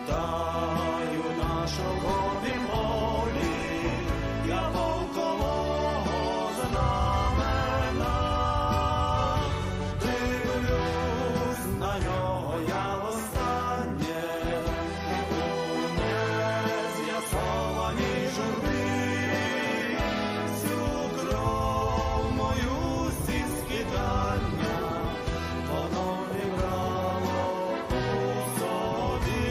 вітаю нашого вімолі, я полкового знамена, дивлюсь на нього я востаннє, у нез'ясованій журбі, всю кров мою зі скидання, воно вібрало у собі.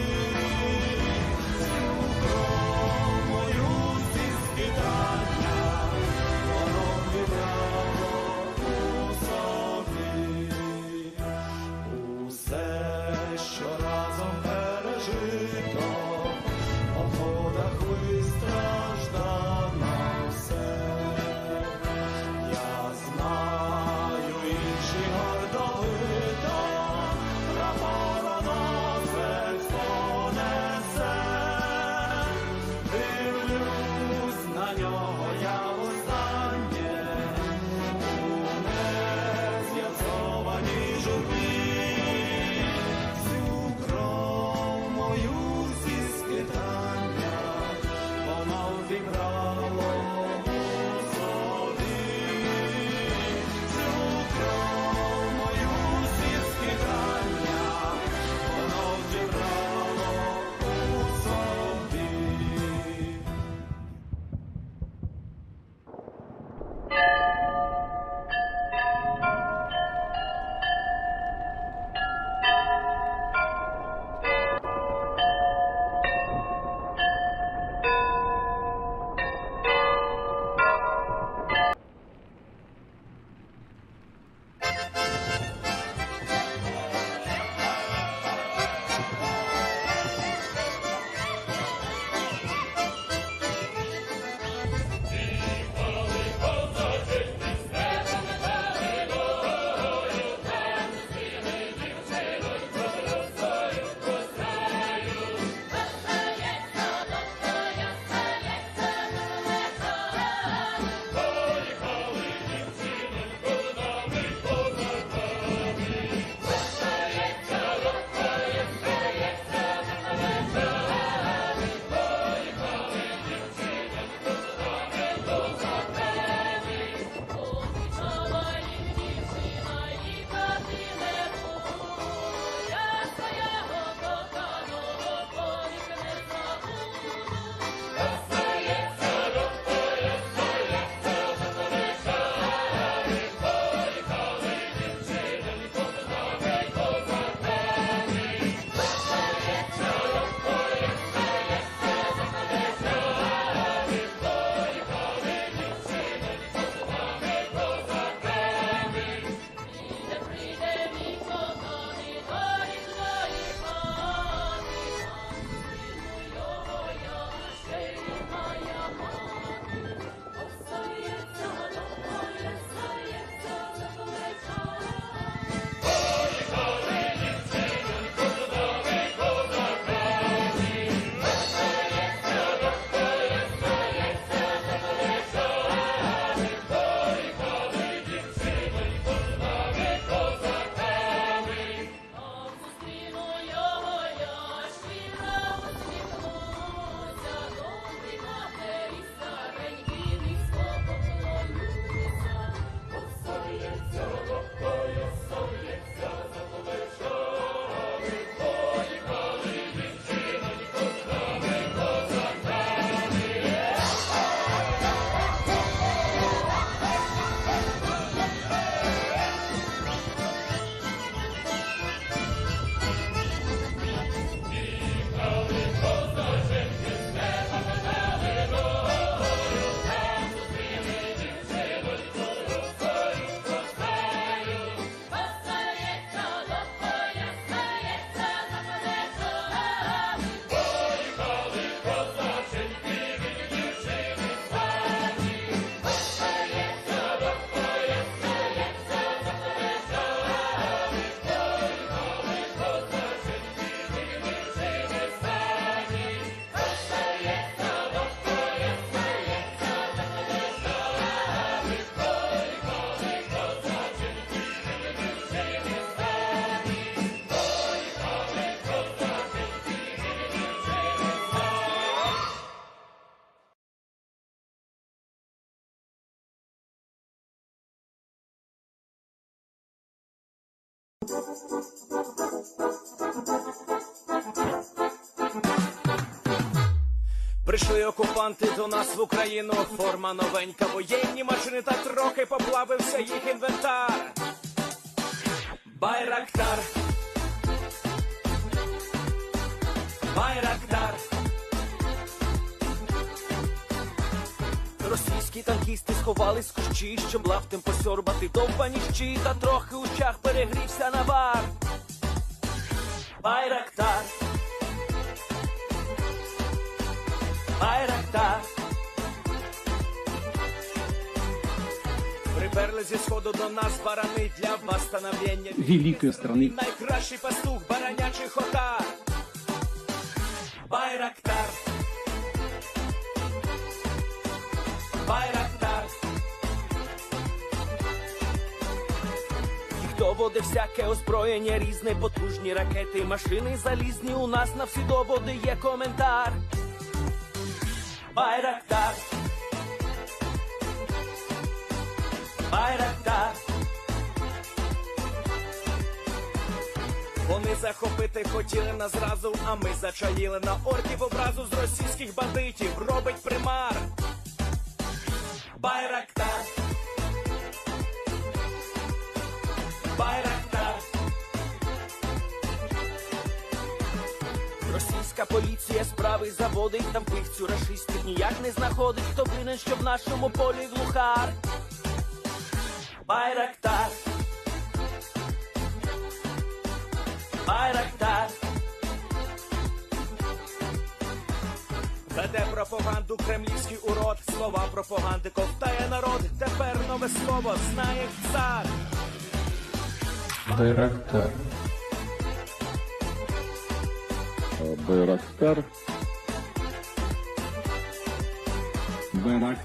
Прийшли окупанти до нас в Україну, форма новенька, воєнні машини, та трохи поплавився їх інвентар. Байрактар, Байрактар. Російські танкісти сховались в кущі, щоб лаптем посьорбати довбані щі, та трохи у чах перегрівся навар. Байрактар, Байрактар. Приперли зі сходу до нас барани для восстановлення великой страны. Найкращий пастух баранячих отар. Байрактар, Байрактар. Їх доводи всяке озброєння різне, потужні ракети, машини залізні, у нас на всі доводи є коментар. Байрактар, Байрактар. Вони захопити хотіли нас зразу, а ми зачаїли на орків образу з російських бандитів, робить примар. Байрактар, Байрактар. Російська поліція справи заводить, там вбивцю рашистів ніяк не знаходить, хто винен, що в нашому полі глухар. Байрактар, Байрактар. Веде пропаганду кремлівський урод, слова пропаганди ковтає народ, тепер нове слово знає цар. Байрактар. Байрактар. Байрактар.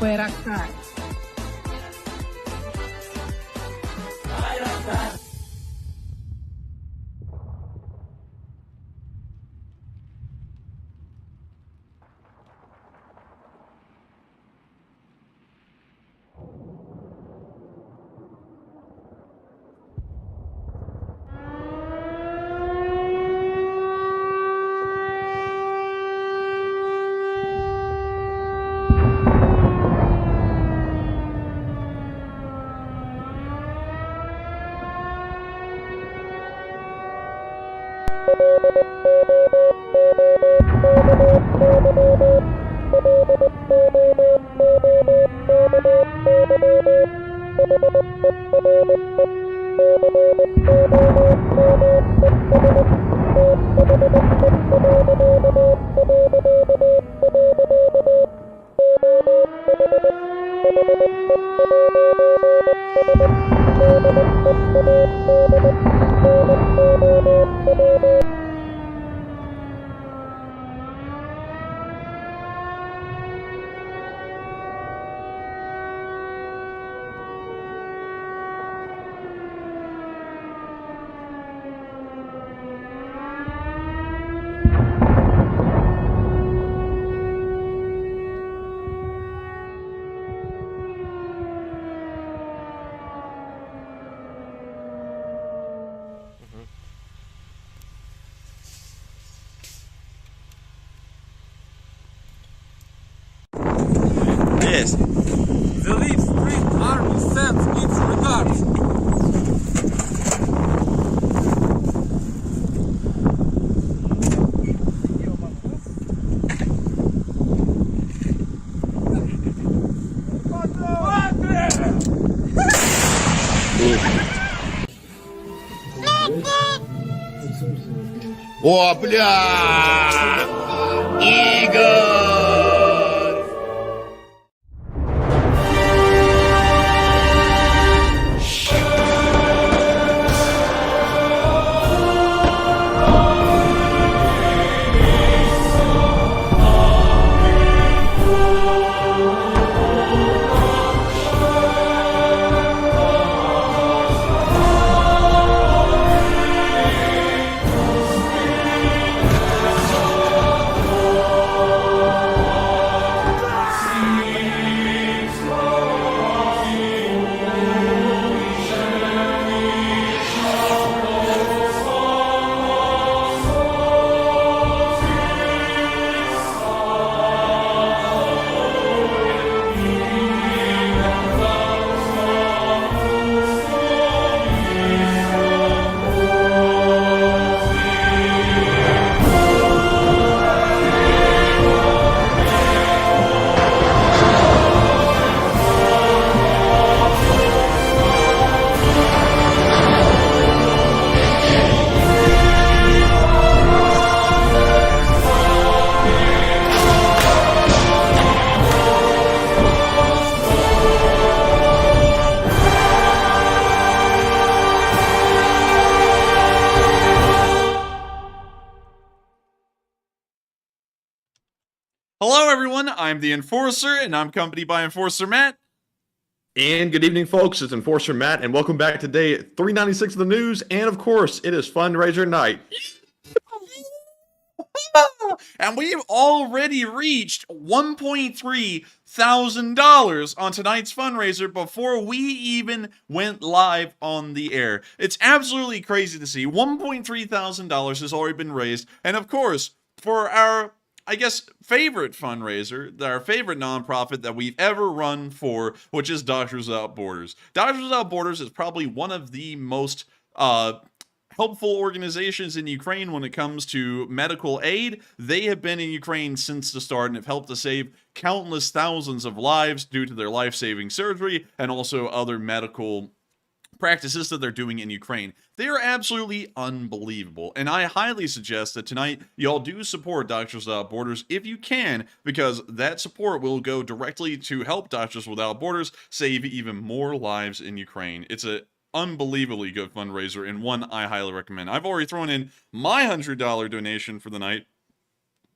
Байрактар. Байрактар. Yes. The Leaf Spring Army sends its regards. О, бля! Игорь! Hello, everyone. I'm the Enforcer, and I'm accompanied by Enforcer Matt. And good evening, folks. It's Enforcer Matt, and welcome back to day 396 of the news. And of course, it is fundraiser night. And we've already reached $1,300 on tonight's fundraiser before we even went live on the air. It's absolutely crazy to see. $1,300 has already been raised. And of course, for our, I guess, favorite fundraiser, our favorite nonprofit that we've ever run for, which is Doctors Without Borders. Doctors Without Borders is probably one of the most helpful organizations in Ukraine when it comes to medical aid. They have been in Ukraine since the start and have helped to save countless thousands of lives due to their life-saving surgery and also other medical practices that they're doing in Ukraine. They are absolutely unbelievable, and I highly suggest that tonight y'all do support Doctors Without Borders if you can, because that support will go directly to help Doctors Without Borders save even more lives in Ukraine. It's a unbelievably good fundraiser, and one I highly recommend. I've already thrown in my $100 donation for the night,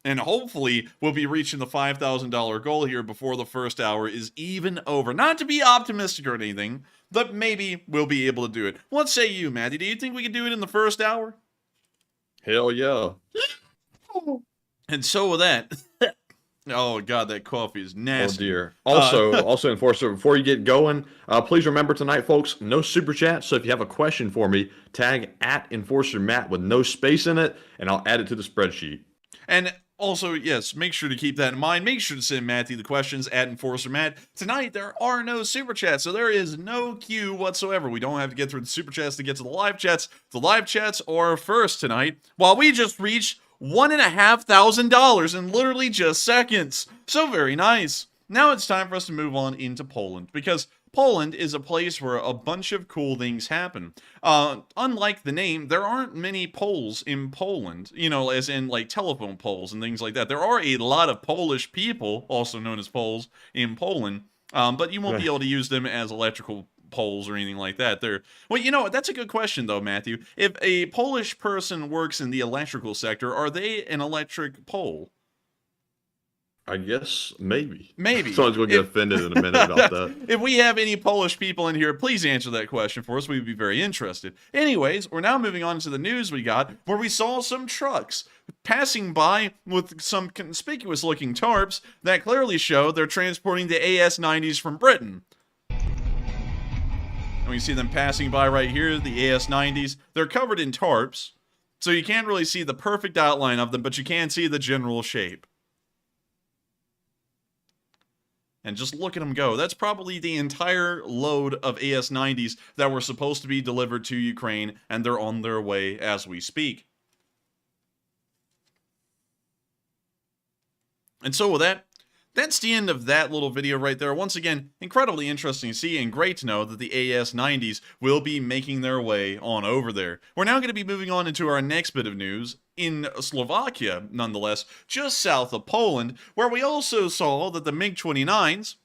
and hopefully we'll be reaching the $5,000 goal here before the first hour is even over. Not to be optimistic or anything, but maybe we'll be able to do it. What say you, Matty? Do you think we can do it in the first hour? Hell yeah. And so with that, oh god, that coffee is Oh nasty. dear. Also, Enforcer, before you get going, please remember tonight, folks, no super chat. So if you have a question for me, tag at Enforcer Matt with no space in it, and I'll add it to the spreadsheet. And also, yes, make sure to keep that in mind. Make sure to send Matthew the questions at Enforcer Matt. Tonight, there are no super chats, so there is no queue whatsoever. We don't have to get through the super chats to get to the live chats. The live chats are first tonight, while we just reached $1,500 in literally just seconds. So very nice. Now it's time for us to move on into Poland, because Poland is a place where a bunch of cool things happen. Unlike the name, there aren't many Poles in Poland, you know, as in like telephone poles and things like that. There are a lot of Polish people, also known as Poles, in Poland, but you won't be able to use them as electrical poles or anything like that. Well, you know, that's a good question though, Matthew. If a Polish person works in the electrical sector, are they an electric pole? I guess maybe. Maybe. Someone's going to get offended in a minute about that. If we have any Polish people in here, please answer that question for us. We'd be very interested. Anyways, we're now moving on to the news we got, where we saw some trucks passing by with some conspicuous looking tarps that clearly show they're transporting the AS-90s from Britain. And we see them passing by right here, the AS-90s. They're covered in tarps, so you can't really see the perfect outline of them, but you can see the general shape. And just look at them go. That's probably the entire load of AS-90s that were supposed to be delivered to Ukraine, and they're on their way as we speak. And so with that, that's the end of that little video right there. Once again, incredibly interesting to see and great to know that the AS-90s will be making their way on over there. We're now going to be moving on into our next bit of news in Slovakia, nonetheless, just south of Poland, where we also saw that the MiG-29s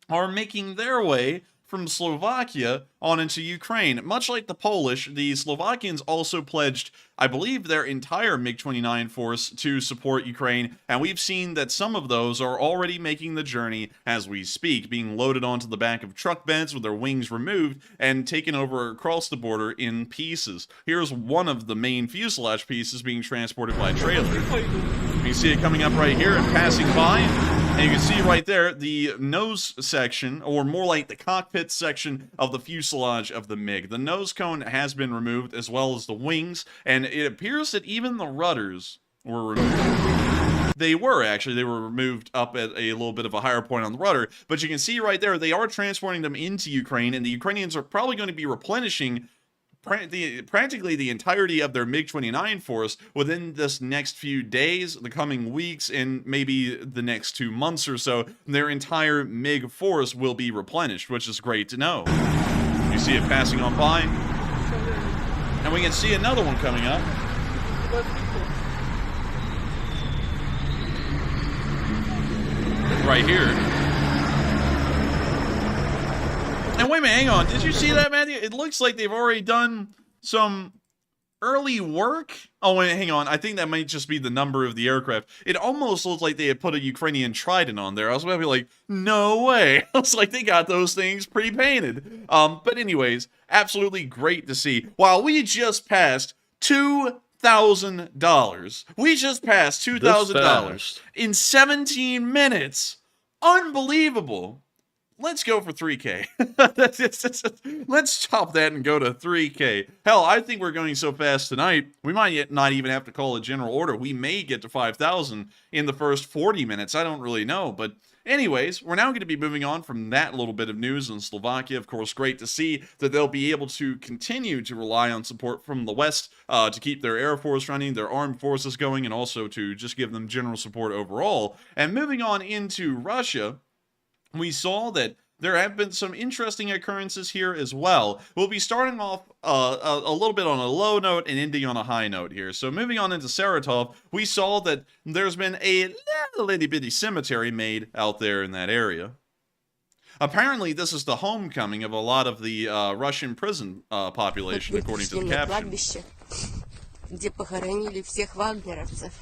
are making their way from Slovakia on into Ukraine. Much like the Polish, the Slovakians also pledged, I believe, their entire MiG-29 force to support Ukraine, and we've seen that some of those are already making the journey as we speak, being loaded onto the back of truck beds with their wings removed and taken over across the border in pieces. Here's one of the main fuselage pieces being transported by trailer. You can see it coming up right here and passing by. And you can see right there the nose section, or more like the cockpit section of the fuselage of the MiG. The nose cone has been removed, as well as the wings, and it appears that even the rudders were removed. They were removed up at a little bit of a higher point on the rudder, but you can see right there they are transporting them into Ukraine, and the Ukrainians are probably going to be replenishing practically the entirety of their MiG-29 force within this next few days, the coming weeks, and maybe the next 2 months or so. Their entire MiG force will be replenished, which is great to know. You see it passing on by, and we can see another one coming up. Right here. And wait a minute, hang on. Did you see that, Matthew? It looks like they've already done some early work. Oh, wait, hang on. I think that might just be the number of the aircraft. It almost looks like they had put a Ukrainian Trident on there. I was about to be like, no way. I was like, they got those things pre-painted. But anyways, absolutely great to see. Wow, we just passed $2,000. We just passed $2,000 in 17 minutes. Unbelievable. Let's go for 3K. Let's top that and go to 3K. Hell, I think we're going so fast tonight, we might not even have to call a general order. We may get to 5,000 in the first 40 minutes. I don't really know. But anyways, we're now going to be moving on from that little bit of news in Slovakia. Of course, great to see that they'll be able to continue to rely on support from the West to keep their Air Force running, their armed forces going, and also to just give them general support overall. And moving on into Russia, we saw that there have been some interesting occurrences here as well. We'll be starting off a little bit on a low note and ending on a high note here. So moving on into Saratov, we saw that there's been a little itty bitty cemetery made out there in that area. Apparently, this is the homecoming of a lot of the Russian prison population, according to the caption. Где похоронили всех вагнеровцев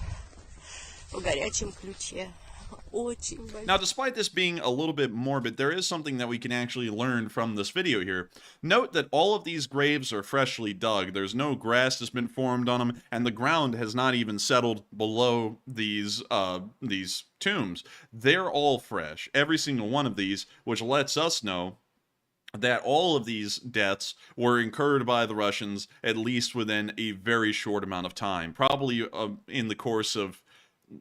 в горячем ключе. Now, despite this being a little bit morbid, there is something that we can actually learn from this video here. Note that all of these graves are freshly dug. There's no grass that's been formed on them, and the ground has not even settled below these tombs. They're all fresh, every single one of these, which lets us know that all of these deaths were incurred by the Russians, at least within a very short amount of time. Probably in the course of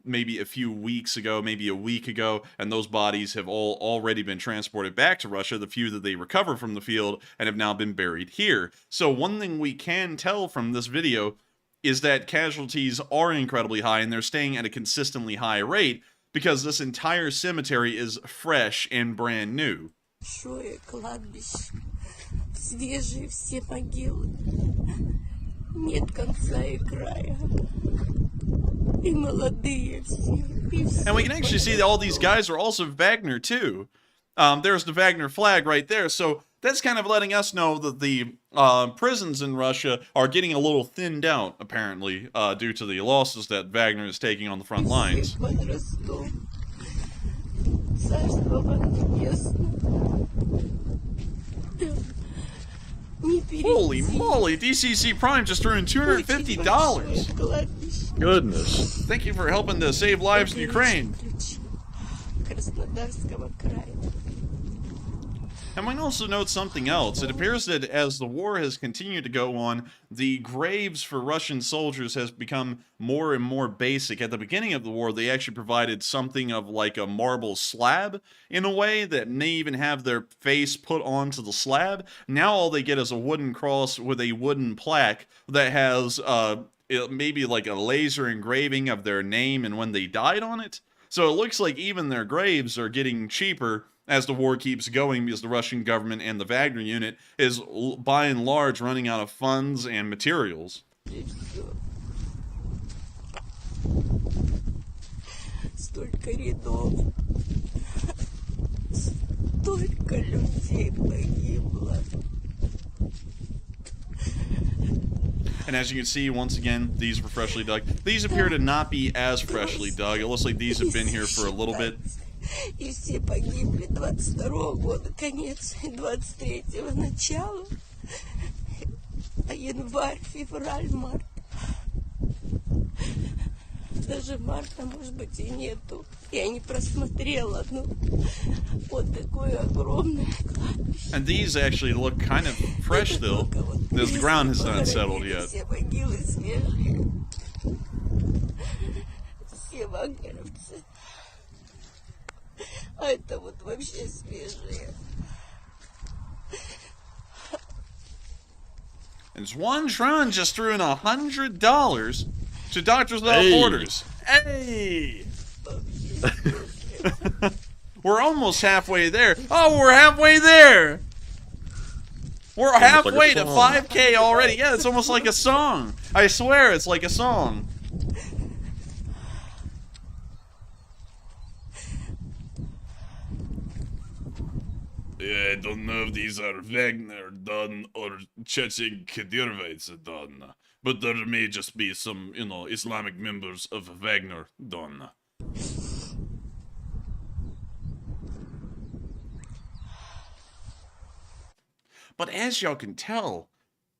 maybe a few weeks ago, maybe a week ago, and those bodies have all already been transported back to Russia, the few that they recovered from the field, and have now been buried here. So one thing we can tell from this video is that casualties are incredibly high, and they're staying at a consistently high rate, because this entire cemetery is fresh and brand new. Свежие все могилы. Нет конца и края. And we can actually see that all these guys are also Wagner too. There's the Wagner flag right there. So that's kind of letting us know that the prisons in Russia are getting a little thinned out, apparently, due to the losses that Wagner is taking on the front lines. Holy moly, DCC Prime just threw in $250. Goodness. Thank you for helping to save lives in Ukraine. And we can also note something else. It appears that as the war has continued to go on, the graves for Russian soldiers has become more and more basic. At the beginning of the war, they actually provided something of like a marble slab, in a way, that may even have their face put onto the slab. Now all they get is a wooden cross with a wooden plaque that has maybe like a laser engraving of their name and when they died on it. So it looks like even their graves are getting cheaper as the war keeps going, because the Russian government and the Wagner unit is, by and large, running out of funds and materials. Столько рядов, столько людей погибло. And as you can see, once again, these were freshly dug. These appear to not be as freshly dug. It looks like these have been here for a little bit. И все погибли 22-го года, конец, и 23-го начало, а январь, февраль, март. Даже марта, может быть, и нету. Я не просмотрела, ну, вот такое огромное кладбище. And these actually look kind of fresh still, because the ground has not settled yet. Все могилы свежие. Все вагнеровцы. А это вот вообще свежие. And Zwan just threw in $100 to Doctors Without Borders. Hey! We're almost halfway there. Oh, we're halfway there! We're halfway to 5K already. Yeah, it's almost like a song. I swear, it's like a song. I don't know if these are Wagner done or Chechen Kadyrovets done, but there may just be some, Islamic members of Wagner done. But as y'all can tell,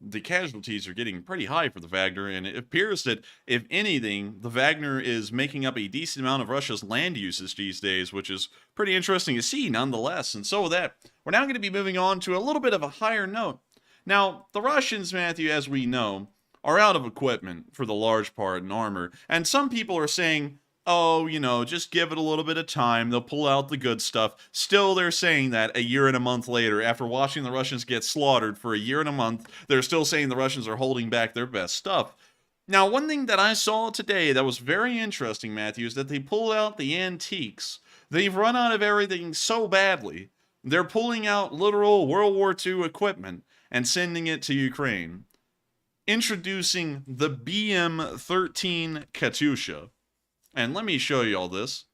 the casualties are getting pretty high for the Wagner, and it appears that, if anything, the Wagner is making up a decent amount of Russia's land usage these days, which is pretty interesting to see nonetheless. And so with that, we're now going to be moving on to a little bit of a higher note. Now, the Russians, Matthew, as we know, are out of equipment for the large part and armor, and some people are saying, oh, just give it a little bit of time, they'll pull out the good stuff. Still, they're saying that a year and a month later, after watching the Russians get slaughtered for a year and a month, they're still saying the Russians are holding back their best stuff. Now, one thing that I saw today that was very interesting, Matthew, is that they pulled out the antiques. They've run out of everything so badly, they're pulling out literal World War II equipment and sending it to Ukraine. Introducing the BM-13 Katyusha. And let me show you all this.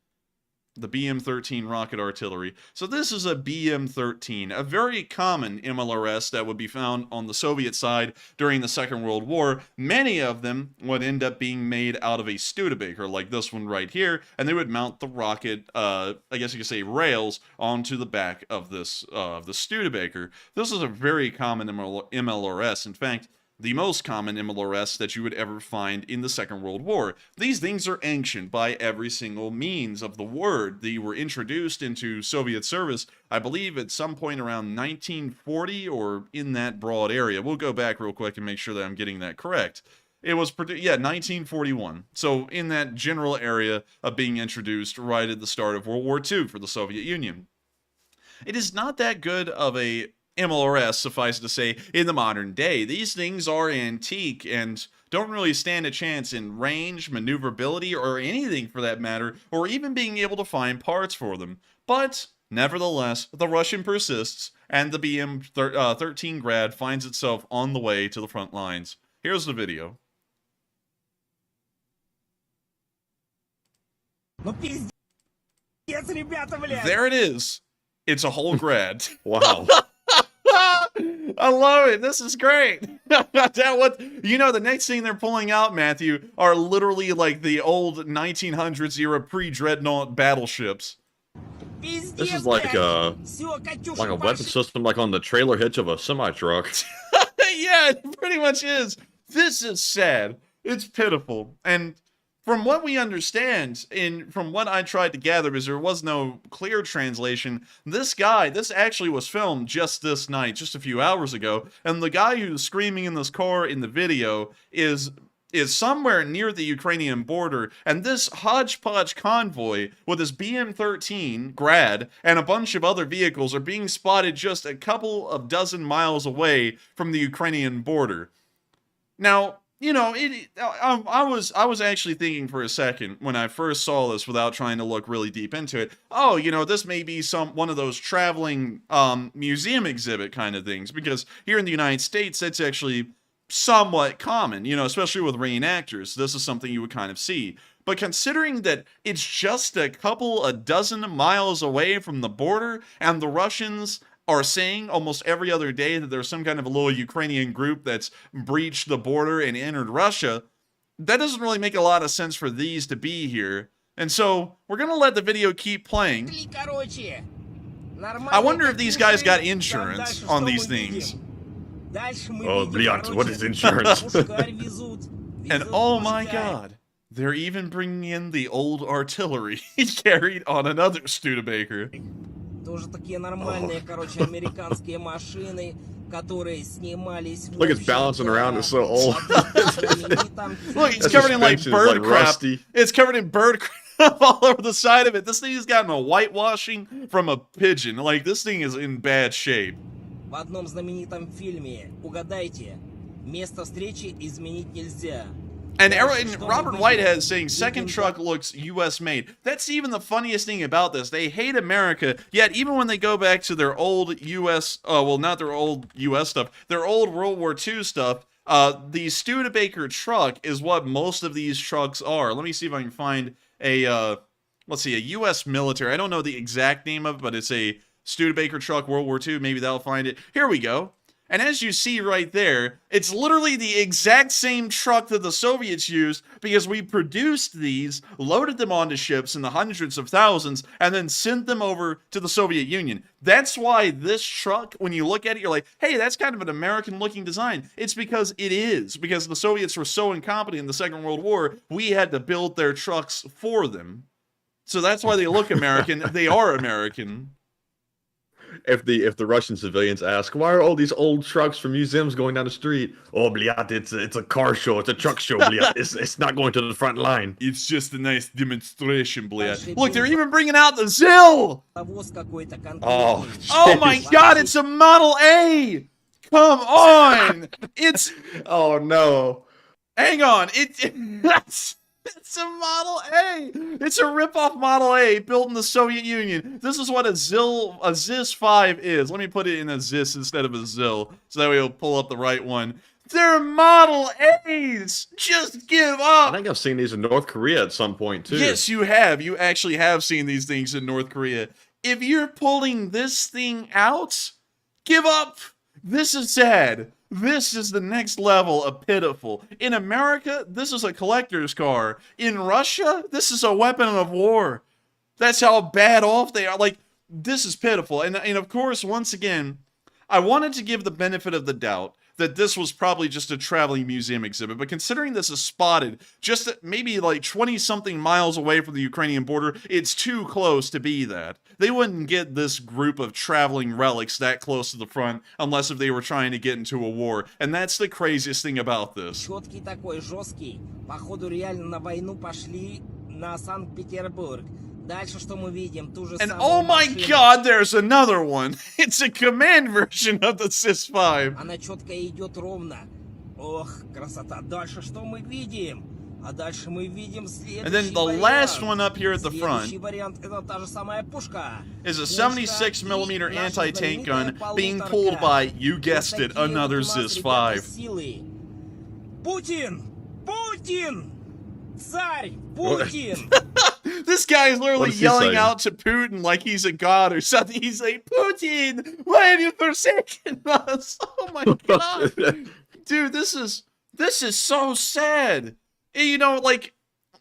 The BM-13 rocket artillery. So this is a BM-13, a very common MLRS that would be found on the Soviet side during the Second World War. Many of them would end up being made out of a Studebaker, like this one right here, and they would mount the rocket, I guess you could say rails, onto the back of this, the Studebaker. This is a very common MLRS. In fact, the most common MLRS that you would ever find in the Second World War. These things are ancient by every single means of the word. They were introduced into Soviet service, I believe, at some point around 1940 or in that broad area. We'll go back real quick and make sure that I'm getting that correct. It was, 1941. So in that general area of being introduced right at the start of World War II for the Soviet Union. It is not that good of a MLRS, suffice to say, in the modern day. These things are antique and don't really stand a chance in range, maneuverability, or anything for that matter, or even being able to find parts for them. But, nevertheless, the Russian persists, and the BM-13 Grad finds itself on the way to the front lines. Here's the video. There it is. It's a whole Grad. Wow. I love it. This is great. The next thing they're pulling out, Matthew, are literally like the old 1900s era pre-dreadnought battleships. This is like a weapon system like on the trailer hitch of a semi-truck. Yeah, it pretty much is. This is sad. It's pitiful. And from what we understand, and from what I tried to gather, because there was no clear translation, this actually was filmed just this night, just a few hours ago, and the guy who's screaming in this car in the video is somewhere near the Ukrainian border, and this hodgepodge convoy with this BM-13 Grad and a bunch of other vehicles are being spotted just a couple of dozen miles away from the Ukrainian border. Now, I was actually thinking for a second when I first saw this, without trying to look really deep into it, this may be one of those traveling museum exhibit kind of things, because here in the United States, that's actually somewhat common, especially with reenactors. This is something you would kind of see. But considering that it's just a couple of dozen miles away from the border, and the Russians are saying almost every other day that there's some kind of a little Ukrainian group that's breached the border and entered Russia, that doesn't really make a lot of sense for these to be here. And so, we're gonna let the video keep playing. I wonder if these guys got insurance on these things. Oh, Leon, what is insurance? And oh my god, they're even bringing in the old artillery carried on another Studebaker. Look, it's bouncing around. It's so old. Look, it's covered in like bird crap. Rusty. It's covered in bird crap all over the side of it. This thing has gotten a whitewashing from a pigeon. Like, this thing is in bad shape. В одном знаменитом фильме, угадайте, место встречи изменить нельзя. And Robert Whitehead saying second truck looks U.S. made. That's even the funniest thing about this. They hate America, yet even when they go back to their old U.S., not their old U.S. stuff, their old World War II stuff, the Studebaker truck is what most of these trucks are. Let me see if I can find a U.S. military. I don't know the exact name of it, but it's a Studebaker truck, World War II. Maybe that'll find it. Here we go. And as you see right there, it's literally the exact same truck that the Soviets used because we produced these, loaded them onto ships in the hundreds of thousands, and then sent them over to the Soviet Union. That's why this truck, when you look at it, you're like, hey, that's kind of an American-looking design. It's because it is. Because the Soviets were so incompetent in the Second World War, we had to build their trucks for them. So that's why they look American. They are American. If the Russian civilians ask, why are all these old trucks from museums going down the street? Oh, bliat, it's a car show, it's a truck show, bliat. It's not going to the front line. It's just a nice demonstration, bliat. Look, they're even bringing out the ZIL! Oh my god, it's a Model A! Come on! It's... Oh no. Hang on, it's a Model A! It's a rip-off Model A built in the Soviet Union. This is what a ZIS 5 is. Let me put it in a ZIS instead of a ZIL, so that way we'll pull up the right one. They're Model A's! Just give up! I think I've seen these in North Korea at some point, too. Yes, you have. You actually have seen these things in North Korea. If you're pulling this thing out, give up! This is sad. This is the next level of pitiful. In America, this is a collector's car. In Russia, this is a weapon of war. That's how bad off they are. Like, this is pitiful. And of course, once again, I wanted to give the benefit of the doubt that this was probably just a traveling museum exhibit. But considering this is spotted just maybe like 20-something miles away from the Ukrainian border, it's too close to be that. They wouldn't get this group of traveling relics that close to the front unless if they were trying to get into a war. And that's the craziest thing about this. Четкий такой, жесткий. Походу реально на войну пошли на Санкт-Петербург. Дальше что мы видим? Ту же And самую oh my машину. god, there's another one. It's a command version of the SIS-5. Она четко идет ровно. Ох, красота. Дальше что мы видим? А дальше мы видим следующий And then the вариант. last one up here at the front Следующий вариант это та же самая пушка. is a Пушка 76mm и наша anti-tank gun знаменитая being полуторка. pulled by, you guessed Вот it, такие another вот у нас, ZIS-5. ребята, силы. Путин! Путин! Царь! Путин! This guy is literally What is he yelling saying? out to Putin like he's a god or something. He's like, Putin, why have you forsaken us? Oh my god. Dude, this is so sad. You know, like,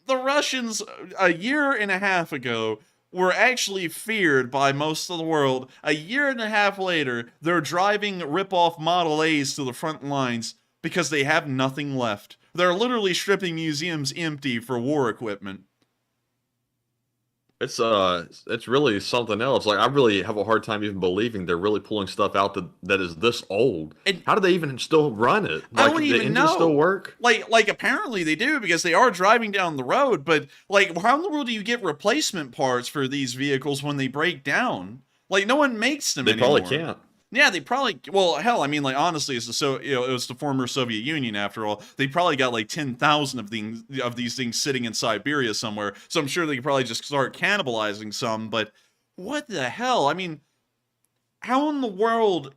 the Russians a year and a half ago were actually feared by most of the world. A year and a half later, they're driving rip-off Model A's to the front lines because they have nothing left. They're literally stripping museums empty for war equipment. It's really something else. Like, I really have a hard time even believing they're really pulling stuff out that is this old. And- how do they even still run it? I Like, don't the even engines know. still work? Like apparently they do because they are driving down the road, but like how in the world do you get replacement parts for these vehicles when they break down? Like no one makes them They anymore. probably can't. Yeah, they probably. Well, hell, I mean, like honestly, it's it was the former Soviet Union after all. They probably got like 10,000 of these things sitting in Siberia somewhere. So I'm sure they could probably just start cannibalizing some. But what the hell? I mean, how in the world?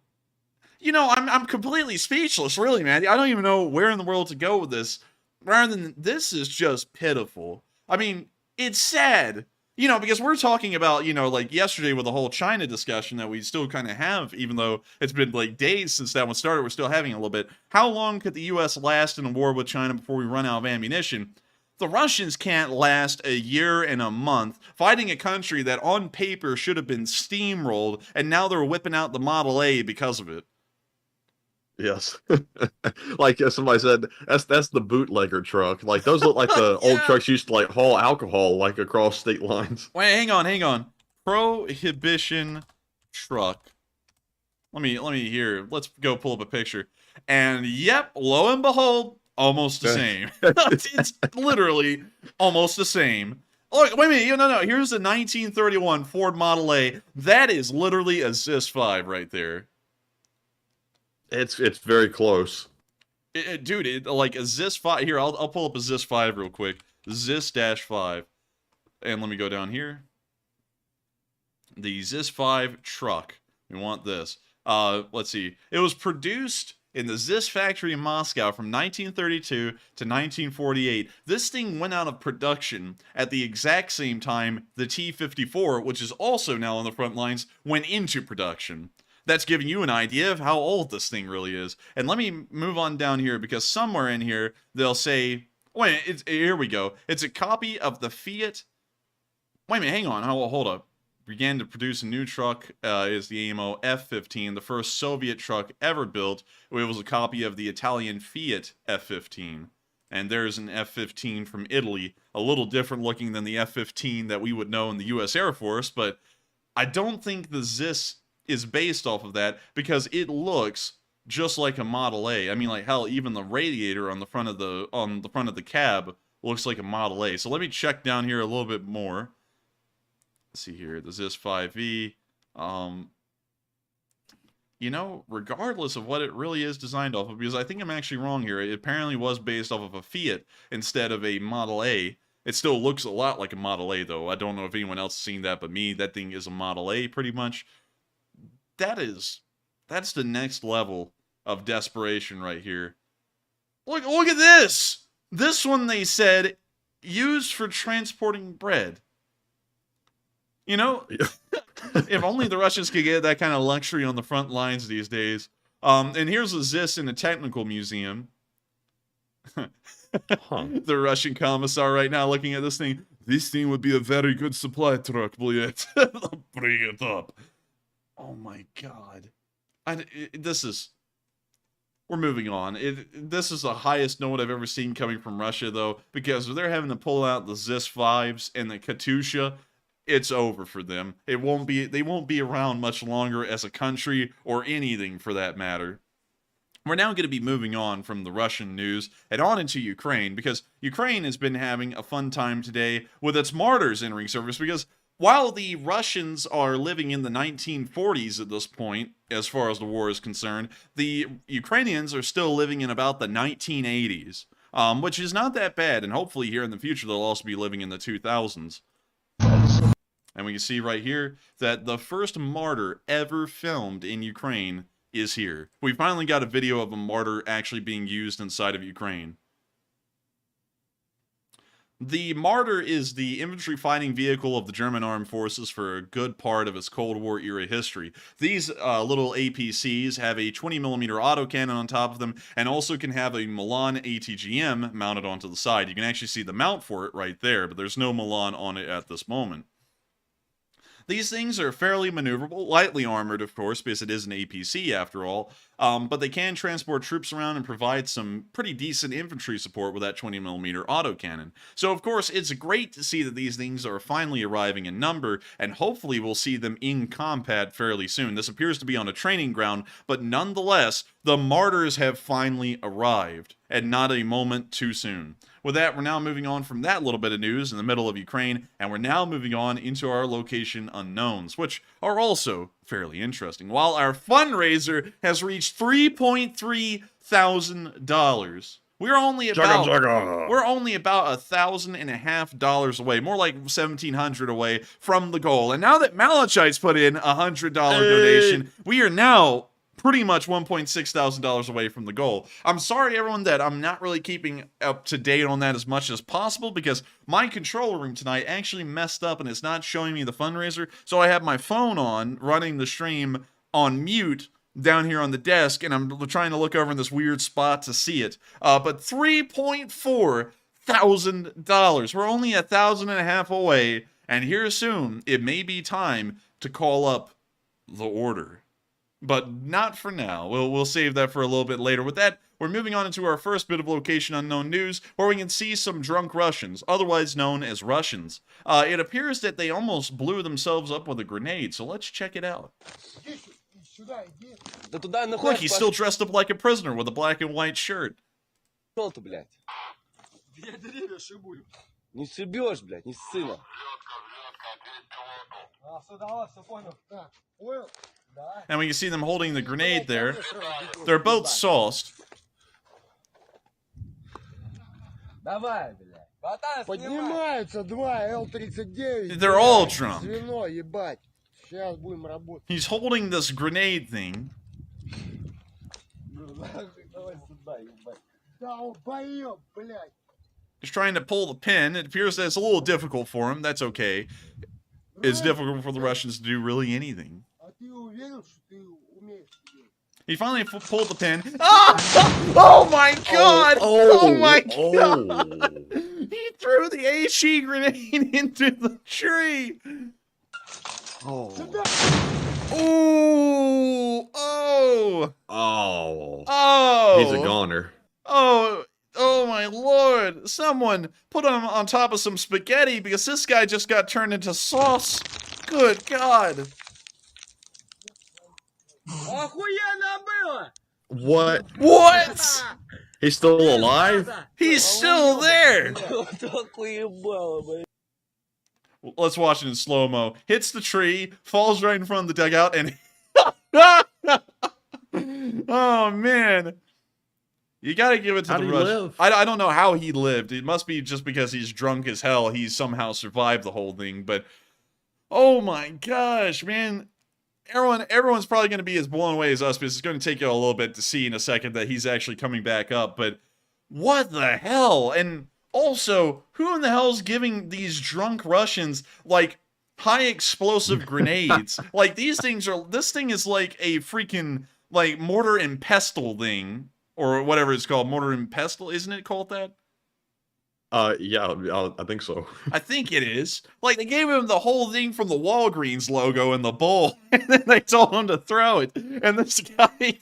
You know, I'm completely speechless, really, man. I don't even know where in the world to go with this. Rather than this is just pitiful. I mean, it's sad. You know, because we're talking about, you know, like yesterday with the whole China discussion that we still kind of have, even though it's been like days since that one started, we're still having a little bit. How long could the U.S. last in a war with China before we run out of ammunition? The Russians can't last a year and a month fighting a country that on paper should have been steamrolled, and now they're whipping out the Model A because of it. Yes. Like somebody said, that's the bootlegger truck. Like those look like the old Yeah. trucks used to like haul alcohol like across state lines. Wait, hang on. Prohibition truck. Let me hear. Let's go pull up a picture. And yep, lo and behold, almost the same. It's literally almost the same. Look, wait a minute. No. Here's the 1931 Ford Model A. That is literally a ZIS-5 right there. It's very close. Dude, like a ZIS-5. Here, I'll pull up a ZIS-5 real quick. ZIS-5. And let me go down here. The ZIS-5 truck. We want this. Let's see. It was produced in the ZIS factory in Moscow from 1932 to 1948. This thing went out of production at the exact same time the T-54, which is also now on the front lines, went into production. that's giving you an idea of how old this thing really is. And let me move on down here, because somewhere in here they'll say, wait, here we go. It's a copy of the Fiat. Wait a minute, hang on, hold up. Began to produce a new truck, is the AMO F-15, the first Soviet truck ever built. It was a copy of the Italian Fiat F-15. And there's an F-15 from Italy, a little different looking than the F-15 that we would know in the U.S. Air Force, but I don't think the ZIS is based off of that, because it looks just like a Model A. I mean, like, hell, even the radiator on the front of the cab looks like a Model A. So let me check down here a little bit more. Let's see here, the ZIS 5V. You know, regardless of what it really is designed off of, because I think I'm actually wrong here, it apparently was based off of a Fiat instead of a Model A. It still looks a lot like a Model A, though. I don't know if anyone else has seen that but me. That thing is a Model A, pretty much. That's the next level of desperation right here. Look at this! This one, they said, used for transporting bread. You know, if only the Russians could get that kind of luxury on the front lines these days. And here's a ZIS in a technical museum. The Russian commissar right now looking at this thing. This thing would be a very good supply truck, Bliet. Bring it up. Oh my god. We're moving on. This is the highest note I've ever seen coming from Russia, though, because they're having to pull out the ZIS 5s and the Katyusha. It's over for them. They won't be around much longer as a country, or anything for that matter. We're now going to be moving on from the Russian news and on into Ukraine, because Ukraine has been having a fun time today with its Marders entering service, because while the Russians are living in the 1940s at this point, as far as the war is concerned, the Ukrainians are still living in about the 1980s, which is not that bad, and hopefully here in the future they'll also be living in the 2000s. And we can see right here that the first Marder ever filmed in Ukraine is here. We finally got a video of a Marder actually being used inside of Ukraine. The Marder is the infantry fighting vehicle of the German armed forces for a good part of its Cold War era history. These little APCs have a 20mm autocannon on top of them, and also can have a Milan ATGM mounted onto the side. You can actually see the mount for it right there, but there's no Milan on it at this moment. These things are fairly maneuverable, lightly armored, of course, because it is an APC after all, but they can transport troops around and provide some pretty decent infantry support with that 20mm autocannon. So, of course, it's great to see that these things are finally arriving in number, and hopefully we'll see them in combat fairly soon. This appears to be on a training ground, but nonetheless, the Marders have finally arrived, and not a moment too soon. With that, we're now moving on from that little bit of news in the middle of Ukraine, and we're now moving on into our location unknowns, which are also fairly interesting. While our fundraiser has reached $3.3 thousand, we're only about $1,500 away, more like $1,700 away from the goal. And now that Malachite's put in $100 donation, we are now pretty much $1.6 thousand away from the goal. I'm sorry, everyone, that I'm not really keeping up to date on that as much as possible, because my control room tonight actually messed up and it's not showing me the fundraiser. So I have my phone on, running the stream on mute down here on the desk, and I'm trying to look over in this weird spot to see it. But $3.4 thousand. We're only $1,500 away, and here soon it may be time to call up the order. But not for now. We'll save that for a little bit later. With that, we're moving on into our first bit of location unknown news, where we can see some drunk Russians, otherwise known as Russians. It appears that they almost blew themselves up with a grenade, so let's check it out. Look, he's still dressed up like a prisoner with a black and white shirt. Не шибешь, блядь, не ссыла. And we can see them holding the grenade there. They're both sauced. Давай, блядь. Поднимаются два Л-39. They're all drunk. Звено, ебать. Сейчас будем работать. He's holding this grenade thing. Давай сюда, ебать. Долбоёб, блядь. He's trying to pull the pin. It appears that it's a little difficult for him. That's okay. It's difficult for the Russians to do really anything. А ты уверен, что ты He finally pulled the pin. Oh, oh my god! Oh, my god! He threw the HE grenade into the tree! Oh. Ooh! Oh! Oh. Oh! He's a goner. Oh! Oh my lord! Someone put him on top of some spaghetti because this guy just got turned into sauce. Good god! Охуенно было! What? What? He's still alive? He's still there! Такое ебало, блядь. Let's watch it in slow-mo. Hits the tree, falls right in front of the dugout, and... Oh, man. You gotta give it to How the did he Rush. live? I don't know how he lived. It must be just because he's drunk as hell. He somehow survived the whole thing, but... Oh my gosh, man. Everyone's probably going to be as blown away as us, because it's going to take you a little bit to see in a second that he's actually coming back up, but what the hell? And also, who in the hell's giving these drunk Russians, like, high explosive grenades? Like, this thing is like a freaking, like, mortar and pestle thing, or whatever it's called, mortar and pestle, isn't it called that? Yeah, I think so. I think it is. Like, they gave him the whole thing from the Walgreens logo in the bowl, and then they told him to throw it. And this guy,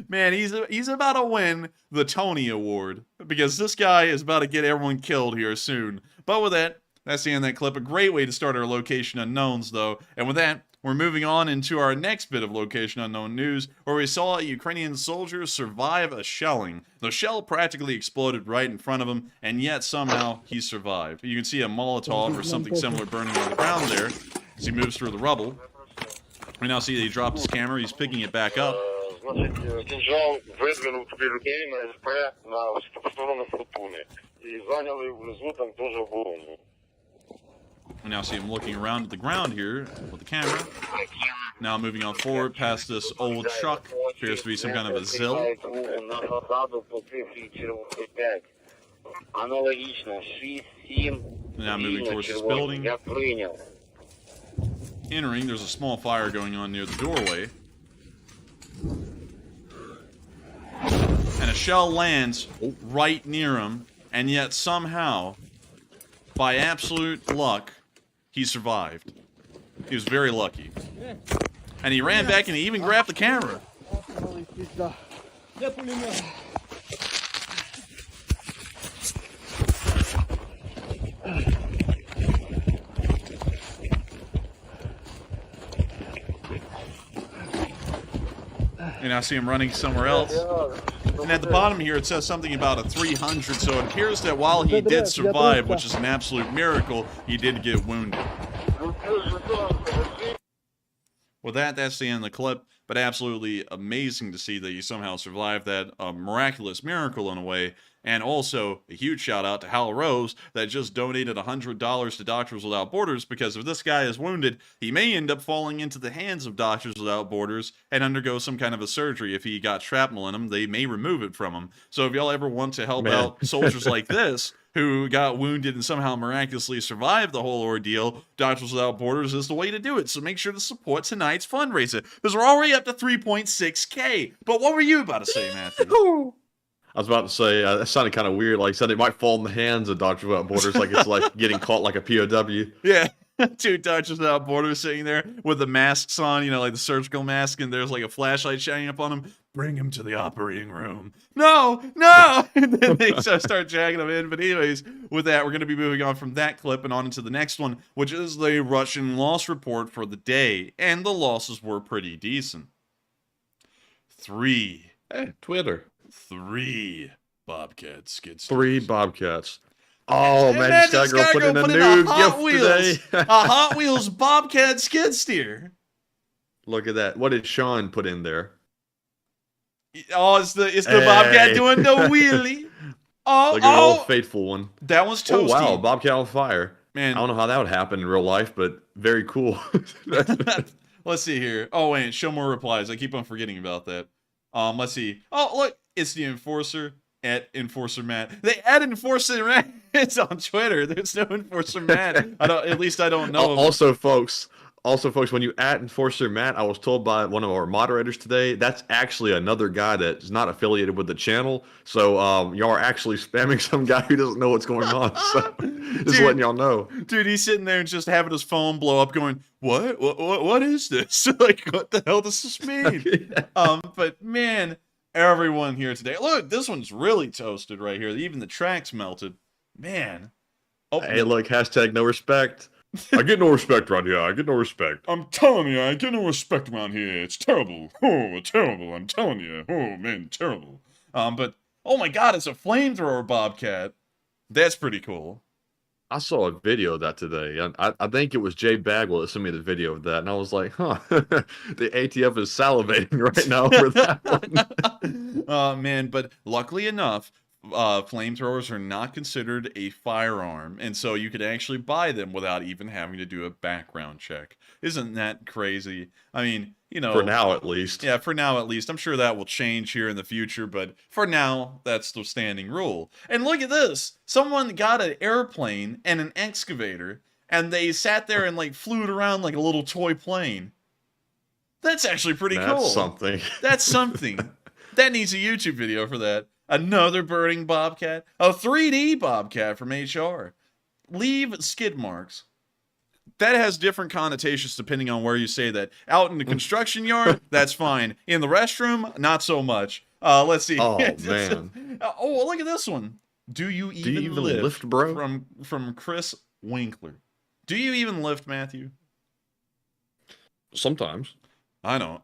man, he's about to win the Tony Award, because this guy is about to get everyone killed here soon. But with that, that's the end of that clip. A great way to start our Location Unknowns, though. And with that, we're moving on into our next bit of Location Unknown news, where we saw a Ukrainian soldier survive a shelling. The shell practically exploded right in front of him, and yet somehow he survived. You can see a Molotov or something similar burning on the ground there as he moves through the rubble. We now see that he dropped his camera, he's picking it back up. Кинжал выдвинул людей на СП на сторону Фортуны. И заняли внизу там тоже оборону. We now see him looking around at the ground here with the camera. Now moving on forward past this old truck. Appears to be some kind of a Zill. Now moving towards this building. Entering, there's a small fire going on near the doorway. And a shell lands right near him, and yet somehow, by absolute luck, he survived. He was very lucky. And he ran back and he even grabbed the camera. And I see him running somewhere else. And at the bottom here, it says something about a 300, so it appears that while he did survive, which is an absolute miracle, he did get wounded. With that, that's the end of the clip, but absolutely amazing to see that you somehow survived that miraculous miracle in a way. And also, a huge shout out to Hal Rose that just donated $100 to Doctors Without Borders, because if this guy is wounded, he may end up falling into the hands of Doctors Without Borders and undergo some kind of a surgery. If he got shrapnel in him, they may remove it from him. So if y'all ever want to help out soldiers like this, who got wounded and somehow miraculously survived the whole ordeal, Doctors Without Borders is the way to do it. So make sure to support tonight's fundraiser, because we're already up to 3.6K. But what were you about to say, Matthew? I was about to say, that sounded kind of weird. Like, I said, it might fall in the hands of Doctors Without Borders, like it's like getting caught like a POW. Yeah, two Doctors Without Borders sitting there with the masks on, you know, like the surgical mask, and there's like a flashlight shining up on him. Bring him to the operating room. No! And then they start dragging him in. But anyways, with that, we're going to be moving on from that clip and on into the next one, which is the Russian loss report for the day. And the losses were pretty decent. 3. Hey, Twitter. 3 Bobcat skid steers. 3 Bobcats. Oh, man, this guy girl put in a put new Hot gift Wheels, today. a Hot Wheels Bobcat skid steer. Look at that. What did Sean put in there? Oh, it's the Bobcat doing the wheelie. Oh, Look at the old faithful one. That one's toasty. Oh, wow, Bobcat on fire. Man, I don't know how that would happen in real life, but very cool. Let's see here. Oh, wait, show more replies. I keep on forgetting about that. Let's see. Oh, look, it's the Enforcer at Enforcer Matt. They add Enforcer Matt. It's on Twitter. There's no Enforcer Matt. At least I don't know. Also, folks, Also, folks, when you at Enforcer Matt, I was told by one of our moderators today, that's actually another guy that is not affiliated with the channel. So y'all are actually spamming some guy who doesn't know what's going on. So just letting y'all know. Dude, he's sitting there and just having his phone blow up going, what is this? Like, what the hell does this mean? But man, everyone here today. Look, this one's really toasted right here. Even the track's melted. Man. Oh, hey, look, hashtag no respect. I get no respect around here. I get no respect. I'm telling you, I get no respect around here. It's terrible. Oh, terrible. I'm telling you. Oh, man, terrible. But, oh my god, it's a flamethrower bobcat. That's pretty cool. I saw a video of that today. I think it was Jay Bagwell that sent me the video of that, and I was like, huh, the ATF is salivating right now for that one. Man, but luckily enough, flamethrowers are not considered a firearm, and so you could actually buy them without even having to do a background check. Isn't that crazy? I mean, you know, For now, at least. Yeah, for now at least. I'm sure that will change here in the future, but for now, that's the standing rule. And look at this. Someone got an airplane and an excavator, and they sat there and like flew it around like a little toy plane. That's actually pretty cool. That's something. That's something. That needs a YouTube video for that. Another burning bobcat. A 3D bobcat from HR. Leave skid marks. That has different connotations depending on where you say that. Out in the construction yard, that's fine. In the restroom, not so much. Let's see. Oh, man. Oh, look at this one. Do you even lift, bro? From Chris Winkler. Do you even lift, Matthew? Sometimes. I don't.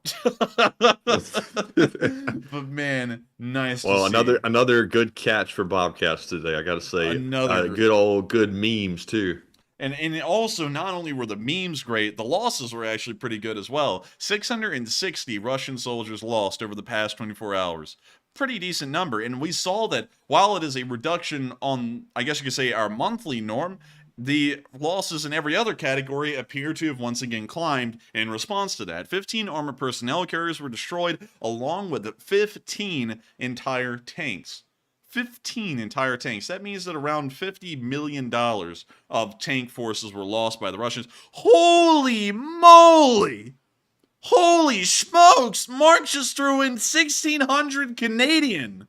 But man, nice to Well, see. another good catch for Bobcats today, I gotta say. Another good memes, too. And also, not only were the memes great, the losses were actually pretty good as well. 660 Russian soldiers lost over the past 24 hours. Pretty decent number. And we saw that while it is a reduction on, I guess you could say, our monthly norm, the losses in every other category appear to have once again climbed in response to that. 15 armored personnel carriers were destroyed, along with 15 entire tanks. 15 entire tanks. That means that around $50 million of tank forces were lost by the Russians. Holy moly! Holy smokes! Mark just threw in 1,600 Canadian!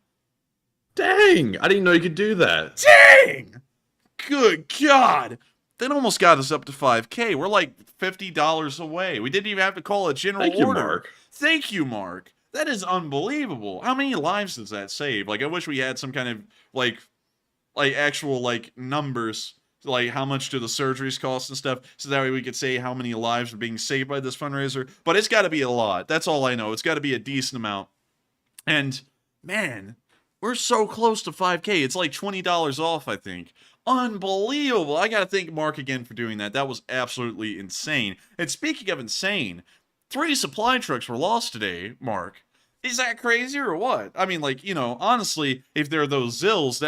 Dang! I didn't know you could do that. Dang! Good God! That almost got us up to 5K. We're like $50 away. We didn't even have to call a general Thank you, order. Mark. Thank you, Mark. That is unbelievable. How many lives does that save? Like, I wish we had some kind of, like actual, like, numbers. Like, how much do the surgeries cost and stuff. So that way we could say how many lives are being saved by this fundraiser. But it's got to be a lot. That's all I know. It's got to be a decent amount. And, man, we're so close to 5K. It's like $20 off, I think. Unbelievable. I got to thank Mark again for doing that. That was absolutely insane. And speaking of insane, 3 supply trucks were lost today, Mark. Is that crazy or what? I mean, like, you know, honestly, if they're those Zills,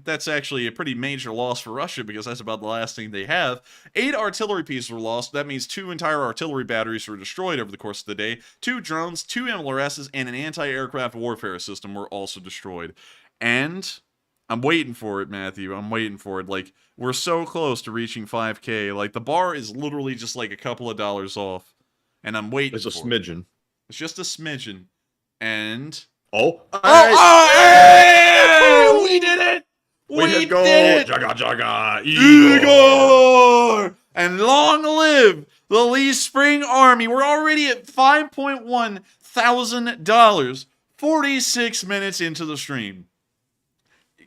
that's actually a pretty major loss for Russia because that's about the last thing they have. 8 artillery pieces were lost. That means 2 entire artillery batteries were destroyed over the course of the day. 2 drones, 2 MLRSs, and an anti-aircraft warfare system were also destroyed. And I'm waiting for it, Matthew. I'm waiting for it. Like, we're so close to reaching 5K. Like, the bar is literally just like a couple of dollars off. And I'm waiting for it. It's a smidgen. It's just a smidgen. And... Oh! Hey! We did it! We did it! Jaga, jaga, Igor! And long live the Lee Spring Army. We're already at $5.1 thousand. 46 minutes into the stream.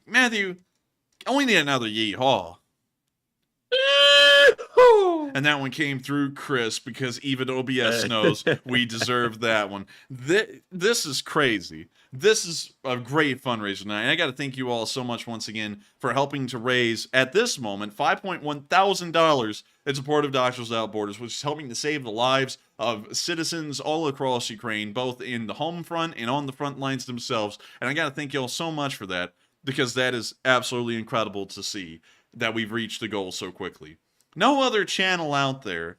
Matthew, we need another yeehaw. And that one came through Chris because even OBS knows we deserve that one. This is crazy. This is a great fundraiser tonight. And I got to thank you all so much once again for helping to raise, at this moment, $5.1 thousand in support of Doctors Without Borders, which is helping to save the lives of citizens all across Ukraine, both in the home front and on the front lines themselves. And I got to thank you all so much for that because that is absolutely incredible to see that we've reached the goal so quickly. No other channel out there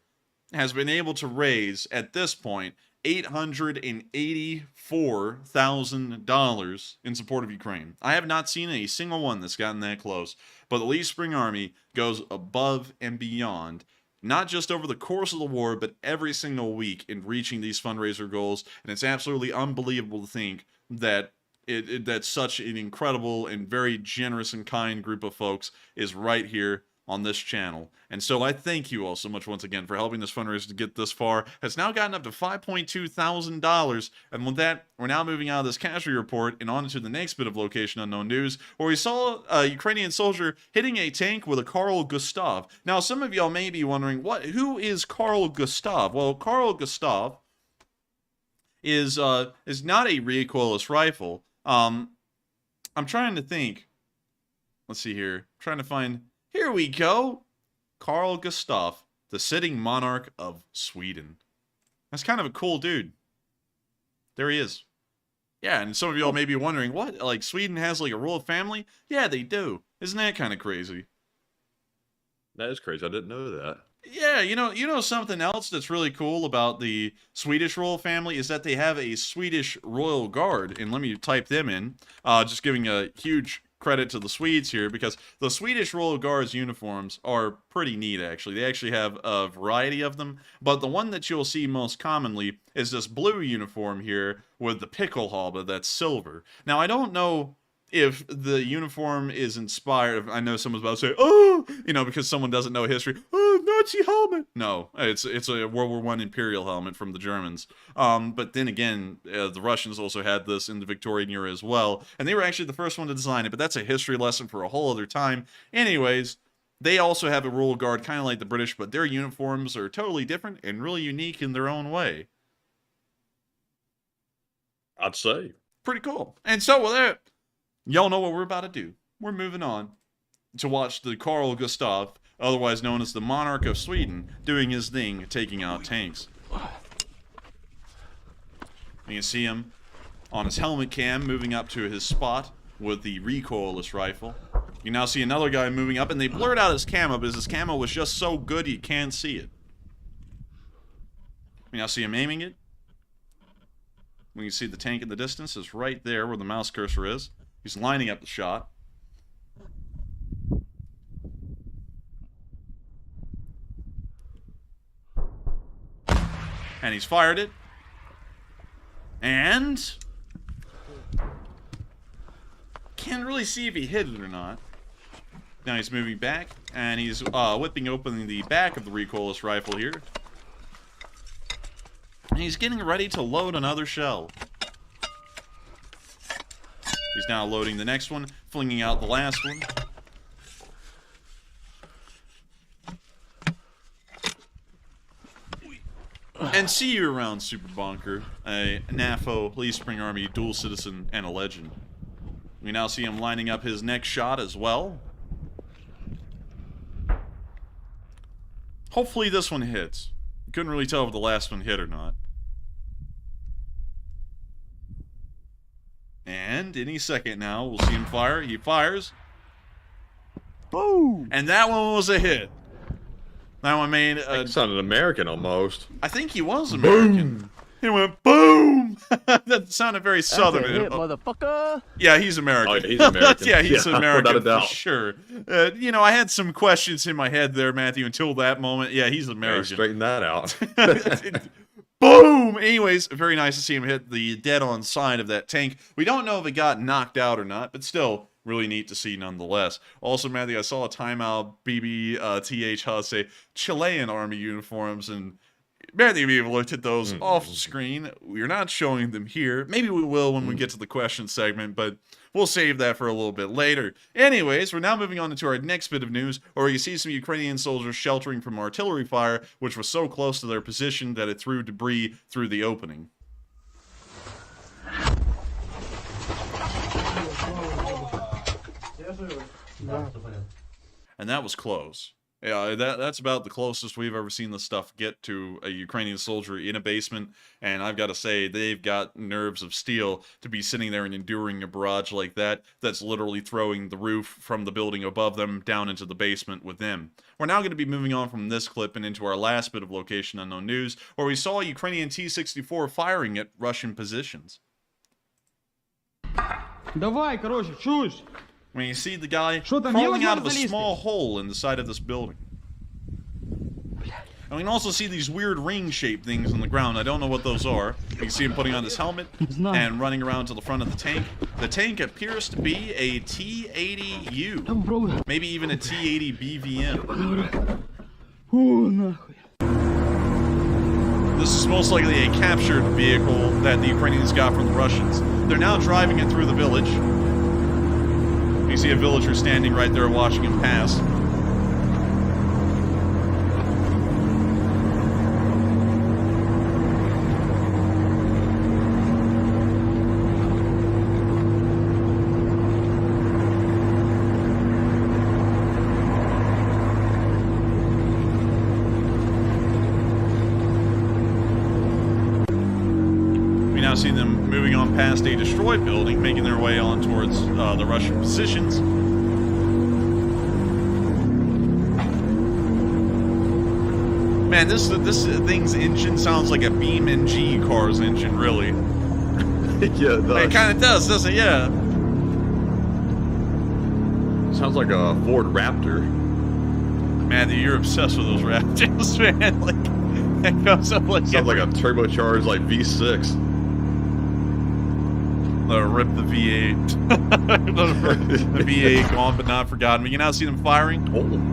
has been able to raise, at this point, $884,000 in support of Ukraine. I have not seen a single one that's gotten that close. But the Lee Spring Army goes above and beyond not just over the course of the war, but every single week in reaching these fundraiser goals. And it's absolutely unbelievable to think that that such an incredible and very generous and kind group of folks is right here on this channel. And so I thank you all so much once again for helping this fundraiser to get this far. It's now gotten up to $5,200. And with that, we're now moving out of this casualty report and on to the next bit of location unknown news, where we saw a Ukrainian soldier hitting a tank with a Carl Gustaf. Now, some of y'all may be wondering, who is Carl Gustaf? Well, Carl Gustaf is not a recoilless rifle. I'm trying to think. Let's see here. I'm trying to find. Here we go. Carl Gustaf, the sitting monarch of Sweden. That's kind of a cool dude. There he is. Yeah, and some of y'all may be wondering, what? Like, Sweden has, like, a royal family? Yeah, they do. Isn't that kind of crazy? That is crazy. I didn't know that. Yeah, you know something else that's really cool about the Swedish royal family is that they have a Swedish royal guard. And let me type them in. Just giving a huge credit to the Swedes here, because the Swedish Royal Guard's uniforms are pretty neat, actually. They actually have a variety of them, but the one that you'll see most commonly is this blue uniform here with the Pickelhaube that's silver. Now, I don't know if the uniform is inspired. I know someone's about to say, oh, because someone doesn't know history. Oh, Nazi helmet. No, it's a World War I Imperial helmet from the Germans. But then again, the Russians also had this in the Victorian era as well. And they were actually the first one to design it, but that's a history lesson for a whole other time. Anyways, they also have a Royal Guard, kind of like the British, but their uniforms are totally different and really unique in their own way. I'd say. Pretty cool. And so with that, y'all know what we're about to do. We're moving on to watch the Carl Gustaf, otherwise known as the Monarch of Sweden, doing his thing, taking out tanks. You can see him on his helmet cam, moving up to his spot with the recoilless rifle. You now see another guy moving up, and they blurred out his camo because his camo was just so good you can't see it. You now see him aiming it. When you see the tank in the distance, is right there where the mouse cursor is. He's lining up the shot. And he's fired it. And can't really see if he hit it or not. Now he's moving back, and he's whipping open the back of the recoilless rifle here. And he's getting ready to load another shell. He's now loading the next one, flinging out the last one. And see you around, Super Bonker, a NAFO, Lee Spring Army, dual citizen, and a legend. We now see him lining up his next shot as well. Hopefully this one hits. Couldn't really tell if the last one hit or not. And any second now, we'll see him fire. He fires. Boom! And that one was a hit. That one made It sounded American almost. I think he was American. Boom. He went boom! That sounded very southern. That's a hit, motherfucker. Yeah, he's American. Oh, yeah, he's American. Yeah, he's American without a doubt. for sure. I had some questions in my head there, Matthew, until that moment. Yeah, he's American. Straighten that out. Boom! Anyways, very nice to see him hit the dead-on side of that tank. We don't know if it got knocked out or not, but still, really neat to see nonetheless. Also, Matthew, I saw a timeout BBTH Hus say Chilean army uniforms, and Matthew, we've looked at those off screen. We're not showing them here. Maybe we will when we get to the question segment, but we'll save that for a little bit later. Anyways, we're now moving on to our next bit of news, where you see some Ukrainian soldiers sheltering from artillery fire, which was so close to their position that it threw debris through the opening. And that was close. Yeah, that's about the closest we've ever seen this stuff get to a Ukrainian soldier in a basement, and I've got to say, they've got nerves of steel to be sitting there and enduring a barrage like that that's literally throwing the roof from the building above them down into the basement with them. We're now going to be moving on from this clip and into our last bit of Location Unknown News, where we saw Ukrainian T-64 firing at Russian positions. Давай, короче, чушь. When you see the guy crawling out of a small hole in the side of this building. And we can also see these weird ring-shaped things on the ground. I don't know what those are. You can see him putting on his helmet and running around to the front of the tank. The tank appears to be a T-80U. Maybe even a T-80 BVM. This is most likely a captured vehicle that the Ukrainians got from the Russians. They're now driving it through the village. You see a villager standing right there watching him pass. Now see them moving on past a destroyed building, making their way on towards the Russian positions. Man, this thing's engine sounds like a BeamNG car's engine, really. Yeah, it does. It kind of does, doesn't it? Yeah. Sounds like a Ford Raptor. Man, you're obsessed with those Raptors, man. Like, that comes up like... Sounds like a turbocharged, like, V6. Rip the V8. The V8 gone but not forgotten. We can now see them firing.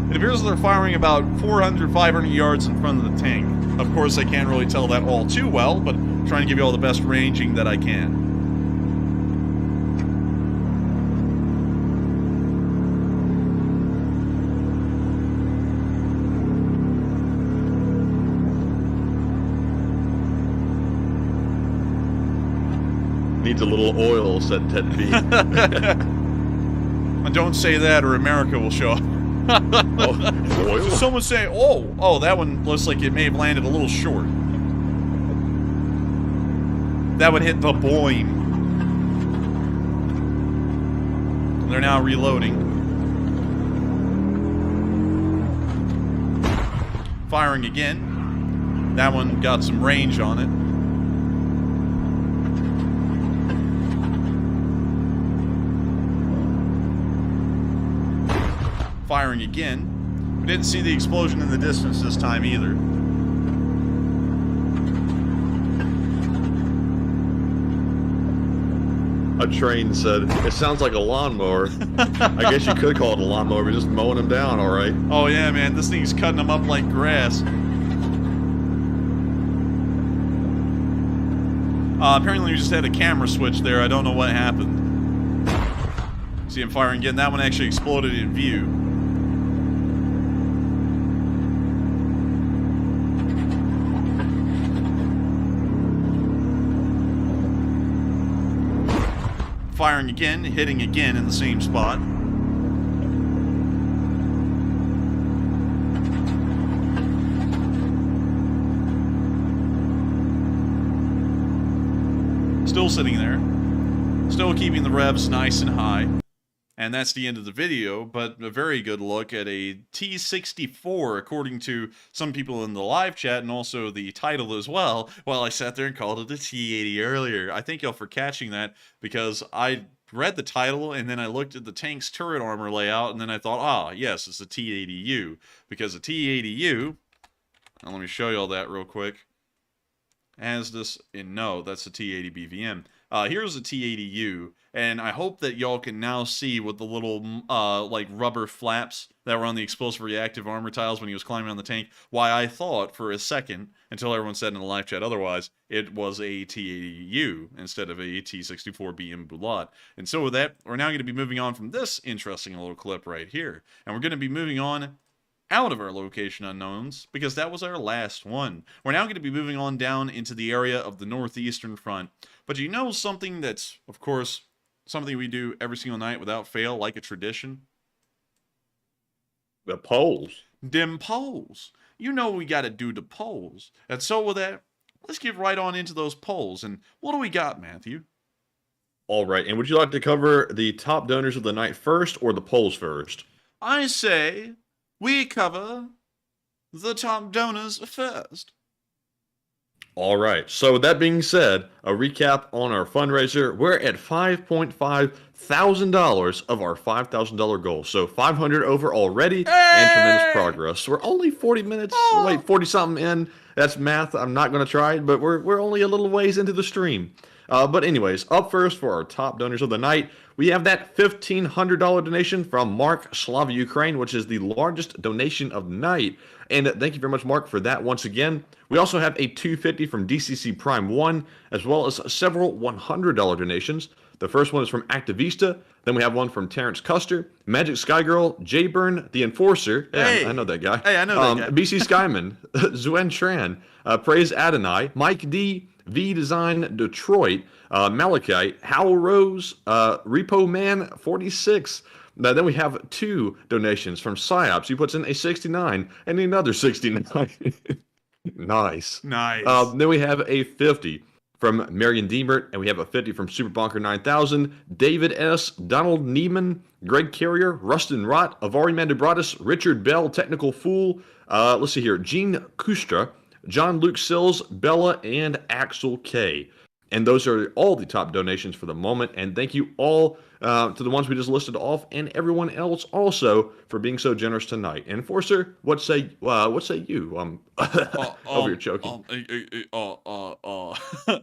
It appears they're firing about 400, 500 yards in front of the tank. Of course, I can't really tell that all too well, but I'm trying to give you all the best ranging that I can. Needs a little oil, said Ted B. Don't say that or America will show up. Oil? So someone say, oh, that one looks like it may have landed a little short. That would hit the boing. They're now reloading. Firing again. That one got some range on it. Firing again. We didn't see the explosion in the distance this time either. A train said, it sounds like a lawnmower. I guess you could call it a lawnmower, but just mowing them down, all right. Oh yeah, man, this thing's cutting them up like grass. Apparently we just had a camera switch there. I don't know what happened. See him firing again. That one actually exploded in view. Firing again, hitting again in the same spot. Still sitting there. Still keeping the revs nice and high. And that's the end of the video, but a very good look at a T-64, according to some people in the live chat, and also the title as well, while I sat there and called it a T-80 earlier. I thank y'all for catching that, because I read the title, and then I looked at the tank's turret armor layout, and then I thought, ah, yes, it's a T-80U, because a T-80U, now let me show y'all that real quick, as this, and no, that's a T-80 BVM. Here's a T-80U, and I hope that y'all can now see with the little, like, rubber flaps that were on the explosive reactive armor tiles when he was climbing on the tank, why I thought for a second, until everyone said in the live chat otherwise, it was a T-80U instead of a T-64 BM Bulat. And so with that, we're now going to be moving on from this interesting little clip right here, and we're going to be moving on out of our location unknowns, because that was our last one. We're now going to be moving on down into the area of the northeastern front. But you know something that's, of course, something we do every single night without fail, like a tradition? The polls. Them polls. You know we got to do the polls. And so with that, let's get right on into those polls. And what do we got, Matthew? All right, and would you like to cover the top donors of the night first, or the polls first? I say we cover the top donors first. All right. So with that being said, a recap on our fundraiser. We're at $5.5 thousand of our $5,000 goal. So 500 over already and tremendous progress. We're only 40 minutes, 40 something in. That's math. I'm not going to try it, but we're only a little ways into the stream. But anyways, up first for our top donors of the night, we have that $1,500 donation from Mark, Slava, Ukraine, which is the largest donation of the night. And thank you very much, Mark, for that once again. We also have a $250 from DCC Prime 1, as well as several $100 donations. The first one is from Activista. Then we have one from Terrence Custer, Magic Skygirl, Jayburn, The Enforcer. Hey. I know that guy. Hey, I know that guy. BC Skyman, Zuen Tran, Praise Adonai, Mike D, V Design Detroit, Malachi, Howell Rose, Repo Man 46. Then we have two donations from Psyops. He puts in a 69 and another 69. Nice. Nice. Then we have a 50 from Marion Deemert, and we have a 50 from Super Bonker 9000, David S., Donald Neiman, Greg Carrier, Rustin Rott, Avari Mandubratis, Richard Bell, Technical Fool, let's see here, Gene Kustra, John Luke Sills, Bella, and Axel K. And those are all the top donations for the moment. And thank you all to the ones we just listed off, and everyone else also for being so generous tonight. And Enforcer, what say you? Over here choking.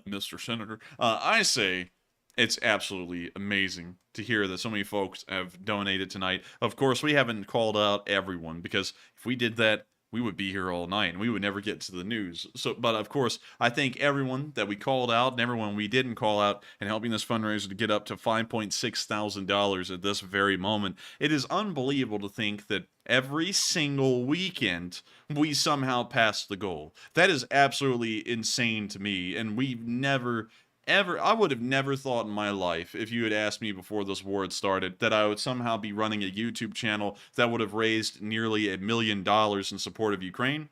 Mr. Senator, I say it's absolutely amazing to hear that so many folks have donated tonight. Of course, we haven't called out everyone, because if we did that, we would be here all night and we would never get to the news. But of course, I thank everyone that we called out and everyone we didn't call out in helping this fundraiser to get up to $5.6 thousand at this very moment. It is unbelievable to think that every single weekend we somehow passed the goal. That is absolutely insane to me, and we've never I would have never thought in my life, if you had asked me before this war had started, that I would somehow be running a YouTube channel that would have raised nearly $1 million in support of Ukraine.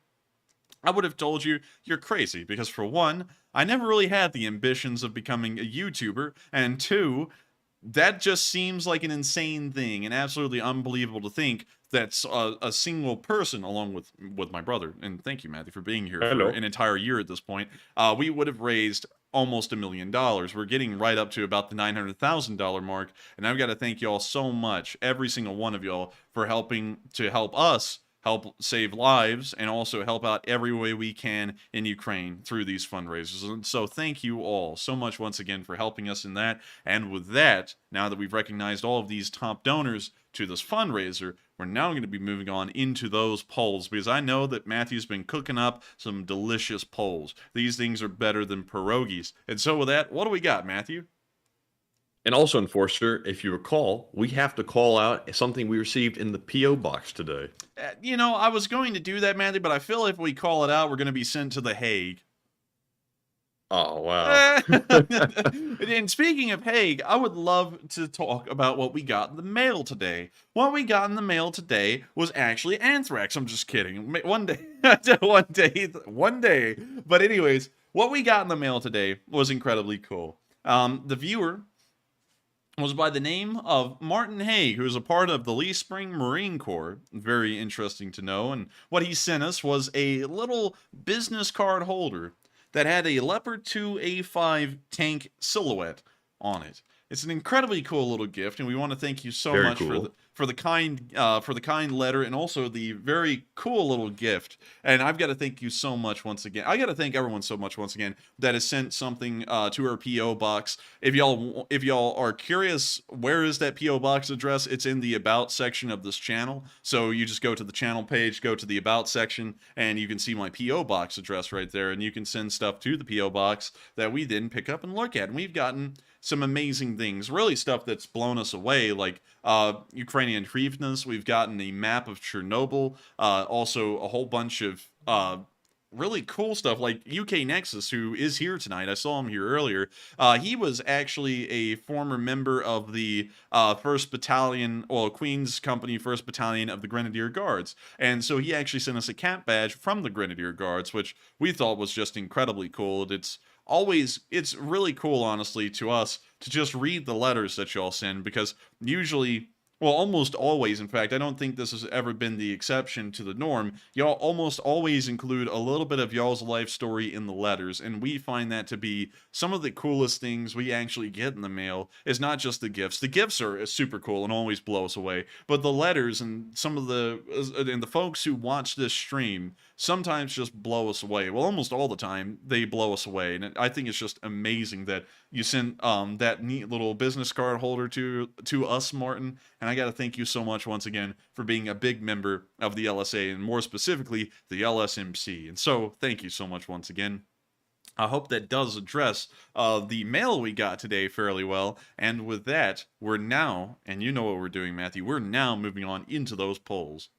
I would have told you, you're crazy, because for one, I never really had the ambitions of becoming a YouTuber, and two, that just seems like an insane thing and absolutely unbelievable to think that a single person, along with my brother, and thank you, Matthew, for being here for an entire year at this point, we would have raised almost $1 million. We're getting right up to about the $900,000 mark, and I've got to thank y'all so much, every single one of y'all, for helping to help us help save lives and also help out every way we can in Ukraine through these fundraisers. And so thank you all so much once again for helping us in that. And with that, now that we've recognized all of these top donors to this fundraiser, we're now going to be moving on into those polls, because I know that Matthew's been cooking up some delicious polls. These things are better than pierogies. And so with that, what do we got, Matthew? And also, Enforcer, if you recall, we have to call out something we received in the P.O. box today. You know, I was going to do that, Matthew, but I feel if we call it out, we're going to be sent to The Hague. Oh, wow. And speaking of Hague, I would love to talk about what we got in the mail today. What we got in the mail today was actually anthrax. I'm just kidding. One day. But anyways, what we got in the mail today was incredibly cool. The viewer was by the name of Martin Haig, who is a part of the Lee Spring Marine Corps. Very interesting to know. And what he sent us was a little business card holder that had a Leopard 2A5 tank silhouette on it. It's an incredibly cool little gift, and we want to thank you so much for the kind letter and also the very cool little gift. And I've got to thank you so much once again. I got to thank everyone so much once again that has sent something to our PO box. If y'all are curious, where is that PO box address? It's in the About section of this channel. So you just go to the channel page, go to the About section, and you can see my PO box address right there. And you can send stuff to the PO box that we then pick up and look at. And we've gotten some amazing things, really stuff that's blown us away, like Ukrainian Hrivnas. We've gotten a map of Chernobyl, also a whole bunch of really cool stuff, like UK Nexus, who is here tonight. I saw him here earlier. He was actually a former member of the 1st Battalion, well, Queen's Company 1st Battalion of the Grenadier Guards. And so he actually sent us a cap badge from the Grenadier Guards, which we thought was just incredibly cool. It's really cool, honestly, to us to just read the letters that y'all send, because usually well, almost always, in fact, I don't think this has ever been the exception to the norm. Y'all almost always include a little bit of y'all's life story in the letters, and we find that to be some of the coolest things we actually get in the mail. Is not just the gifts. The gifts are super cool and always blow us away, but the letters and some of the folks who watch this stream sometimes just blow us away. Well, almost all the time they blow us away, and I think it's just amazing that you sent that neat little business card holder to us, Martin. And I got to thank you so much once again for being a big member of the LSA, and more specifically the LSMC. And so thank you so much once again. I hope that does address the mail we got today fairly well. And with that, we're now, and you know what we're doing, Matthew, we're now moving on into those polls.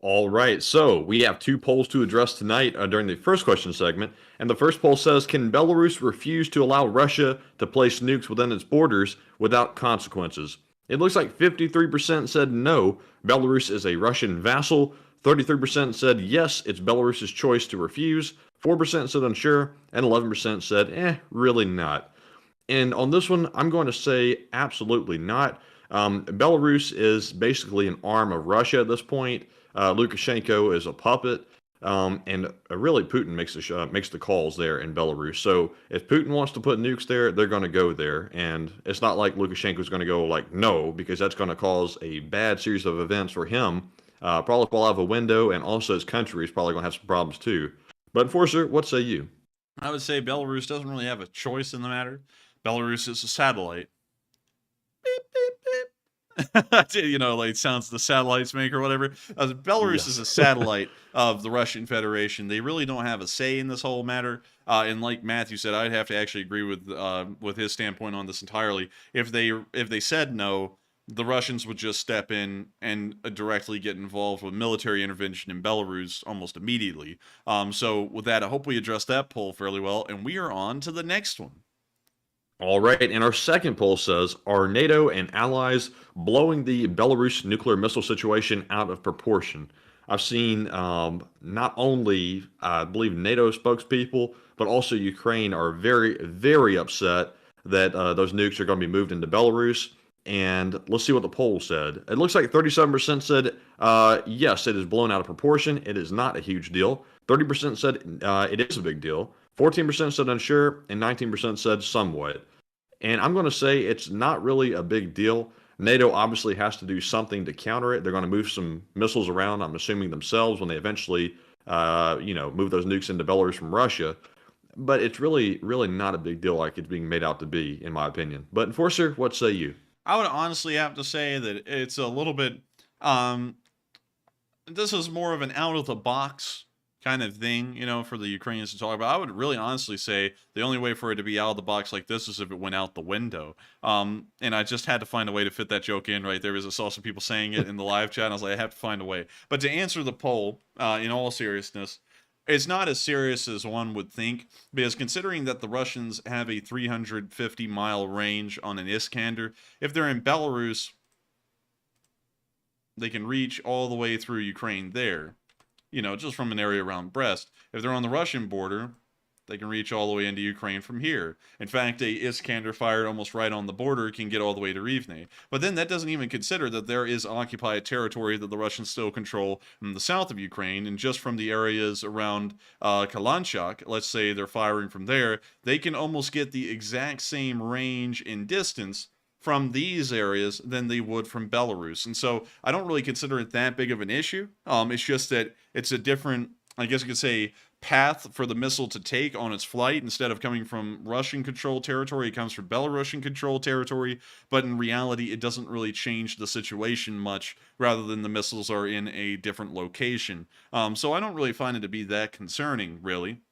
All right, so we have 2 polls to address tonight during the first question segment. And the first poll says, can Belarus refuse to allow Russia to place nukes within its borders without consequences? It looks like 53% said no, Belarus is a Russian vassal. 33% said yes, it's Belarus's choice to refuse. 4% said unsure, and 11% said, really not. And on this one, I'm going to say absolutely not. Belarus is basically an arm of Russia at this point. Lukashenko is a puppet, and really Putin makes the calls there in Belarus. So if Putin wants to put nukes there, they're going to go there, and it's not like Lukashenko is going to go like no, because that's going to cause a bad series of events for him. Probably fall out of a window, and also his country is probably going to have some problems too. But Enforcer, what say you? I would say Belarus doesn't really have a choice in the matter. Belarus is a satellite. Beep, beep, beep. You know, like sounds the satellites make or whatever. Belarus is a satellite of the Russian Federation. They really don't have a say in this whole matter. And like Matthew said, I'd have to actually agree with his standpoint on this entirely. If they said no, the Russians would just step in and directly get involved with military intervention in Belarus almost immediately. So with that, I hope we addressed that poll fairly well, and we are on to the next one. All right, and our second poll says, are NATO and allies blowing the Belarus nuclear missile situation out of proportion? I've seen not only, I believe, NATO spokespeople, but also Ukraine are very, very upset that those nukes are going to be moved into Belarus. And let's see what the poll said. It looks like 37% said, yes, it is blown out of proportion. It is not a huge deal. 30% said it is a big deal. 14% said unsure, and 19% said somewhat. And I'm going to say it's not really a big deal. NATO obviously has to do something to counter it. They're going to move some missiles around, I'm assuming themselves, when they eventually, move those nukes into Belarus from Russia. But it's really, really not a big deal like it's being made out to be, in my opinion. But Enforcer, what say you? I would honestly have to say that it's a little bit, this is more of an out-of-the-box kind of thing, for the Ukrainians to talk about. I would really honestly say the only way for it to be out of the box like this is if it went out the window. And I just had to find a way to fit that joke in right there, because I saw some people saying it in the live chat, and I was like, I have to find a way. But to answer the poll, in all seriousness, it's not as serious as one would think, because considering that the Russians have a 350-mile range on an Iskander, if they're in Belarus, they can reach all the way through Ukraine there. Just from an area around Brest. If they're on the Russian border, they can reach all the way into Ukraine from here. In fact, a Iskander fired almost right on the border can get all the way to Rivne. But then that doesn't even consider that there is occupied territory that the Russians still control in the south of Ukraine, and just from the areas around Kalanchak, let's say they're firing from there, they can almost get the exact same range and distance from these areas than they would from Belarus. And so I don't really consider it that big of an issue. It's just that it's a different, I guess you could say, path for the missile to take on its flight. Instead of coming from Russian-controlled territory, it comes from Belarusian-controlled territory. But in reality, it doesn't really change the situation much, rather than the missiles are in a different location. So I don't really find it to be that concerning, really.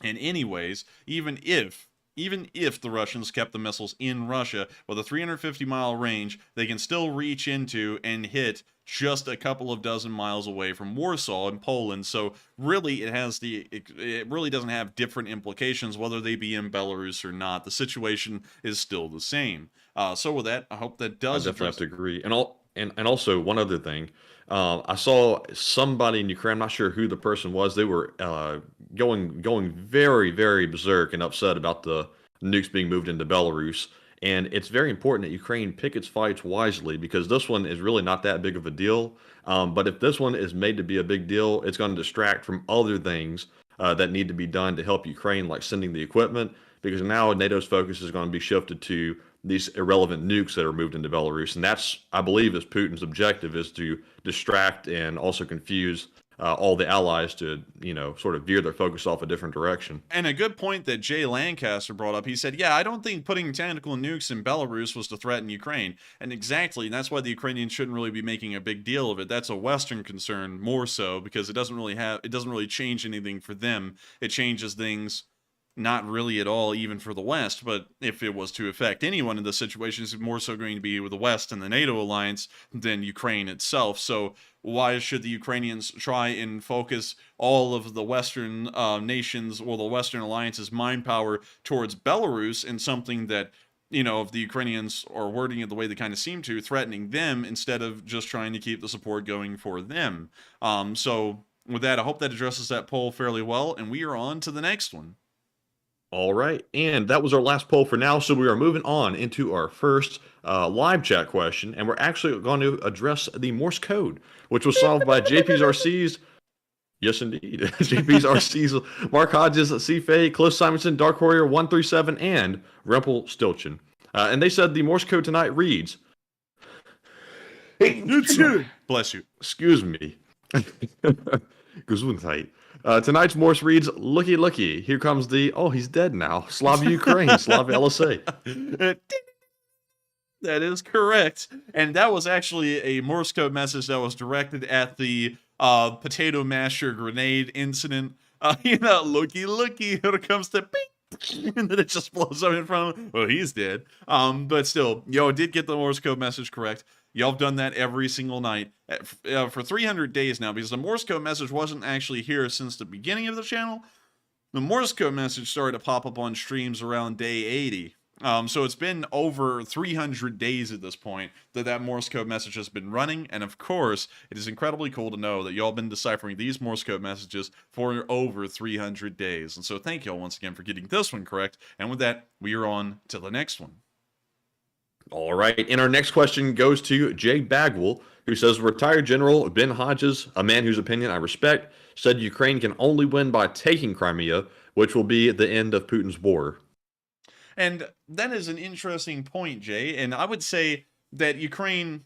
And anyways, even if the Russians kept the missiles in Russia with a 350-mile range, they can still reach into and hit just a couple of dozen miles away from Warsaw in Poland. So really, it really doesn't have different implications whether they be in Belarus or not. The situation is still the same. So with that, I hope that does. I definitely have to agree. And also one other thing, I saw somebody in Ukraine. I'm not sure who the person was. They were going very, very berserk and upset about the nukes being moved into Belarus. And it's very important that Ukraine pick its fights wisely because this one is really not that big of a deal. But if this one is made to be a big deal, it's going to distract from other things that need to be done to help Ukraine, like sending the equipment, because now NATO's focus is going to be shifted to these irrelevant nukes that are moved into Belarus. And that's, I believe, is Putin's objective, is to distract and also confuse all the allies to, sort of veer their focus off a different direction. And a good point that Jay Lancaster brought up, he said, yeah, I don't think putting tactical nukes in Belarus was to threaten Ukraine. And exactly, and that's why the Ukrainians shouldn't really be making a big deal of it. That's a Western concern more so, because it doesn't really change anything for them. It changes things not really at all, even for the West, but if it was to affect anyone in this situation, it's more so going to be with the West and the NATO alliance than Ukraine itself. So why should the Ukrainians try and focus all of the Western nations or the Western alliance's mind power towards Belarus in something that, if the Ukrainians are wording it the way they kind of seem to, threatening them instead of just trying to keep the support going for them? So with that, I hope that addresses that poll fairly well, and we are on to the next one. All right, and that was our last poll for now, so we are moving on into our first live chat question, and we're actually going to address the Morse code, which was solved by JP's RC's, yes indeed, JP's RC's Mark Hodges, C. Fay, Cliff Simonson, Dark Warrior 137, and Rempel Stilchin. And they said the Morse code tonight reads, Bless you. Excuse me. Gesundheit. Tonight's Morse reads, looky, looky, here comes the, oh, he's dead now, Slava Ukraine, Slava LSA. That is correct. And that was actually a Morse code message that was directed at the potato masher grenade incident. Looky, looky, here comes the beep. And then it just blows up in front of him. Well, he's dead. But still, did get the Morse code message correct. Y'all have done that every single night for 300 days now, because the Morse code message wasn't actually here since the beginning of the channel. The Morse code message started to pop up on streams around day 80. So it's been over 300 days at this point that Morse code message has been running. And of course, it is incredibly cool to know that y'all been deciphering these Morse code messages for over 300 days. And so thank y'all once again for getting this one correct. And with that, we are on to the next one. All right, and our next question goes to Jay Bagwell, who says, retired General Ben Hodges, a man whose opinion I respect, said Ukraine can only win by taking Crimea, which will be the end of Putin's war. And that is an interesting point, Jay. And I would say that Ukraine...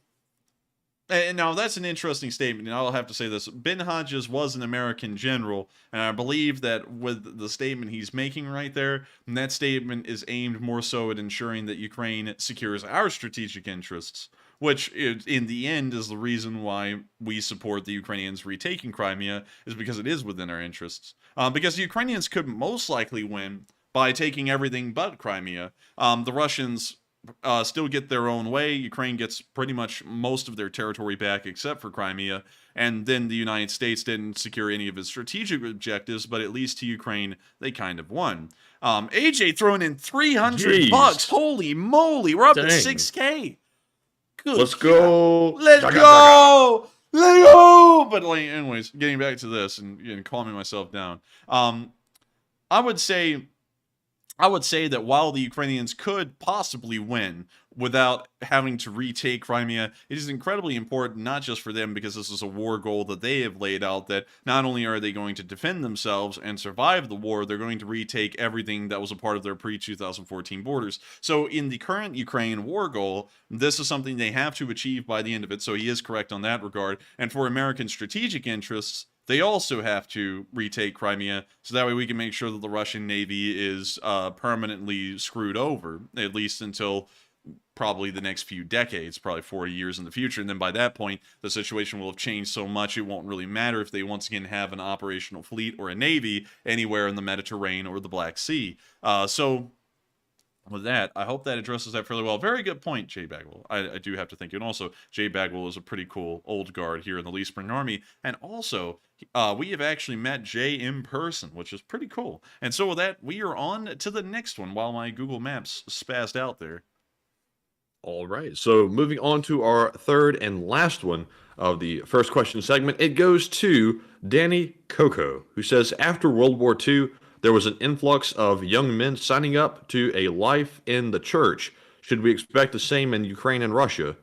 And now, that's an interesting statement, and I'll have to say this. Ben Hodges was an American general, and I believe that with the statement he's making right there, and that statement is aimed more so at ensuring that Ukraine secures our strategic interests, which in the end is the reason why we support the Ukrainians retaking Crimea, is because it is within our interests. Because the Ukrainians could most likely win by taking everything but Crimea. The Russians still get their own way. Ukraine gets pretty much most of their territory back except for Crimea, and then the United States didn't secure any of its strategic objectives, but at least to Ukraine they kind of won. AJ throwing in $300. Holy moly, we're up to 6K. Good Let's go. Let's go. Let's go. But anyways, getting back to this and calming myself down. I would say that while the Ukrainians could possibly win without having to retake Crimea, it is incredibly important, not just for them, because this is a war goal that they have laid out, that not only are they going to defend themselves and survive the war, they're going to retake everything that was a part of their pre-2014 borders. So in the current Ukraine war goal, this is something they have to achieve by the end of it, so he is correct on that regard. And for American strategic interests, they also have to retake Crimea, so that way we can make sure that the Russian Navy is permanently screwed over, at least until probably the next few decades, probably 40 years in the future. And then by that point, the situation will have changed so much it won't really matter if they once again have an operational fleet or a navy anywhere in the Mediterranean or the Black Sea. So with that, I hope that addresses that fairly well. Very good point, Jay Bagwell. I do have to thank you. And also, Jay Bagwell is a pretty cool old guard here in the Lee Spring Army. And also, we have actually met Jay in person, which is pretty cool. And so with that, we are on to the next one while my Google Maps spazzed out there. All right, so moving on to our third and last one of the first question segment, it goes to Danny Coco, who says, after World War II, there was an influx of young men signing up to a life in the church. Should we expect the same in Ukraine and Russia?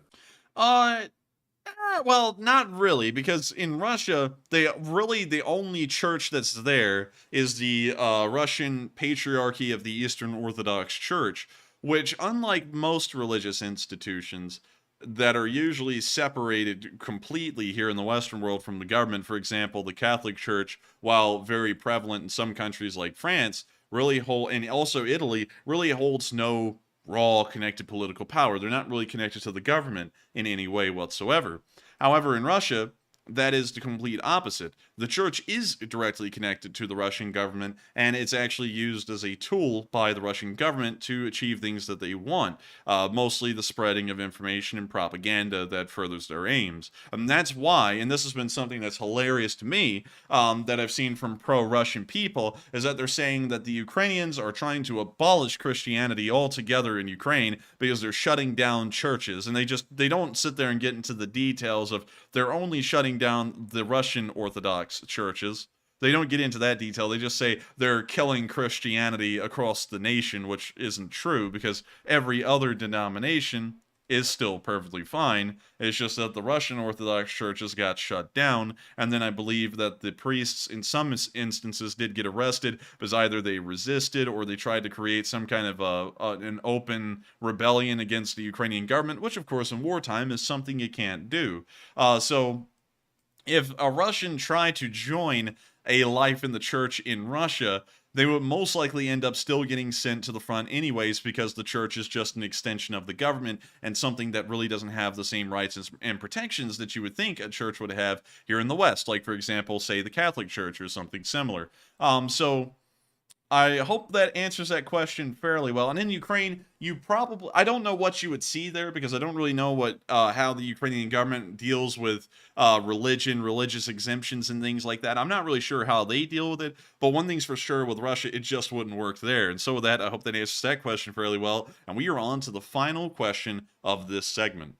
Well, not really, because in Russia, the only church that's there is the Russian Patriarchy of the Eastern Orthodox Church, which, unlike most religious institutions that are usually separated completely here in the Western world from the government, for example, the Catholic Church, while very prevalent in some countries like France, and also Italy, really holds no raw connected political power. They're not really connected to the government in any way whatsoever. However, in Russia, that is the complete opposite. The church is directly connected to the Russian government, and it's actually used as a tool by the Russian government to achieve things that they want, mostly the spreading of information and propaganda that furthers their aims. And that's why, and this has been something that's hilarious to me, that I've seen from pro-Russian people, is that they're saying that the Ukrainians are trying to abolish Christianity altogether in Ukraine because they're shutting down churches, and they don't sit there and get into the details of they're only shutting down the Russian Orthodox churches. They don't get into that detail. They just say they're killing Christianity across the nation, which isn't true because every other denomination is still perfectly fine. It's just that the Russian Orthodox churches got shut down, and then I believe that the priests in some instances did get arrested because either they resisted or they tried to create some kind of an open rebellion against the Ukrainian government, which of course in wartime is something you can't do. So if a Russian tried to join a life in the church in Russia, they would most likely end up still getting sent to the front anyways because the church is just an extension of the government and something that really doesn't have the same rights and protections that you would think a church would have here in the West, like, for example, say the Catholic Church or something similar. So I hope that answers that question fairly well. And in Ukraine, I don't know what you would see there because I don't really know how the Ukrainian government deals with religious exemptions and things like that. I'm not really sure how they deal with it, but one thing's for sure with Russia, it just wouldn't work there. And so with that, I hope that answers that question fairly well. And we are on to the final question of this segment.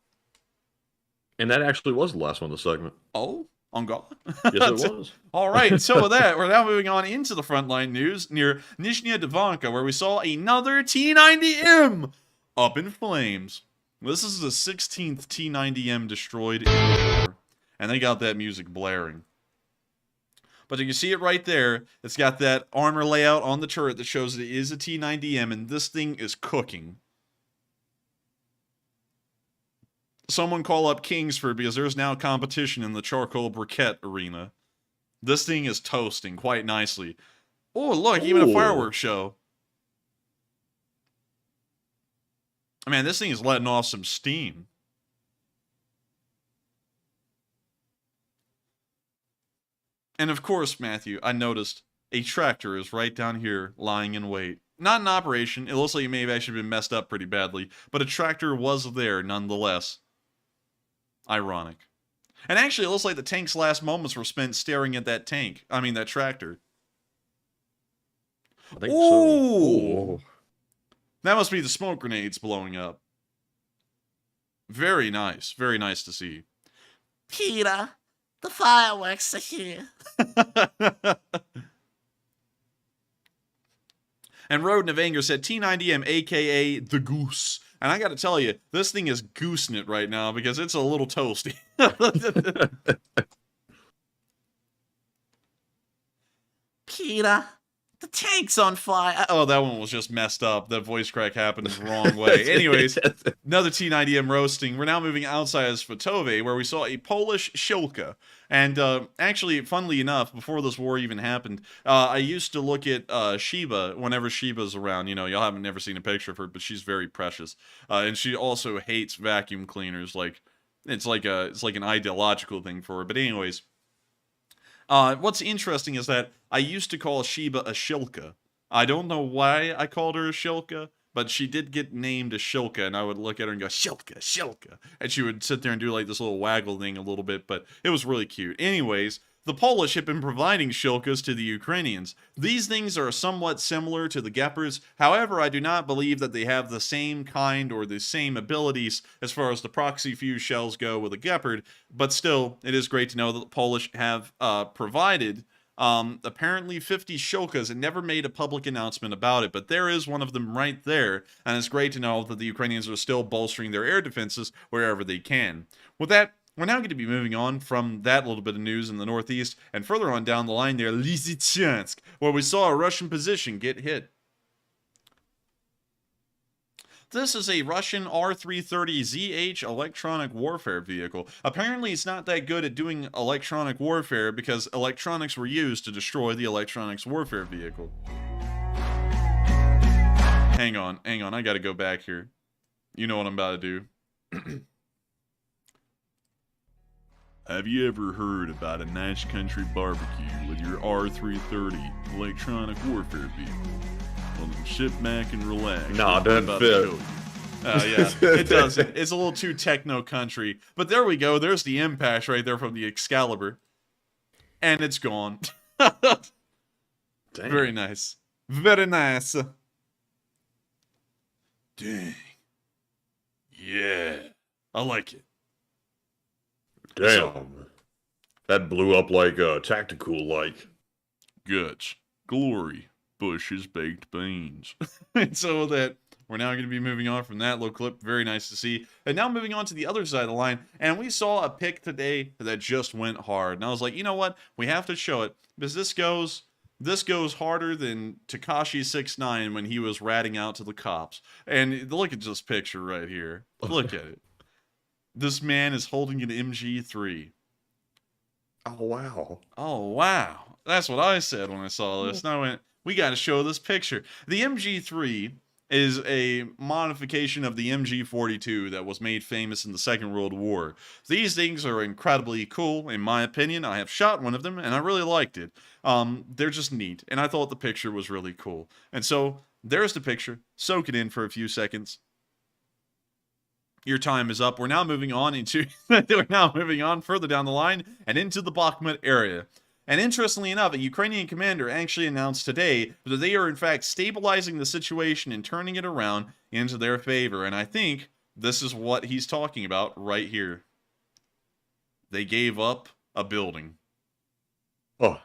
And that actually was the last one of the segment. Oh? On God? Yes, it was. All right, so with that, we're now moving on into the frontline news near Nizhnya Divanka, where we saw another T-90M up in flames. This is the 16th T-90M destroyed in the war, and they got that music blaring. But you can see it right there. It's got that armor layout on the turret that shows that it is a T-90M, and this thing is cooking. Someone call up Kingsford because there's now competition in the charcoal briquette arena. This thing is toasting quite nicely. Oh, look, even a fireworks show. Man, this thing is letting off some steam. And of course, Matthew, I noticed a tractor is right down here lying in wait. Not in operation. It looks like it may have actually been messed up pretty badly, but a tractor was there nonetheless. Ironic. And actually, it looks like the tank's last moments were spent staring at that tractor. I think so. That must be the smoke grenades blowing up. Very nice. Very nice to see. Peter, the fireworks are here. And Rodin of Anger said T-90M, aka the Goose. And I gotta tell you, this thing is goosing it right now because it's a little toasty. Peter, the tank's on fire. Oh, that one was just messed up. That voice crack happened the wrong way. Anyways, another T-90M roasting. We're now moving outside of Swatowe, where we saw a Polish Shilka. And actually, funnily enough, before this war even happened, I used to look at Sheba whenever Sheba's around. You know, y'all haven't never seen a picture of her, but she's very precious. And she also hates vacuum cleaners. Like, it's like an ideological thing for her. But anyways, what's interesting is that I used to call Sheba a Shilka. I don't know why I called her a Shilka, but she did get named a Shilka, and I would look at her and go, Shilka, Shilka. And she would sit there and do like this little waggle thing a little bit, but it was really cute. Anyways, the Polish have been providing Shilkas to the Ukrainians. These things are somewhat similar to the Gepards. However, I do not believe that they have the same kind or the same abilities as far as the proxy fuse shells go with a Gepard, but still, it is great to know that the Polish have provided apparently 50 shulkas and never made a public announcement about it, but there is one of them right there, and it's great to know that the Ukrainians are still bolstering their air defenses wherever they can. With that, we're now going to be moving on from that little bit of news in the northeast, and further on down the line there, Lysychansk, where we saw a Russian position get hit. This is a Russian R-330ZH electronic warfare vehicle. Apparently, it's not that good at doing electronic warfare because electronics were used to destroy the electronics warfare vehicle. Hang on, I gotta go back here. You know what I'm about to do. Have you ever heard about a nice country barbecue with your R-330 electronic warfare vehicle? Well, then sit back and relax. Nah, it doesn't fit. Yeah, it doesn't. It's a little too techno country. But there we go. There's the impact right there from the Excalibur. And it's gone. Dang. Very nice. Very nice. Dang. Yeah. I like it. Damn. That blew up like tactical like. Guts. Glory. Bush's baked beans. And so that we're now going to be moving on from that little clip. Very nice to see. And now moving on to the other side of the line. And we saw a pic today that just went hard. And I was like, you know what? We have to show it. Because this goes harder than Tekashi 6ix9ine when he was ratting out to the cops. And look at this picture right here. Look at it. This man is holding an MG3. Oh, wow. Oh, wow. That's what I said when I saw this. And I went, we got to show this picture. The MG3 is a modification of the MG42 that was made famous in the Second World War. These things are incredibly cool, in my opinion. I have shot one of them, and I really liked it. They're just neat, and I thought the picture was really cool. And so, there's the picture. Soak it in for a few seconds. Your time is up. We're now moving on further down the line and into the Bakhmut area. And interestingly enough, a Ukrainian commander actually announced today that they are in fact stabilizing the situation and turning it around into their favor. And I think this is what he's talking about right here. They gave up a building. Oh.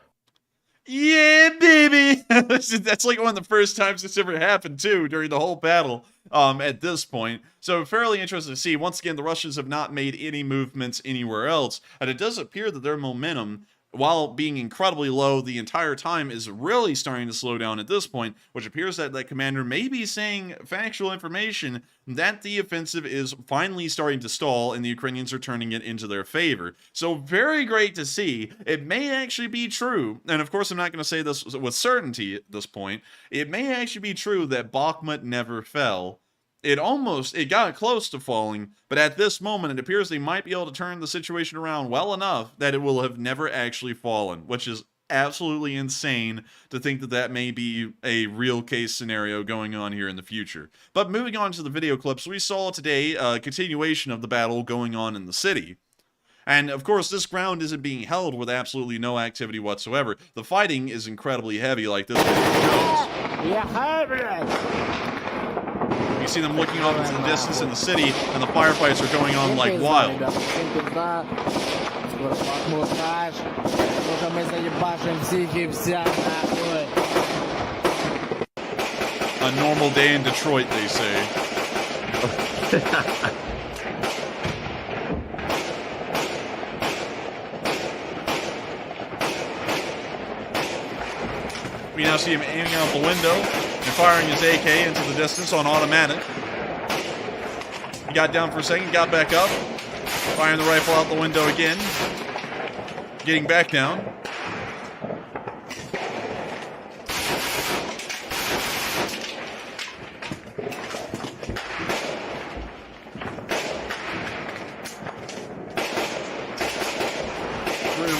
Yeah, baby! That's like one of the first times it's ever happened, too, during the whole battle at this point. So fairly interesting to see. Once again, the Russians have not made any movements anywhere else. And it does appear that their momentum, while being incredibly low the entire time, is really starting to slow down at this point, which appears that that commander may be saying factual information that the offensive is finally starting to stall and the Ukrainians are turning it into their favor. So very great to see. It may actually be true, and of course I'm not going to say this with certainty at this point, it may actually be true that Bakhmut never fell. It got close to falling, but at this moment, it appears they might be able to turn the situation around well enough that it will have never actually fallen, which is absolutely insane to think that that may be a real case scenario going on here in the future. But moving on to the video clips, we saw today a continuation of the battle going on in the city. And of course, this ground isn't being held with absolutely no activity whatsoever. The fighting is incredibly heavy, like this video shows. You see them looking off into the distance in the city, and the firefights are going on like wild. A normal day in Detroit, they say. We now see him aiming out the window and firing his AK into the distance on automatic. He got down for a second, got back up, firing the rifle out the window again, getting back down.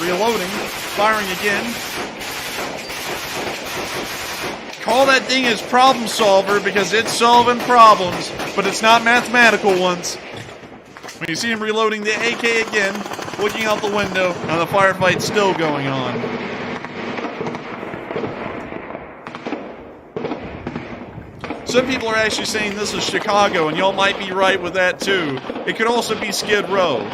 Reloading, firing again. Call that thing as problem solver because it's solving problems, but it's not mathematical ones. When you see him reloading the AK again, looking out the window, and the firefight's still going on. Some people are actually saying this is Chicago, and y'all might be right with that too. It could also be Skid Row.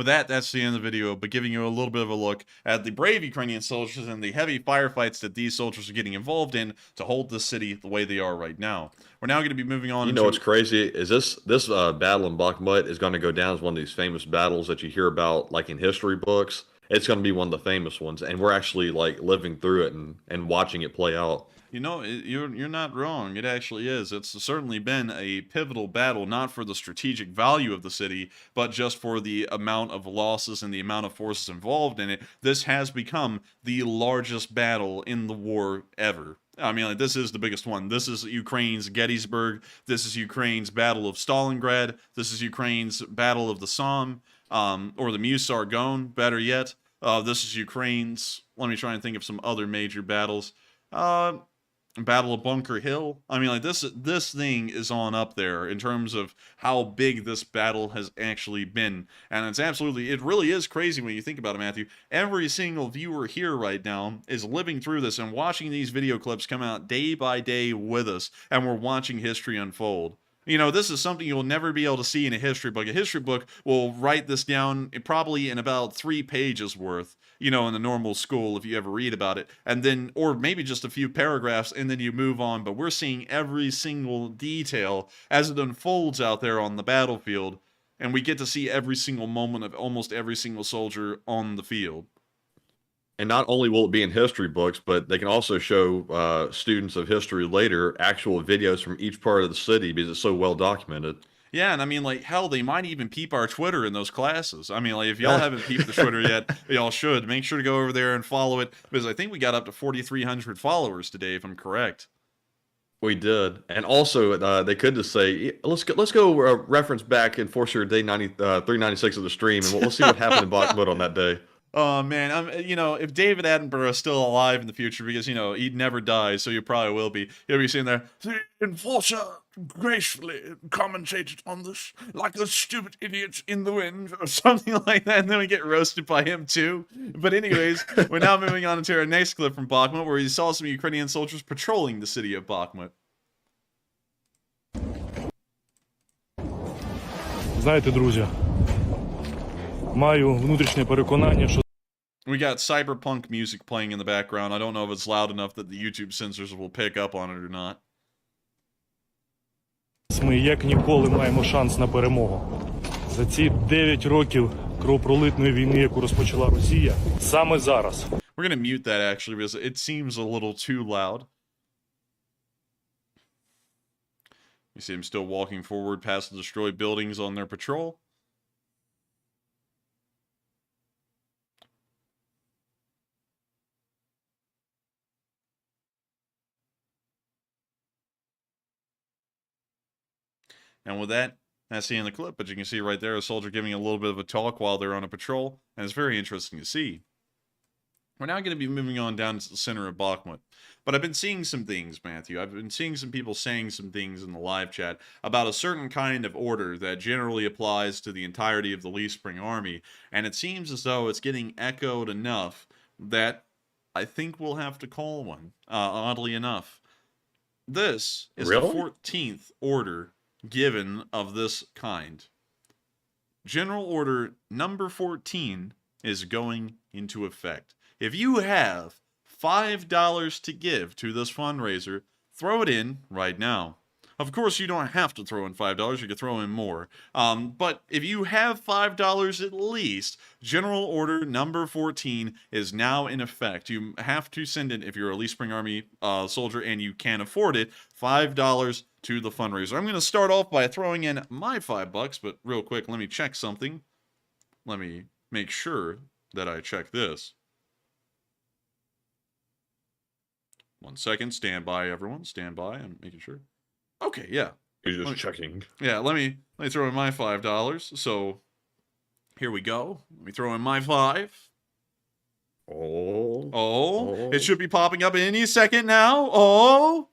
with that, that's the end of the video, but giving you a little bit of a look at the brave Ukrainian soldiers and the heavy firefights that these soldiers are getting involved in to hold this city the way they are right now. We're now going to be moving on. You know what's crazy is this battle in Bakhmut is going to go down as one of these famous battles that you hear about like in history books. It's going to be one of the famous ones, and we're actually like living through it and watching it play out. You know, you're not wrong. It actually is. It's certainly been a pivotal battle, not for the strategic value of the city, but just for the amount of losses and the amount of forces involved in it. This has become the largest battle in the war ever. I mean, like, this is the biggest one. This is Ukraine's Gettysburg. This is Ukraine's Battle of Stalingrad. This is Ukraine's Battle of the Somme, or the Meuse-Argonne, better yet. This is Ukraine's, let me try and think of some other major battles. Battle of Bunker Hill. I mean, like, this thing is on up there in terms of how big this battle has actually been. And it's absolutely, it really is crazy when you think about it, Matthew. Every single viewer here right now is living through this and watching these video clips come out day by day with us, and we're watching history unfold. You know, this is something you'll never be able to see in a history book. A history book will write this down probably in about 3 pages worth, you know, in the normal school if you ever read about it. And then, or maybe just a few paragraphs, and then you move on. But we're seeing every single detail as it unfolds out there on the battlefield. And we get to see every single moment of almost every single soldier on the field. And not only will it be in history books, but they can also show students of history later actual videos from each part of the city because it's so well documented. Yeah, and I mean, like, hell, they might even peep our Twitter in those classes. I mean, like, if y'all haven't peeped the Twitter yet, y'all should. Make sure to go over there and follow it, because I think we got up to 4,300 followers today, if I'm correct. We did. And also, they could just say, let's go reference back and Enforcer Day 396 of the stream, and we'll see what happened in Bakhmut on that day. Oh, man, you know, if David Attenborough is still alive in the future, because, you know, he'd never die, so you probably will be, he'll be sitting there, the enforcer gracefully commentated on this like a stupid idiot in the wind, or something like that, and then we get roasted by him, too. But anyways, we're now moving on to our next clip from Bakhmut, where we saw some Ukrainian soldiers patrolling the city of Bakhmut. Знаєте, друзі, маю внутрішнє переконання, що we got cyberpunk music playing in the background. I don't know if it's loud enough that the YouTube censors will pick up on it or not. Ми як ніколи маємо шанс на перемогу. За ці 9 років кровопролитної війни, яку розпочала Росія, саме зараз. We're going to mute that actually because it seems a little too loud. You see him still walking forward past the destroyed buildings on their patrol. And with that, that's the end of the clip. But you can see right there a soldier giving a little bit of a talk while they're on a patrol. And it's very interesting to see. We're now going to be moving on down to the center of Bakhmut. But I've been seeing some things, Matthew. I've been seeing some people saying some things in the live chat about a certain kind of order that generally applies to the entirety of the Leaf Spring Army. And it seems as though it's getting echoed enough that I think we'll have to call one, oddly enough. This is the 14th order given of this kind. General Order number 14 is going into effect. If you have $5 to give to this fundraiser, throw it in right now. Of course, you don't have to throw in $5. You can throw in more. But if you have $5 at least, General Order number 14 is now in effect. You have to send in, if you're a Leaf Spring Army soldier and you can afford it, $5 to the fundraiser. I'm going to start off by throwing in my $5, but real quick, let me check something. Let me make sure that I check this. 1 second. Stand by, everyone. Stand by. I'm making sure. Okay, yeah. You're just checking. Yeah, let me throw in my $5. So here we go. Let me throw in my 5. Oh. It should be popping up any second now. Oh.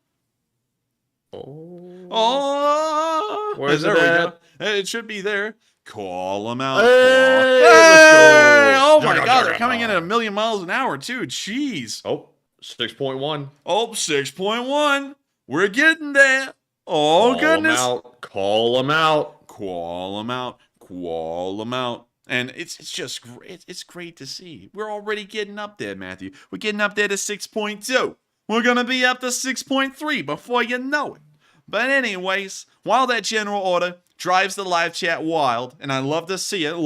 Where's there it we at? go. It should be there. Call them out. Hey, Hey! let's Oh go. my God, they're coming in at 1,000,000 miles an hour too. Jeez. Oh, 6.1. Oh, 6.1. We're getting there. Oh, goodness. Call them out. Call them out. Call them out. And it's just great. It's great to see. We're already getting up there, Matthew. We're getting up there to 6.2. We're going to be up to 6.3 before you know it. But anyways, while that general order drives the live chat wild, and I love to see it,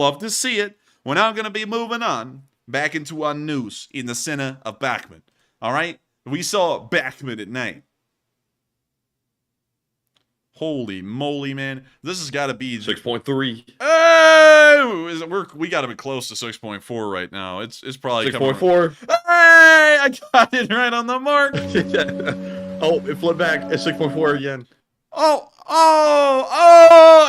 we're now going to be moving on back into our news in the center of Bakhmut. All right? We saw Bakhmut at night. Holy moly, man. This has got to be 6.3. Oh! We got to be close to 6.4 right now. It's probably 6.4. Hey! I got it right on the mark. Oh, it flipped back. It's 6.4 again. Oh!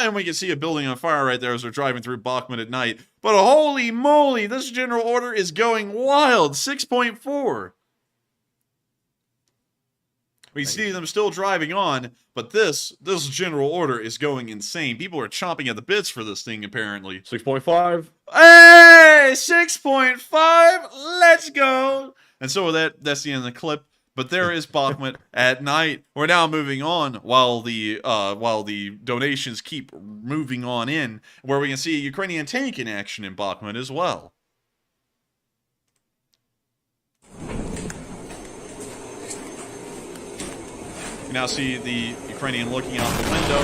And we can see a building on fire right there as we're driving through Bakhmut at night. But holy moly, this general order is going wild. 6.4. We see them still driving on, but this general order is going insane. People are chomping at the bits for this thing, apparently. 6.5. Hey! 6.5! Let's go! And so that's the end of the clip. But there is Bakhmut at night. We're now moving on while the donations keep moving on in, where we can see a Ukrainian tank in action in Bakhmut as well. You now see the Ukrainian looking out the window,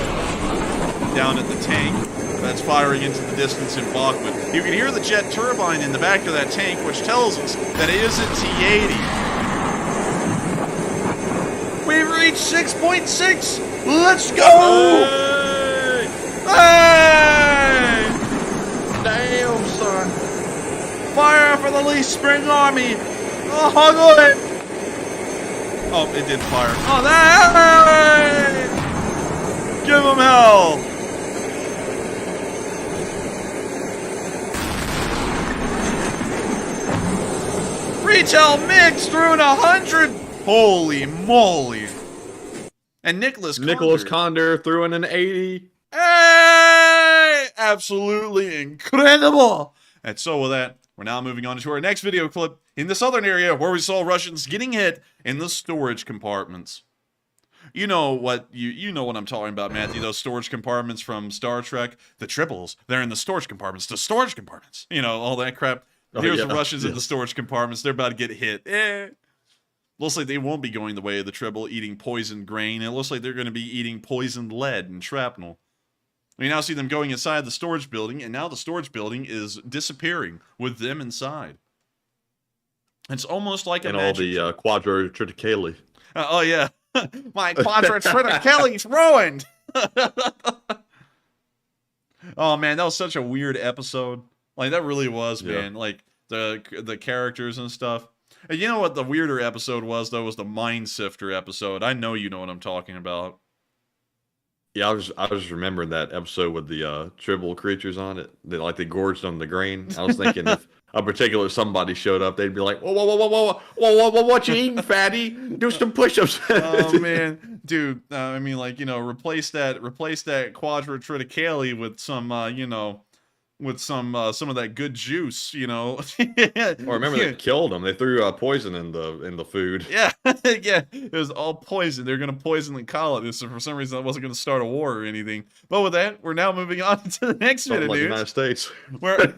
down at the tank that's firing into the distance in Bakhmut. You can hear the jet turbine in the back of that tank, which tells us that it is a T-80. We've reached 6.6! Let's go! Hey! Damn, son. Fire for the Lee Spring Army! Oh, hug it! Oh, it did fire. Oh, hey! Give them hell! Retail mix through 100! Holy moly! And Nicholas Condor threw in an 80. Hey! Absolutely incredible! And so with that, we're now moving on to our next video clip in the southern area where we saw Russians getting hit in the storage compartments. You know what I'm talking about, Matthew. Those storage compartments from Star Trek, the triples. They're in the storage compartments. The storage compartments. You know, all that crap. Here's the Russians in the storage compartments. They're about to get hit. Looks like they won't be going the way of the triple, eating poisoned grain. It looks like they're going to be eating poisoned lead and shrapnel. We now see them going inside the storage building, and now the storage building is disappearing with them inside. It's almost like a magic. And all the quadritriticale. Oh, yeah. My quadritriticale's ruined! Oh, man, that was such a weird episode. Like, that really was, man. Like, the characters and stuff. And you know what the weirder episode was, though, was the Mind Sifter episode. I know you know what I'm talking about. Yeah, I was remembering that episode with the tribal creatures on it. They gorged on the grain. I was thinking if a particular somebody showed up, they'd be like, whoa, what you eating, fatty? Do some push-ups. Oh man, dude. I mean, like, you know, replace that quadritriticale with some, with some of that good juice, you know. Or remember they killed them. They threw poison in the food. Yeah, yeah. It was all poison. They're gonna poison the colonists, and for some reason that wasn't gonna start a war or anything. But with that, we're now moving on to the next bit of news. United States, where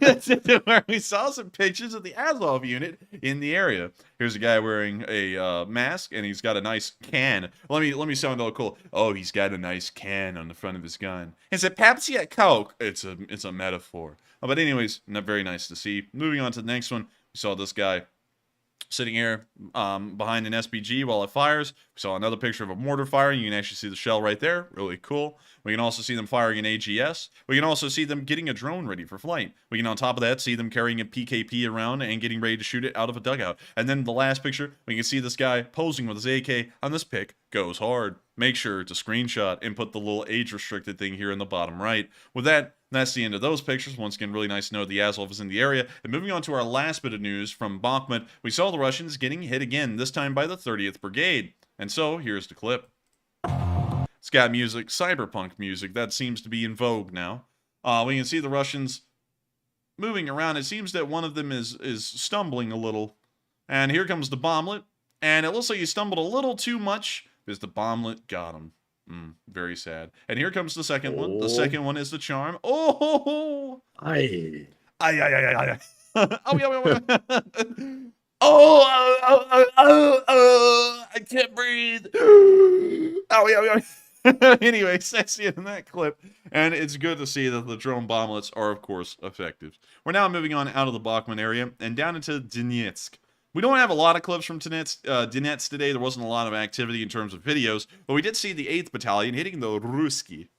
we saw some pictures of the Azov unit in the area. Here's a guy wearing a mask, and he's got a nice can. Let me sound all cool. Oh, he's got a nice can on the front of his gun. Is it Pepsi or Coke? It's a metaphor. But anyways, not very nice to see. Moving on to the next one, we saw this guy sitting here behind an SPG while it fires. We saw another picture of a mortar firing. You can actually see the shell right there. Really cool. We can also see them firing an AGS. We can also see them getting a drone ready for flight. We can, on top of that, see them carrying a PKP around and getting ready to shoot it out of a dugout. And then the last picture, we can see this guy posing with his AK on this pic. Goes hard. Make sure to screenshot and put the little age-restricted thing here in the bottom right. With that, that's the end of those pictures. Once again, really nice to know the Azov is in the area. And moving on to our last bit of news from Bakhmut, we saw the Russians getting hit again, this time by the 30th Brigade. And so, here's the clip. It's got music, cyberpunk music, that seems to be in vogue now. We can see the Russians moving around. It seems that one of them is stumbling a little. And here comes the bomblet. And it looks like he stumbled a little too much because the bomblet got him. Very sad. And here comes the second one. The second one is the charm. Oh! Ay, ay, ay, ay, ay. Oh, yeah, I can't breathe. Oh, yeah. Anyways, that's the end of that clip, and it's good to see that the drone bomblets are, of course, effective. We're now moving on out of the Bakhmut area and down into Donetsk. We don't have a lot of clips from Donetsk today. There wasn't a lot of activity in terms of videos, but we did see the 8th Battalion hitting the Ruski.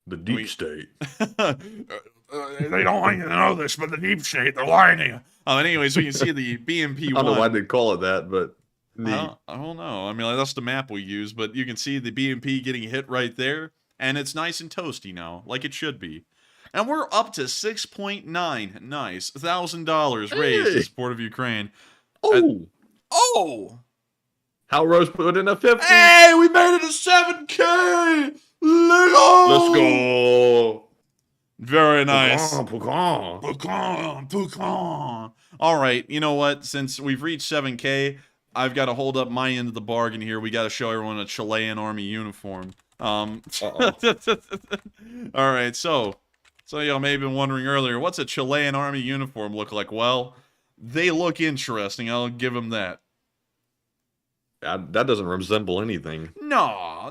The deep state. They don't want you to know this, but the deep state, they're lying to you. Anyways, we can see the BMP-1. I don't know why they call it that, but I don't know. I mean, like, that's the map we use, but you can see the BMP getting hit right there, and it's nice and toasty now, like it should be. And we're up to 6.9, nice, $1,000 raised in support of Ukraine. Oh! How Rose put in a 50? Hey, we made it to 7K! Let's go! Very nice. Pukan. All right, you know what? Since we've reached 7K, I've got to hold up my end of the bargain here. We got to show everyone a Chilean army uniform. All right, so y'all may have been wondering earlier, what's a Chilean army uniform look like? Well, they look interesting. I'll give them that. That doesn't resemble anything. No,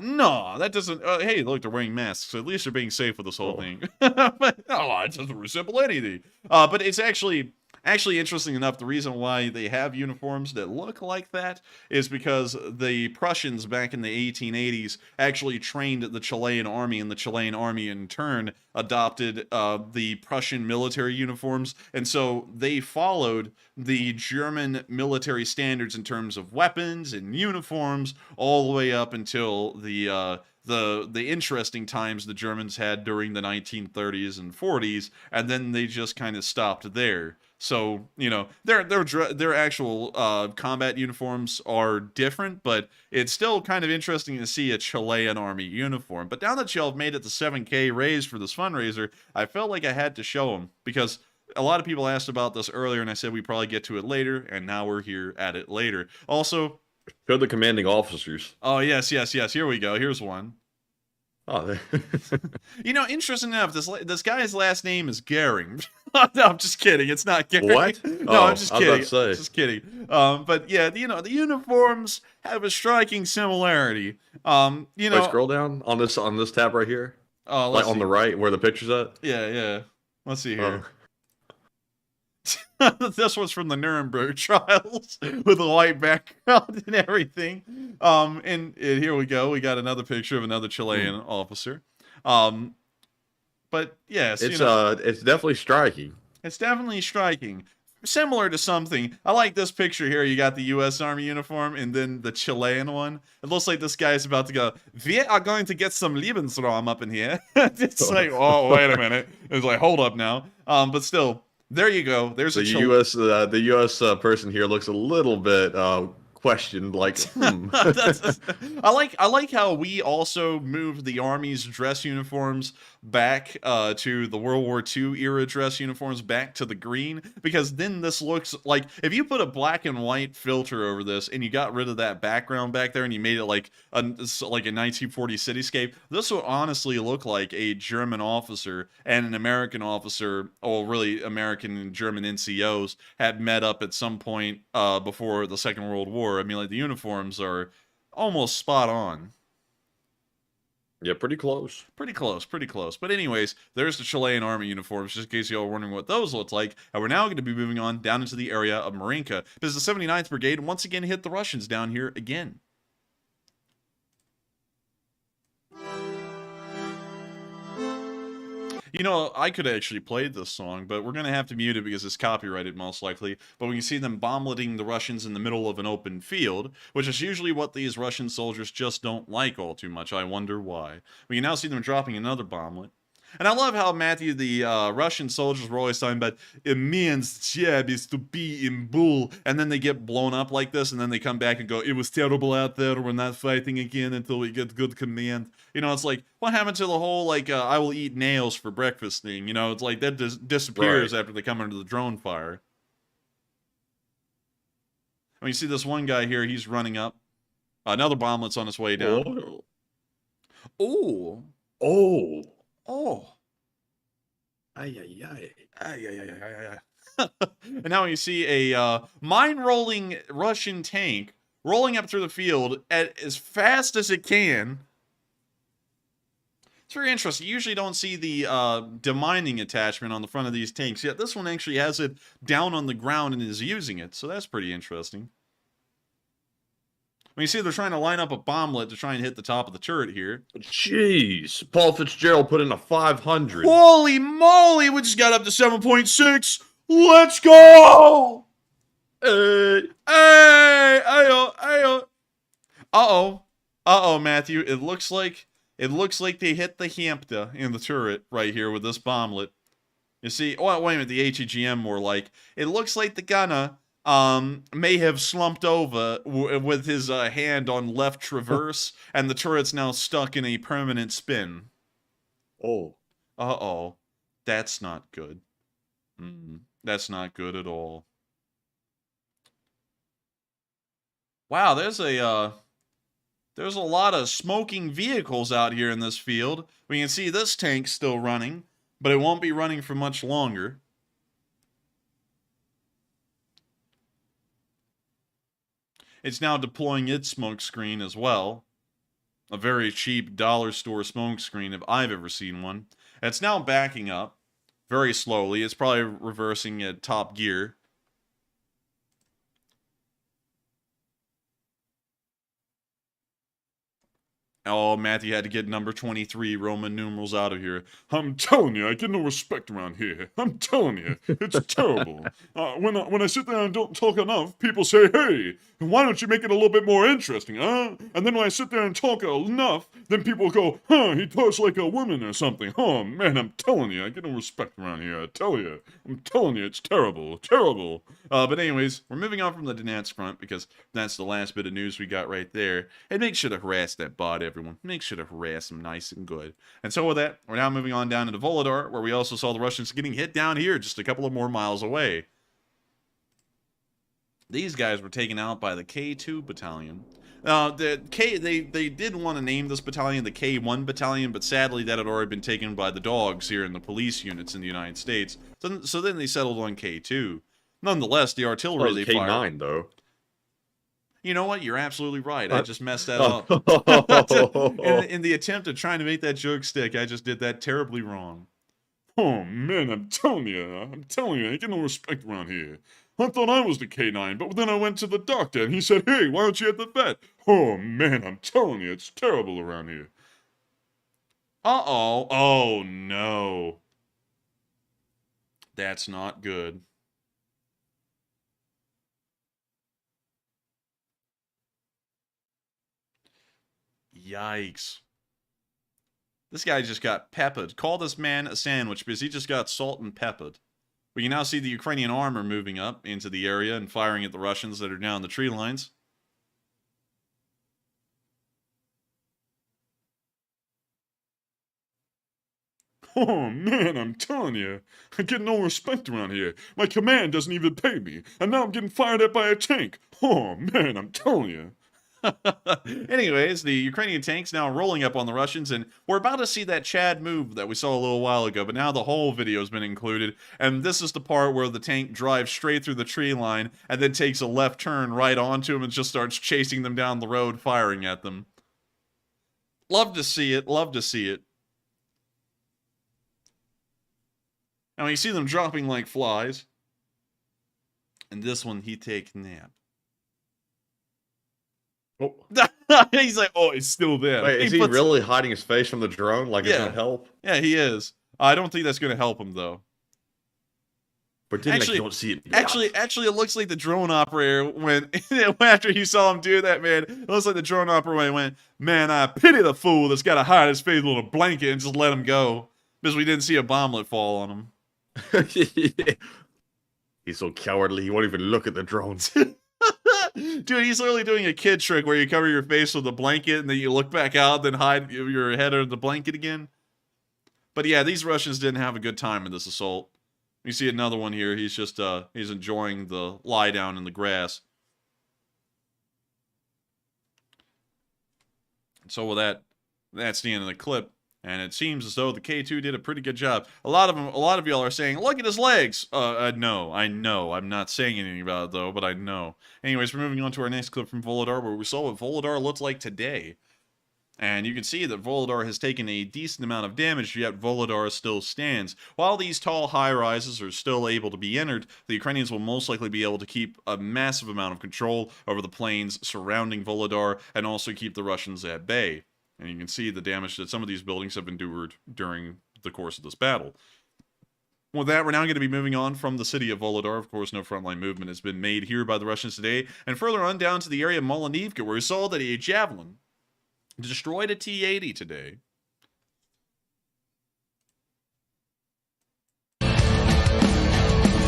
that doesn't. Hey, look, they're wearing masks. So at least they're being safe with this whole thing. But no, it doesn't resemble anything. But it's actually interesting enough. The reason why they have uniforms that look like that is because the Prussians back in the 1880s actually trained the Chilean army, and the Chilean army in turn adopted the Prussian military uniforms, and so they followed the German military standards in terms of weapons and uniforms all the way up until the interesting times the Germans had during the 1930s and 40s, and then they just kind of stopped there. So, you know, their actual combat uniforms are different, but it's still kind of interesting to see a Chilean army uniform. But now that y'all have made it to 7K raised for this fundraiser, I felt like I had to show them, because a lot of people asked about this earlier, and I said we'd probably get to it later, and now we're here at it later. Also, show the commanding officers. Oh, yes. Here we go. Here's one. Oh, you know, interesting enough, this guy's last name is Goering. No, I'm just kidding. It's not Goering. What? No, I'm just kidding. Just kidding. But yeah, you know, the uniforms have a striking similarity. You know, wait, scroll down on this tab right here. Oh, like on the right where the picture's at. Yeah. Let's see here. This was from the Nuremberg trials with a white background and everything. And here we go. We got another picture of another Chilean officer. But yes, it's it's definitely striking. It's definitely striking. Similar to something. I like this picture here. You got the U.S. Army uniform and then the Chilean one. It looks like this guy's about to go, we are going to get some Lebensraum up in here. It's like, oh, wait a minute. It's like, hold up now. But still, there you go. There's the U.S. Person here looks a little bit questioned, like, I like how we also moved the Army's dress uniforms back to the World War II era dress uniforms back to the green, because then this looks like, if you put a black and white filter over this and you got rid of that background back there and you made it like a 1940 cityscape, this would honestly look like a German officer and an American officer, or really American and German NCOs, had met up at some point before the Second World War. I mean, like, the uniforms are almost spot on. Yeah, pretty close. Pretty close. But anyways, there's the Chilean army uniforms, just in case y'all are wondering what those look like. And we're now going to be moving on down into the area of Marinka, because the 79th Brigade once again hit the Russians down here again. You know, I could actually play this song, but we're going to have to mute it because it's copyrighted, most likely. But we can see them bombleting the Russians in the middle of an open field, which is usually what these Russian soldiers just don't like all too much. I wonder why. We can now see them dropping another bomblet. And I love how, Matthew, the Russian soldiers were always talking about, a man's job is to be in bull, and then they get blown up like this, and then they come back and go, it was terrible out there, we're not fighting again until we get good command. You know, it's like, what happened to the whole, like, I will eat nails for breakfast thing? You know, it's like, that disappears after they come under the drone fire. I mean, you see this one guy here, he's running up. Another bomblet's on his way down. Oh. Oh. Oh. Ay, ay, ay. Ay, ay, ay, ay, ay, ay. And now you see a mine-rolling Russian tank rolling up through the field at as fast as it can. It's very interesting. You usually don't see the demining attachment on the front of these tanks, yet this one actually has it down on the ground and is using it, so that's pretty interesting. When you see they're trying to line up a bomblet to try and hit the top of the turret here. Jeez. Paul Fitzgerald put in a 500. Holy moly! We just got up to 7.6. Let's go! Hey! Hey! Ayo! Ayo! Uh-oh. Uh-oh, Matthew. It looks like they hit the Hampta in the turret right here with this bomblet. You see, oh, wait a minute, the HEGM more like. It looks like the gunner may have slumped over with his hand on left traverse, and the turret's now stuck in a permanent spin. Oh. Uh-oh. That's not good. That's not good at all. Wow, there's a lot of smoking vehicles out here in this field. We can see this tank still running, but it won't be running for much longer. It's now deploying its smoke screen as well. A very cheap dollar store smoke screen if I've ever seen one. It's now backing up very slowly. It's probably reversing at top gear. Oh, Matthew had to get number 23 Roman numerals out of here. I'm telling you, I get no respect around here. I'm telling you, it's terrible. When I sit there and don't talk enough, people say, hey, why don't you make it a little bit more interesting, huh? And then when I sit there and talk enough, then people go, huh, he talks like a woman or something. Oh, man, I'm telling you, I get no respect around here. I tell you. I'm telling you, it's terrible. Terrible. But anyways, we're moving on from the Donetsk front because that's the last bit of news we got right there. And make sure to harass that bot, everyone. Make sure to harass him nice and good. And so with that, we're now moving on down into Volodar, where we also saw the Russians getting hit down here just a couple of more miles away. These guys were taken out by the K2 battalion. They did want to name this battalion the K1 battalion, but sadly that had already been taken by the dogs here in the police units in the United States. So then they settled on K2. Nonetheless, the artillery they fired... K9, though. You know what? You're absolutely right. I just messed that up. in the attempt of trying to make that joke stick, I just did that terribly wrong. Oh, man, I'm telling you, I get no respect around here. I thought I was the K9, but then I went to the doctor, and he said, hey, why don't you at the vet? Oh, man, I'm telling you, it's terrible around here. Uh-oh. Oh, no. That's not good. Yikes. This guy just got peppered. Call this man a sandwich because he just got salt and peppered. We can now see the Ukrainian armor moving up into the area and firing at the Russians that are down the tree lines. Oh, man, I'm telling you, I get no respect around here. My command doesn't even pay me, and now I'm getting fired at by a tank. Oh, man, I'm telling you. Anyways, the Ukrainian tank's now rolling up on the Russians, and we're about to see that Chad move that we saw a little while ago, but now the whole video's been included, and this is the part where the tank drives straight through the tree line and then takes a left turn right onto them and just starts chasing them down the road, firing at them. Love to see it, love to see it. Now you see them dropping like flies, and this one, he take nap. Oh. He's like, oh, it's still there. Wait, is he really hiding his face from the drone? Like it's gonna help? Yeah, he is. I don't think that's gonna help him though. But then you don't see it. Actually, it looks like the drone operator when after he saw him do that, man. It looks like the drone operator went, man, I pity the fool that's got to hide his face with a blanket and just let him go because we didn't see a bomblet fall on him. He's so cowardly. He won't even look at the drones. Dude, he's literally doing a kid trick where you cover your face with a blanket and then you look back out, then hide your head under the blanket again. But yeah, these Russians didn't have a good time in this assault. You see another one here. He's just he's enjoying the lie down in the grass. So with that, that's the end of the clip. And it seems as though the K2 did a pretty good job. A lot of y'all are saying, look at his legs. No, I know. I'm not saying anything about it, though, but I know. Anyways, we're moving on to our next clip from Volodar, where we saw what Volodar looked like today. And you can see that Volodar has taken a decent amount of damage, yet Volodar still stands. While these tall high-rises are still able to be entered, the Ukrainians will most likely be able to keep a massive amount of control over the plains surrounding Volodar, and also keep the Russians at bay. And you can see the damage that some of these buildings have endured during the course of this battle. With that, we're now going to be moving on from the city of Volodar. Of course, no frontline movement has been made here by the Russians today. And further on down to the area of Molenivka, where we saw that a javelin destroyed a T-80 today.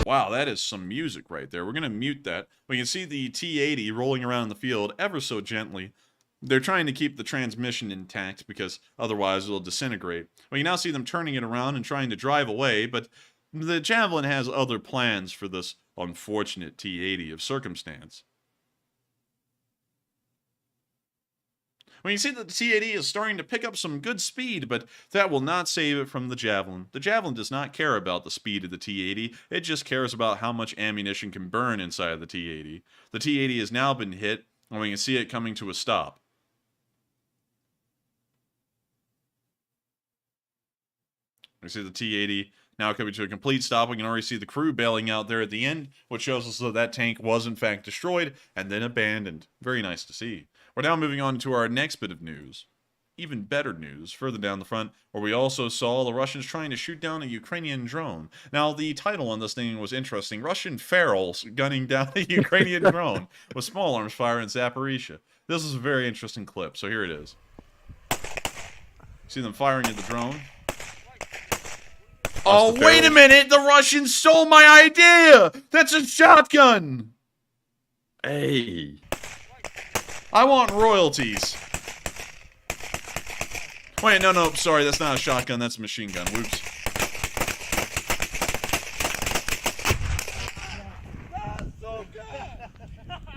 Wow, that is some music right there. We're going to mute that. We can see the T-80 rolling around the field ever so gently. They're trying to keep the transmission intact because otherwise it'll disintegrate. We can now see them turning it around and trying to drive away, but the Javelin has other plans for this unfortunate T-80 of circumstance. Well, you see that the T-80 is starting to pick up some good speed, but that will not save it from the Javelin. The Javelin does not care about the speed of the T-80, it just cares about how much ammunition can burn inside of the T-80. The T-80 has now been hit, and we can see it coming to a stop. We see the T-80 now coming to a complete stop. We can already see the crew bailing out there at the end, which shows us that that tank was in fact destroyed and then abandoned. Very nice to see. We're now moving on to our next bit of news. Even better news, further down the front, where we also saw the Russians trying to shoot down a Ukrainian drone. Now, the title on this thing was interesting. Russian ferals gunning down a Ukrainian drone with small arms fire in Zaporizhia. This is a very interesting clip, so here it is. See them firing at the drone. Oh, wait a minute! The Russians stole my idea! That's a shotgun! Hey. I want royalties. Wait, no, sorry, that's not a shotgun, that's a machine gun. Whoops.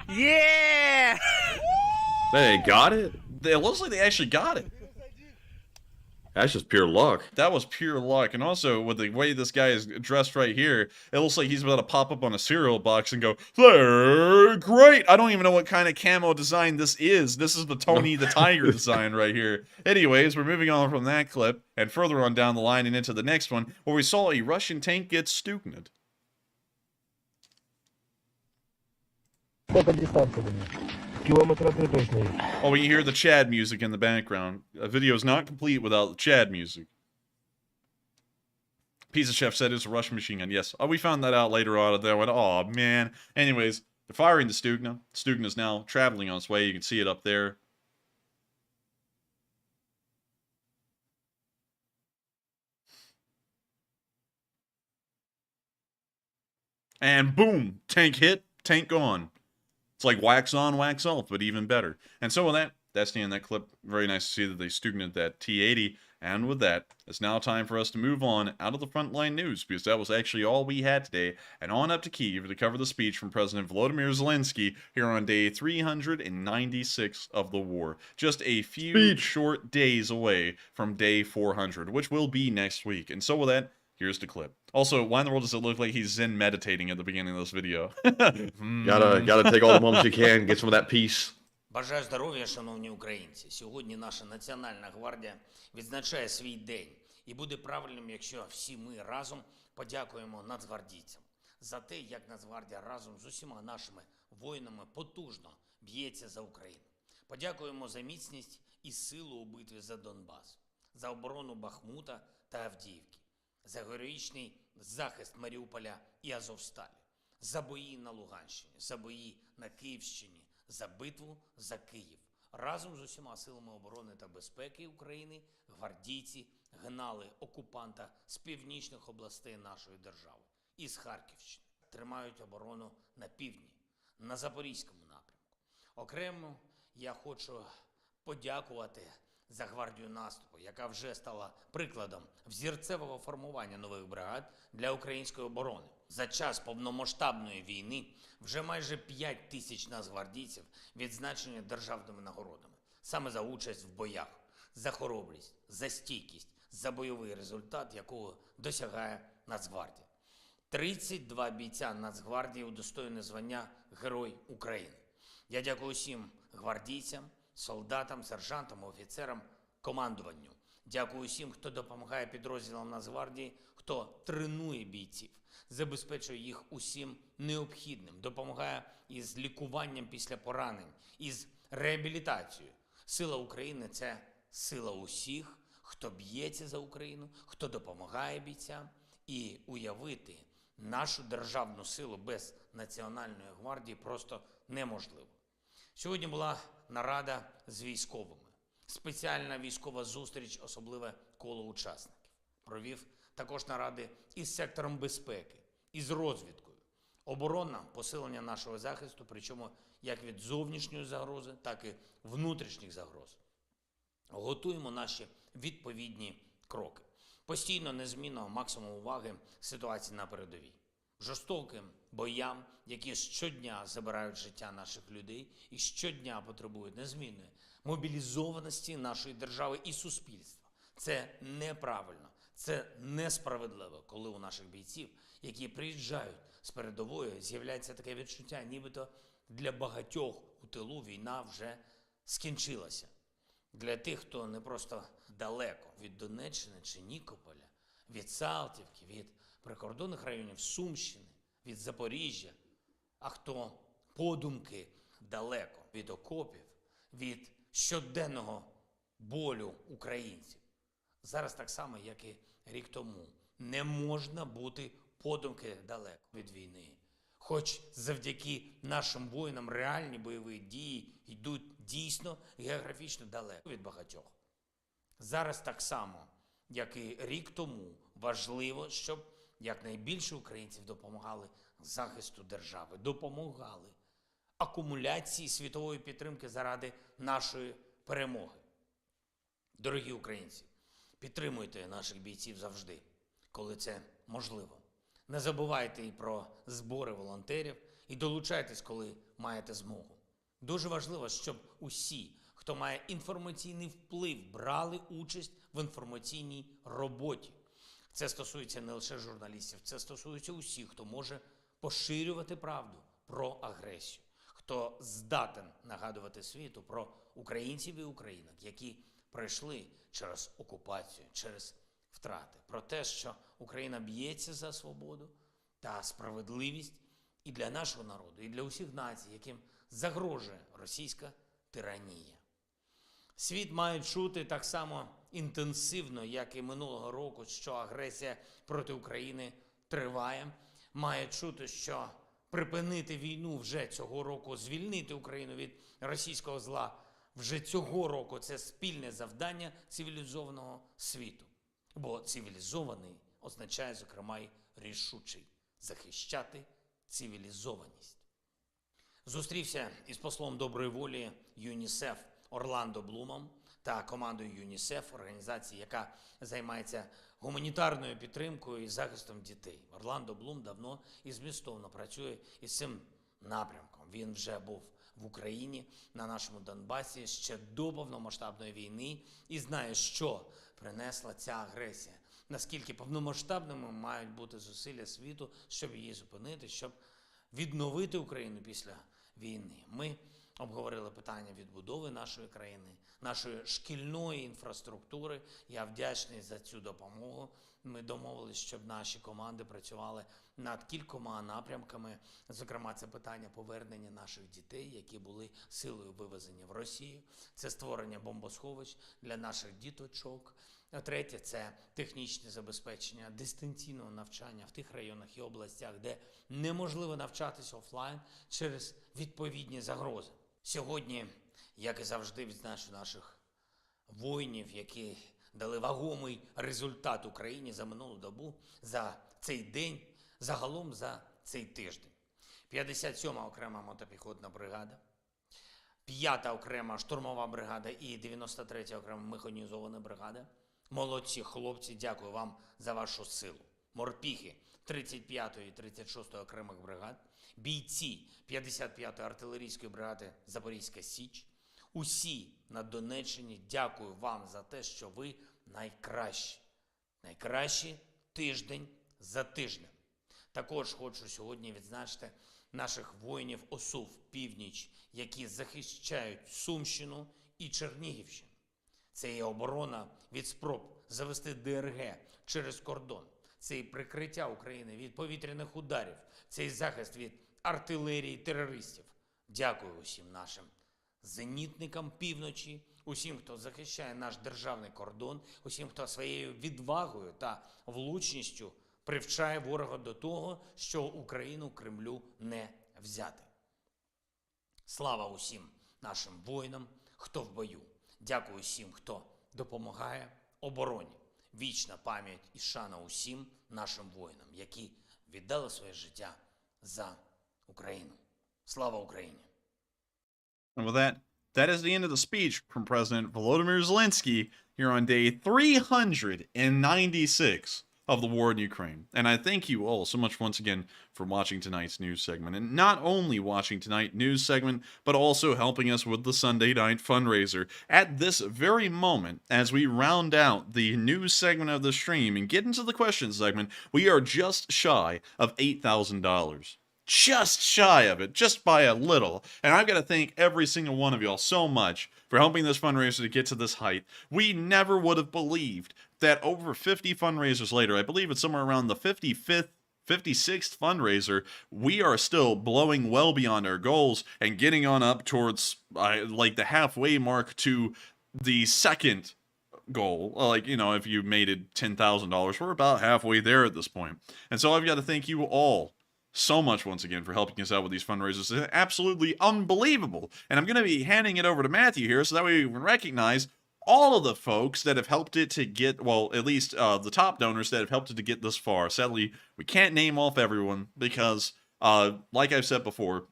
Yeah! They got it? It looks like they actually got it. That's just pure luck. That was pure luck. And also, with the way this guy is dressed right here, it looks like he's about to pop up on a cereal box and go, "They're great!" I don't even know what kind of camo design this is. This is the Tony the Tiger design right here. Anyways, we're moving on from that clip, and further on down the line and into the next one, where we saw a Russian tank get Stukened. Oh, we hear the Chad music in the background. A video is not complete without the Chad music. Pizza Chef said it's a Russian machine gun. Yes. Oh, we found that out later on. I went, oh, man. Anyways, they're firing the Stugna. Stugna is now traveling on its way. You can see it up there. And boom! Tank hit, tank gone. It's like wax on, wax off, but even better. And so with that, that's the end of that clip. Very nice to see that they Stugned that T-80. And with that, it's now time for us to move on out of the frontline news, because that was actually all we had today, and on up to Kyiv to cover the speech from President Volodymyr Zelenskyy here on day 396 of the war. Just a few short days away from day 400, which will be next week. And so with that, here's the clip. Also, why in the world does it look like he's Zen meditating at the beginning of this video? Gotta take all the moments you can, get some of that peace. Бажаю здоров'я, шановні українці. Сьогодні наша Національна гвардія відзначає свій день. І буде правильним, якщо всі ми разом подякуємо нацгвардійцям за те, як Нацгвардія разом з усіма нашими воїнами потужно б'ється за Україну. Подякуємо за міцність і силу у битві за Донбас, за оборону Бахмута та Авдіївки, за героїчний захист Маріуполя і Азовсталі, за бої на Луганщині, за бої на Київщині, за битву за Київ. Разом з усіма силами оборони та безпеки України гвардійці гнали окупанта з північних областей нашої держави і з Харківщини. Тримають оборону на півдні, на Запорізькому напрямку. Окремо я хочу подякувати за гвардію наступу, яка вже стала прикладом взірцевого формування нових бригад для української оборони. За час повномасштабної війни вже майже 5 тисяч нацгвардійців відзначені державними нагородами, саме за участь в боях. за хоробрість, за стійкість, за бойовий результат, якого досягає Нацгвардія. 32 бійця Нацгвардії удостоєні звання Герой України. Я дякую усім гвардійцям, солдатам, сержантам, офіцерам, командуванню. Дякую усім, хто допомагає підрозділам Нацгвардії, хто тренує бійців, забезпечує їх усім необхідним, допомагає із лікуванням після поранень, із реабілітацією. Сила України – це сила усіх, хто б'ється за Україну, хто допомагає бійцям. І уявити нашу державну силу без Національної гвардії просто неможливо. Сьогодні була нарада з військовими. Спеціальна військова зустріч, особливе коло учасників. Провів також наради із сектором безпеки, із розвідкою. Оборона, посилення нашого захисту, причому як від зовнішньої загрози, так і внутрішніх загроз. Готуємо наші відповідні кроки. Постійно, незмінно, максимум уваги ситуації на передовій. Жорстоким боям, які щодня забирають життя наших людей і щодня потребують незмінної мобілізованості нашої держави і суспільства. Це неправильно, це несправедливо, коли у наших бійців, які приїжджають з передової, з'являється таке відчуття, нібито для багатьох у тилу війна вже скінчилася. Для тих, хто не просто далеко від Донеччини чи Нікополя, від Салтівки, від прикордонних районів Сумщини, від Запоріжжя, а хто подумки далеко від окопів, від щоденного болю українців. Зараз так само, як і рік тому, не можна бути подумки далеко від війни. Хоч завдяки нашим воїнам реальні бойові дії йдуть дійсно географічно далеко від багатьох. Зараз так само, як і рік тому, важливо, щоб якнайбільше українців допомагали захисту держави, допомагали акумуляції світової підтримки заради нашої перемоги. Дорогі українці, підтримуйте наших бійців завжди, коли це можливо. Не забувайте і про збори волонтерів, і долучайтесь, коли маєте змогу. Дуже важливо, щоб усі, хто має інформаційний вплив, брали участь в інформаційній роботі. Це стосується не лише журналістів, це стосується усіх, хто може поширювати правду про агресію, хто здатен нагадувати світу про українців і українок, які пройшли через окупацію, через втрати, про те, що Україна б'ється за свободу та справедливість і для нашого народу, і для усіх націй, яким загрожує російська тиранія. Світ має чути так само інтенсивно, як і минулого року, що агресія проти України триває, має чути, що припинити війну вже цього року, звільнити Україну від російського зла вже цього року – це спільне завдання цивілізованого світу. Бо цивілізований означає, зокрема, й рішучий – захищати цивілізованість. Зустрівся із послом доброї волі ЮНІСЕФ Орландо Блумом та командою ЮНІСЕФ, організації, яка займається гуманітарною підтримкою і захистом дітей. Орландо Блум давно і змістовно працює із цим напрямком. Він вже був в Україні, на нашому Донбасі, ще до повномасштабної війни і знає, що принесла ця агресія, наскільки повномасштабними мають бути зусилля світу, щоб її зупинити, щоб відновити Україну після війни. Ми обговорили питання відбудови нашої країни, нашої шкільної інфраструктури. Я вдячний за цю допомогу. Ми домовились, щоб наші команди працювали над кількома напрямками. Зокрема, це питання повернення наших дітей, які були силою вивезені в Росію. Це створення бомбосховищ для наших діточок. А третє – це технічне забезпечення дистанційного навчання в тих районах і областях, де неможливо навчатися офлайн через відповідні загрози. Сьогодні, як і завжди, відзначу наших воїнів, які дали вагомий результат Україні за минулу добу, за цей день, загалом за цей тиждень. 57-ма окрема мотопіхотна бригада, 5-та окрема штурмова бригада і 93-я окрема механізована бригада. Молодці хлопці, дякую вам за вашу силу. Морпіхи 35-ї і 36-ї окремих бригад, бійці 55-ї артилерійської бригади Запорізька Січ, Усі на Донеччині дякую вам за те, що ви найкращі. Найкращі тиждень за тижнем. Також хочу сьогодні відзначити наших воїнів ОСУ в північ, які захищають Сумщину і Чернігівщину. Це є оборона від спроб завести ДРГ через кордон. Це і прикриття України від повітряних ударів. Це і захист від артилерії терористів. Дякую усім нашим зенітникам півночі, усім, хто захищає наш державний кордон, усім, хто своєю відвагою та влучністю привчає ворога до того, що Україну Кремлю не взяти. Слава усім нашим воїнам, хто в бою. Дякую усім, хто допомагає обороні. Вічна пам'ять і шана усім нашим воїнам, які віддали своє життя за Україну. Слава Україні! And with that, that is the end of the speech from President Volodymyr Zelenskyy here on day 396 of the war in Ukraine. And I thank you all so much once again for watching tonight's news segment. And not only watching tonight's news segment, but also helping us with the Sunday night fundraiser. At this very moment, as we round out the news segment of the stream and get into the questions segment, we are just shy of $8,000. Just shy of it, just by a little. And I've got to thank every single one of y'all so much for helping this fundraiser to get to this height. We never would have believed that over 50 fundraisers later, I believe it's somewhere around the 55th, 56th fundraiser, we are still blowing well beyond our goals and getting on up towards like the halfway mark to the second goal. Like, you know, if you made it $10,000, we're about halfway there at this point. And so I've got to thank you all so much once again for helping us out with these fundraisers. It's absolutely unbelievable. And I'm going to be handing it over to Matthew here so that way we can recognize all of the folks that have helped it to get, well, at least the top donors that have helped it to get this far. Sadly, we can't name off everyone because, like I've said before,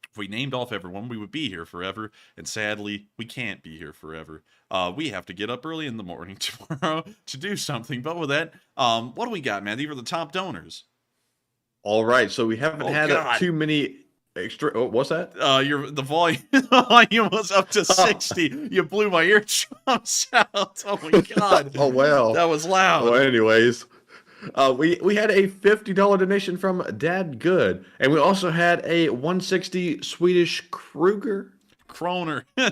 if we named off everyone, we would be here forever. And sadly, we can't be here forever. We have to get up early in the morning tomorrow to do something. But with that, what do we got, man? These are the top donors. All right, so we haven't had too many extra. Oh, what's that? The volume was up to 60. You blew my eardrums out. Oh my god. Oh well, that was loud. Well, anyways, we had a $50 donation from Dad Good, and we also had a 160 Swedish Kroner,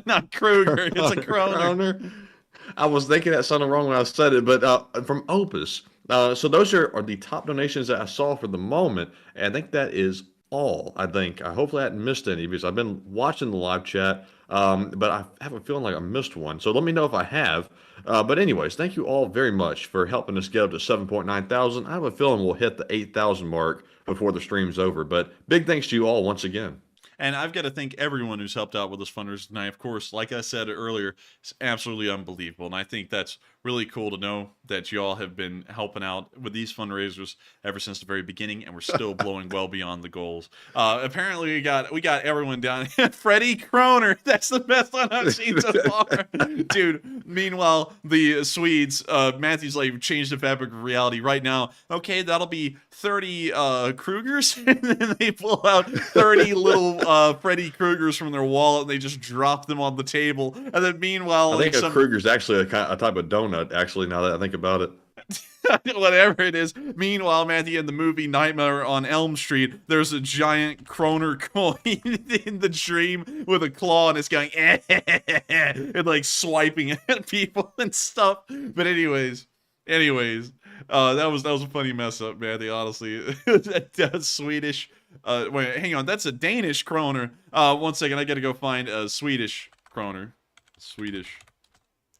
not Kruger. It's a Kroner. I was thinking that sounded wrong when I said it, but from Opus. So those are the top donations that I saw for the moment, and I think that is all. I hopefully I hadn't missed any because I've been watching the live chat, but I have a feeling like I missed one. So let me know if I have. But anyways, thank you all very much for helping us get up to 7.9 thousand. I have a feeling we'll hit the 8,000 mark before the stream's over. But big thanks to you all once again. And I've got to thank everyone who's helped out with this fundraiser tonight. Of course, like I said earlier, it's absolutely unbelievable. And I think that's really cool to know that y'all have been helping out with these fundraisers ever since the very beginning, and we're still blowing well beyond the goals. Apparently, we got everyone down. Freddie Kroner, that's the best one I've seen so far, dude. Meanwhile, the Swedes, Matthew's like changed the fabric of reality right now. Okay, that'll be 30 Krugers, and then they pull out 30 little Freddy Krugers from their wallet, and they just drop them on the table. And then meanwhile, I think a Kruger's actually a type of donut. Actually, now that I think about it. Whatever it is. Meanwhile, Matthew, in the movie Nightmare on Elm Street, there's a giant Kroner coin in the dream with a claw, and it's going and like swiping at people and stuff. But anyways, that was a funny mess up, Matthew. Honestly, that's Swedish. Wait, hang on, that's a Danish Kroner. 1 second, I gotta go find a Swedish Kroner. Swedish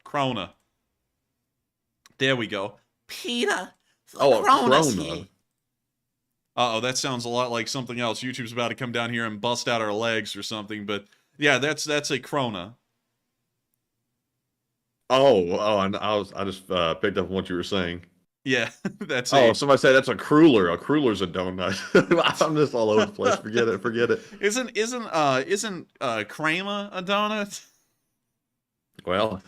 Krona. There we go. Peter. Oh, a Krona's Krona. here. Uh-oh, that sounds a lot like something else. YouTube's about to come down here and bust out our legs or something, but yeah, that's a Krona. And I just picked up on what you were saying. Yeah, that's somebody said that's a cruller. A cruller's a donut. I'm just all over the place. Forget it. Isn't Crema a donut? Well,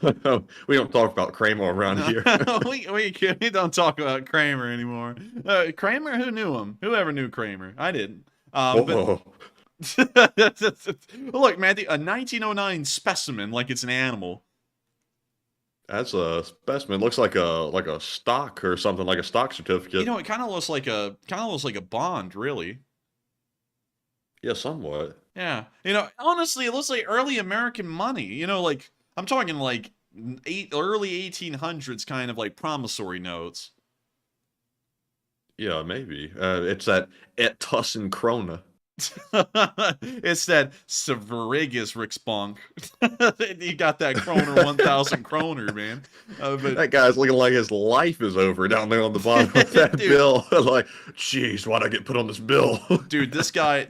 we don't talk about Kramer around here. we don't talk about Kramer anymore. Kramer, who knew him? Whoever knew Kramer? I didn't. But Look, Matthew, a 1909 specimen like it's an animal. That's a specimen. Looks like a stock or something, like a stock certificate. You know, it kind of looks like a bond, really. Yeah, somewhat. Yeah. You know, honestly, it looks like early American money. You know, like I'm talking like early 1800s kind of like promissory notes. Yeah, maybe. It's that et Tussen Krona. It's that Severigus Riksbank. You got that kroner 1,000 kroner, man. But That guy's looking like his life is over down there on the bottom of that bill. Like, jeez, why'd I get put on this bill? dude, this guy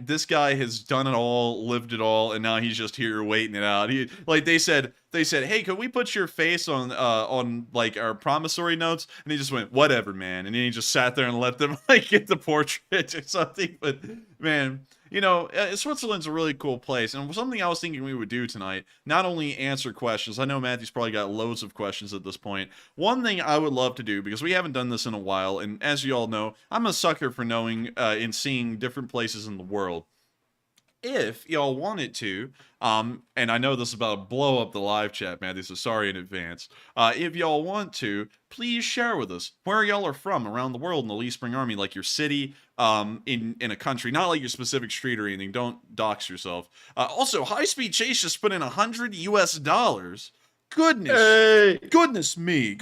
has done it all, lived it all, and now he's just here waiting it out. He, like they said, hey, could we put your face on like our promissory notes? And he just went, whatever, man. And then he just sat there and let them like get the portrait or something. But man, you know, Switzerland's a really cool place, and something I was thinking we would do tonight, not only answer questions. I know Matthew's probably got loads of questions at this point. One thing I would love to do, because we haven't done this in a while, and as you all know, I'm a sucker for knowing and seeing different places in the world. If y'all wanted to, and I know this is about to blow up the live chat, Matthew, so sorry in advance. If y'all want to, please share with us where y'all are from around the world in the Lee Spring Army, like your city, in a country, not like your specific street or anything. Don't dox yourself. Also, High Speed Chase just put in $100 US. Goodness me.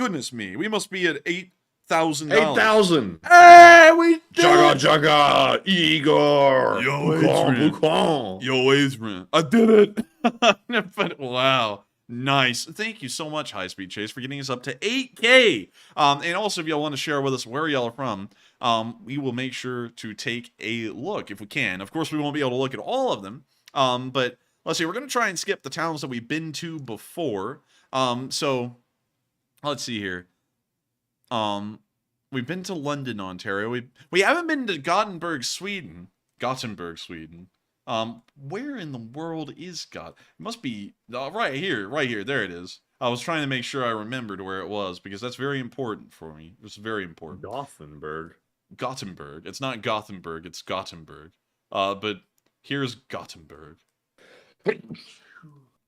We must be at $8,000. 8,000. Hey, we did Jugga, Igor. Yo, Adrian. I did it. But wow. Nice. Thank you so much, High Speed Chase, for getting us up to 8K. And also, if y'all want to share with us where y'all are from, we will make sure to take a look if we can. Of course, we won't be able to look at all of them. But let's see. We're going to try and skip the towns that we've been to before. So let's see here. We've been to London, Ontario. We haven't been to Gothenburg, Sweden. Where in the world is It must be right here. There it is. I was trying to make sure I remembered where it was, because that's very important for me. It's very important. Gothenburg. It's not Gothenburg, it's Gothenburg. But here's Gothenburg.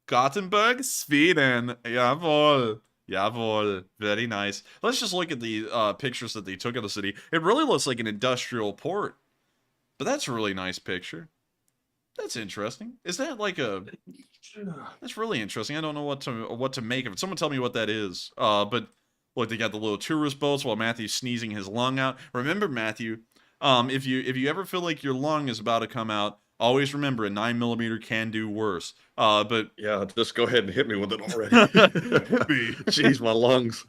Gothenburg, Sweden. Jawohl. Very nice. Let's just look at the pictures that they took of the city. It really looks like an industrial port. But that's a really nice picture. That's interesting. Is that like a... That's really interesting. I don't know what to make of it. Someone tell me what that is. But look, they got the little tourist boats while Matthew's sneezing his lung out. Remember, Matthew, if you ever feel like your lung is about to come out, always remember a 9mm can do worse. But yeah, just go ahead and hit me with it already. Hit me. Jeez, my lungs.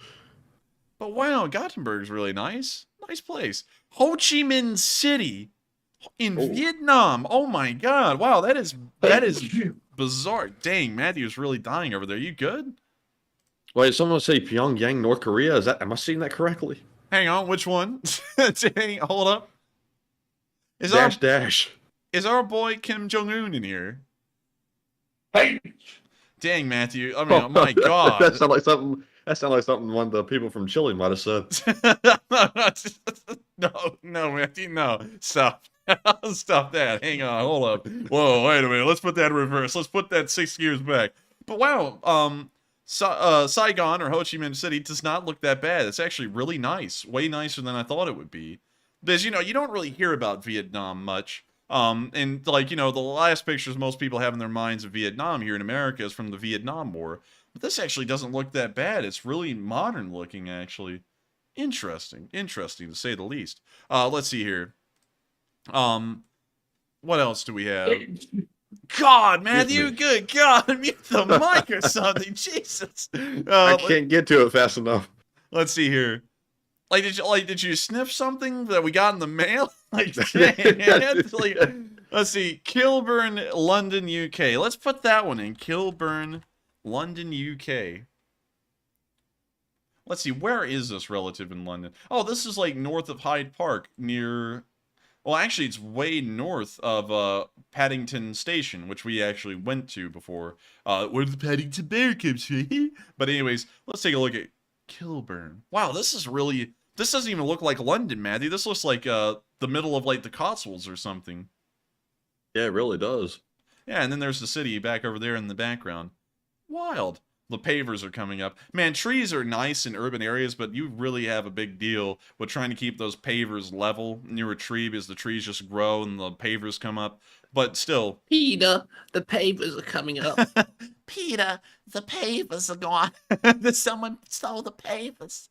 But wow, Gothenburg's really nice. Nice place. Ho Chi Minh City in Vietnam. Oh my God! Wow, that is bizarre. Dang, Matthew's really dying over there. You good? Wait, someone say Pyongyang, North Korea? Am I seeing that correctly? Hang on, which one? Hold up. Dash. Is our boy Kim Jong-un in here? Hey! Dang, Matthew. I mean, oh my God. That sounds like something. That sounds like something one of the people from Chile might have said. No, Matthew, no. Stop. Stop that. Hang on. Hold up. Whoa, wait a minute. Let's put that in reverse. Let's put that 6 gears back. But wow, Saigon or Ho Chi Minh City does not look that bad. It's actually really nice. Way nicer than I thought it would be. Because, you know, you don't really hear about Vietnam much. And like, you know, the last pictures most people have in their minds of Vietnam here in America is from the Vietnam War. But this actually doesn't look that bad. It's really modern looking, actually. Interesting to say the least. Let's see here. What else do we have? God, Matthew, good God, mute the mic or something. Jesus. I can't get to it fast enough. Let's see here. Did you sniff something that we got in the mail? Dang, let's see. Kilburn, London, UK. Let's put that one in. Kilburn, London, UK. Let's see. Where is this relative in London? Oh, this is like north of Hyde Park, near... Well, actually, it's way north of Paddington Station, which we actually went to before. Where the Paddington Bear comes from. But anyways, let's take a look at Kilburn. Wow, this is really... This doesn't even look like London, Matthew. This looks like the middle of like the Cotswolds or something. Yeah, it really does. Yeah, and then there's the city back over there in the background. Wild. The pavers are coming up. Man, trees are nice in urban areas, but you really have a big deal with trying to keep those pavers level near a tree because the trees just grow and the pavers come up. But still. Peter, the pavers are coming up. Peter, the pavers are gone. Someone stole the pavers.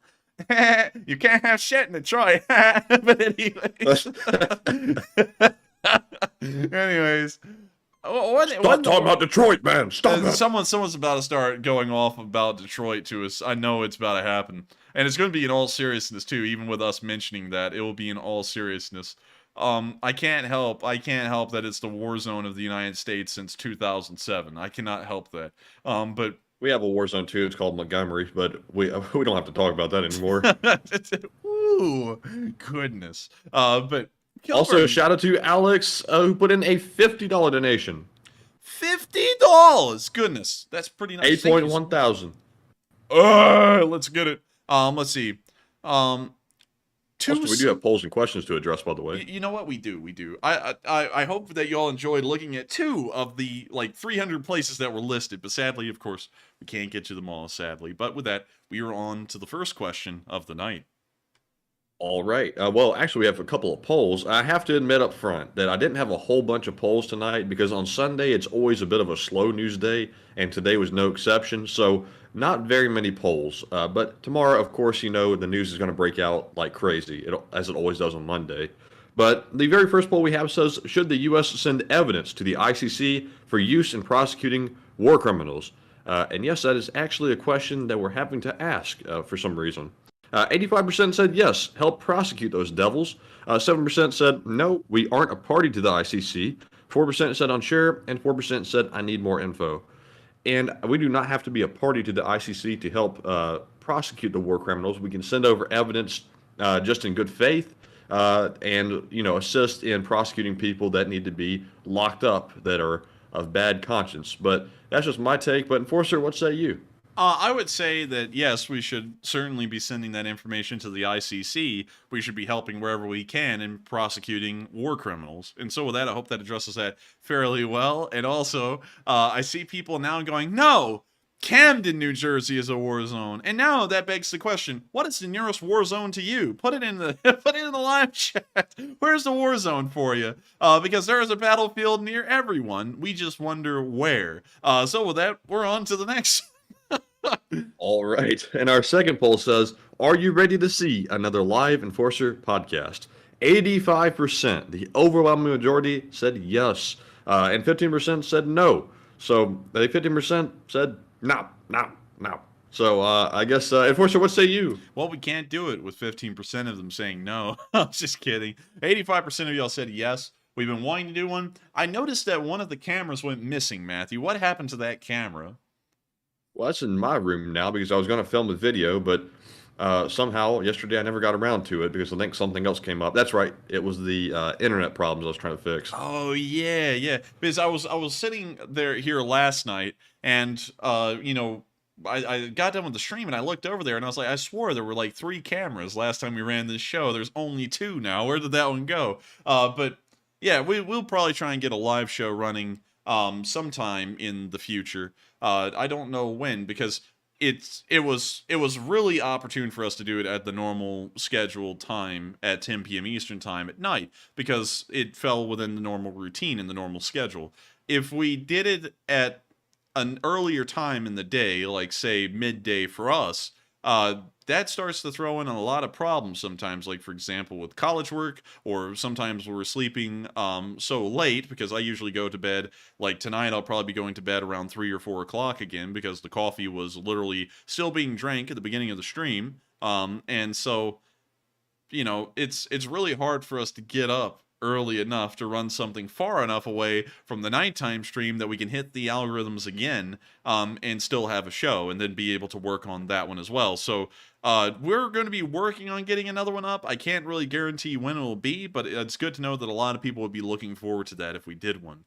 You can't have shit in Detroit. But anyways. Stop talking about Detroit, man. Stop it. Someone's about to start going off about Detroit to us. I know it's about to happen. And it's going to be in all seriousness, too. Even with us mentioning that, it will be in all seriousness. I can't help that it's the war zone of the United States since 2007. I cannot help that. But we have a war zone, too. It's called Montgomery, but we don't have to talk about that anymore. Ooh, goodness. But also, shout out to Alex, who put in a $50 donation. $50! Goodness, that's pretty nice. 8.1 thousand. Let's get it. Let's see. Also, we do have polls and questions to address, by the way. You know what? We do. I hope that you all enjoyed looking at 2 of the, 300 places that were listed. But sadly, of course, we can't get to them all, sadly. But with that, we are on to the first question of the night. All right. Well, actually, we have a couple of polls. I have to admit up front that I didn't have a whole bunch of polls tonight because on Sunday, it's always a bit of a slow news day, and today was no exception. So not very many polls. But tomorrow, of course, the news is going to break out like crazy, as it always does on Monday. But the very first poll we have says, should the U.S. send evidence to the ICC for use in prosecuting war criminals? And yes, that is actually a question that we're having to ask for some reason. 85% said yes, help prosecute those devils. 7% said no, we aren't a party to the ICC. 4% said unsure, and 4% said I need more info. And we do not have to be a party to the ICC to help prosecute the war criminals. We can send over evidence just in good faith and assist in prosecuting people that need to be locked up that are of bad conscience. But that's just my take. But Enforcer, what say you? I would say that, yes, we should certainly be sending that information to the ICC. We should be helping wherever we can in prosecuting war criminals. And so with that, I hope that addresses that fairly well. And also, I see people now going, no, Camden, New Jersey is a war zone. And now that begs the question, what is the nearest war zone to you? Put it in the live chat. Where's the war zone for you? Because there is a battlefield near everyone. We just wonder where. So with that, we're on to the next. All right. And our second poll says, are you ready to see another live Enforcer podcast? 85%, the overwhelming majority, said yes. And 15% said no. So the 15% said no. So I guess, Enforcer, what say you? Well, we can't do it with 15% of them saying no. I'm just kidding. 85% of y'all said yes. We've been wanting to do one. I noticed that one of the cameras went missing, Matthew. What happened to that camera? Well, that's in my room now because I was going to film a video, but somehow yesterday I never got around to it because I think something else came up. That's right. It was the internet problems I was trying to fix. Oh, yeah. Because I was sitting here last night and, I got done with the stream and I looked over there and I was like, I swore there were like 3 cameras last time we ran this show. There's only 2 now. Where did that one go? But yeah, we'll probably try and get a live show running sometime in the future. I don't know when because it was really opportune for us to do it at the normal scheduled time at 10 p.m. Eastern time at night because it fell within the normal routine and the normal schedule. If we did it at an earlier time in the day, like say midday for us, that starts to throw in a lot of problems sometimes, like for example with college work, or sometimes we're sleeping so late because I usually go to bed, like tonight I'll probably be going to bed around 3 or 4 o'clock again because the coffee was literally still being drank at the beginning of the stream, and so it's really hard for us to get up early enough to run something far enough away from the nighttime stream that we can hit the algorithms again and still have a show and then be able to work on that one as well. So we're going to be working on getting another one up. I can't really guarantee when it will be, but it's good to know that a lot of people would be looking forward to that if we did one.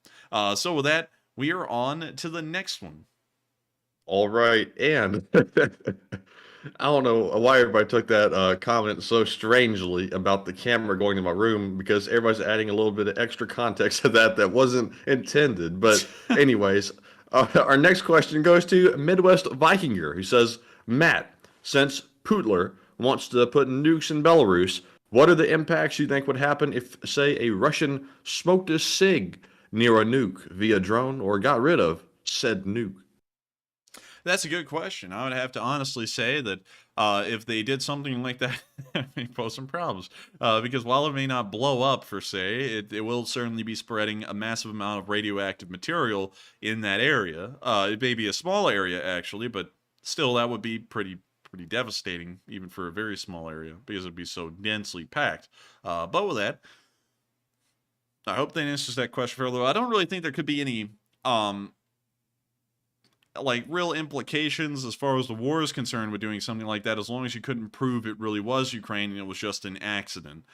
So with that, we are on to the next one. All right. And I don't know why everybody took that comment so strangely about the camera going to my room, because everybody's adding a little bit of extra context to that wasn't intended. But anyways, our next question goes to Midwest Vikinger, who says, Matt, since Putler wants to put nukes in Belarus, what are the impacts you think would happen if, say, a Russian smoked a cig near a nuke via drone or got rid of said nuke? That's a good question. I would have to honestly say that if they did something like that, it may pose some problems. Because while it may not blow up, per se, it will certainly be spreading a massive amount of radioactive material in that area. It may be a small area, actually, but still, that would be pretty devastating, even for a very small area, because it would be so densely packed. But with that, I hope that answers that question fairly well. I don't really think there could be any like real implications as far as the war is concerned with doing something like that, as long as you couldn't prove it really was Ukraine and it was just an accident,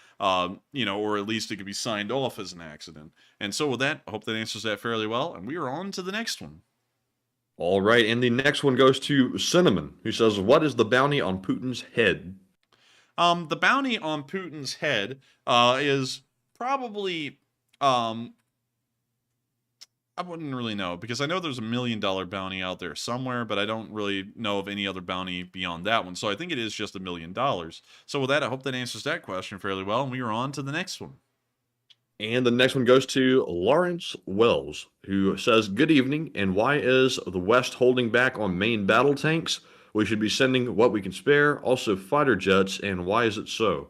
you know, or at least it could be signed off as an accident. And so with that, I hope that answers that fairly well, and we are on to the next one. All right, and the next one goes to Cinnamon, who says, what is the bounty on Putin's head? The bounty on Putin's head is probably I wouldn't really know, because I know there's $1 million bounty out there somewhere, but I don't really know of any other bounty beyond that one. So I think it is just $1 million. So with that, I hope that answers that question fairly well, and we are on to the next one. And the next one goes to Lawrence Wells, who says, good evening, and why is the West holding back on main battle tanks? We should be sending what we can spare, also fighter jets, and why is it so?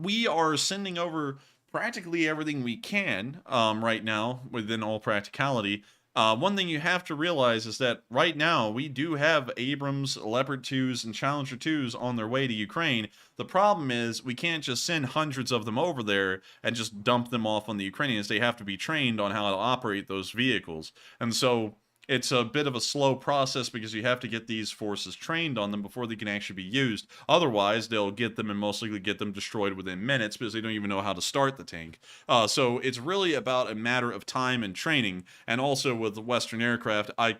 We are sending over practically everything we can right now, within all practicality. One thing you have to realize is that right now we do have Abrams, Leopard 2s, and Challenger 2s on their way to Ukraine. The problem is we can't just send hundreds of them over there and just dump them off on the Ukrainians. They have to be trained on how to operate those vehicles. And so it's a bit of a slow process, because you have to get these forces trained on them before they can actually be used. Otherwise, they'll get them and most likely get them destroyed within minutes, because they don't even know how to start the tank. So it's really about a matter of time and training. And also with the Western aircraft, I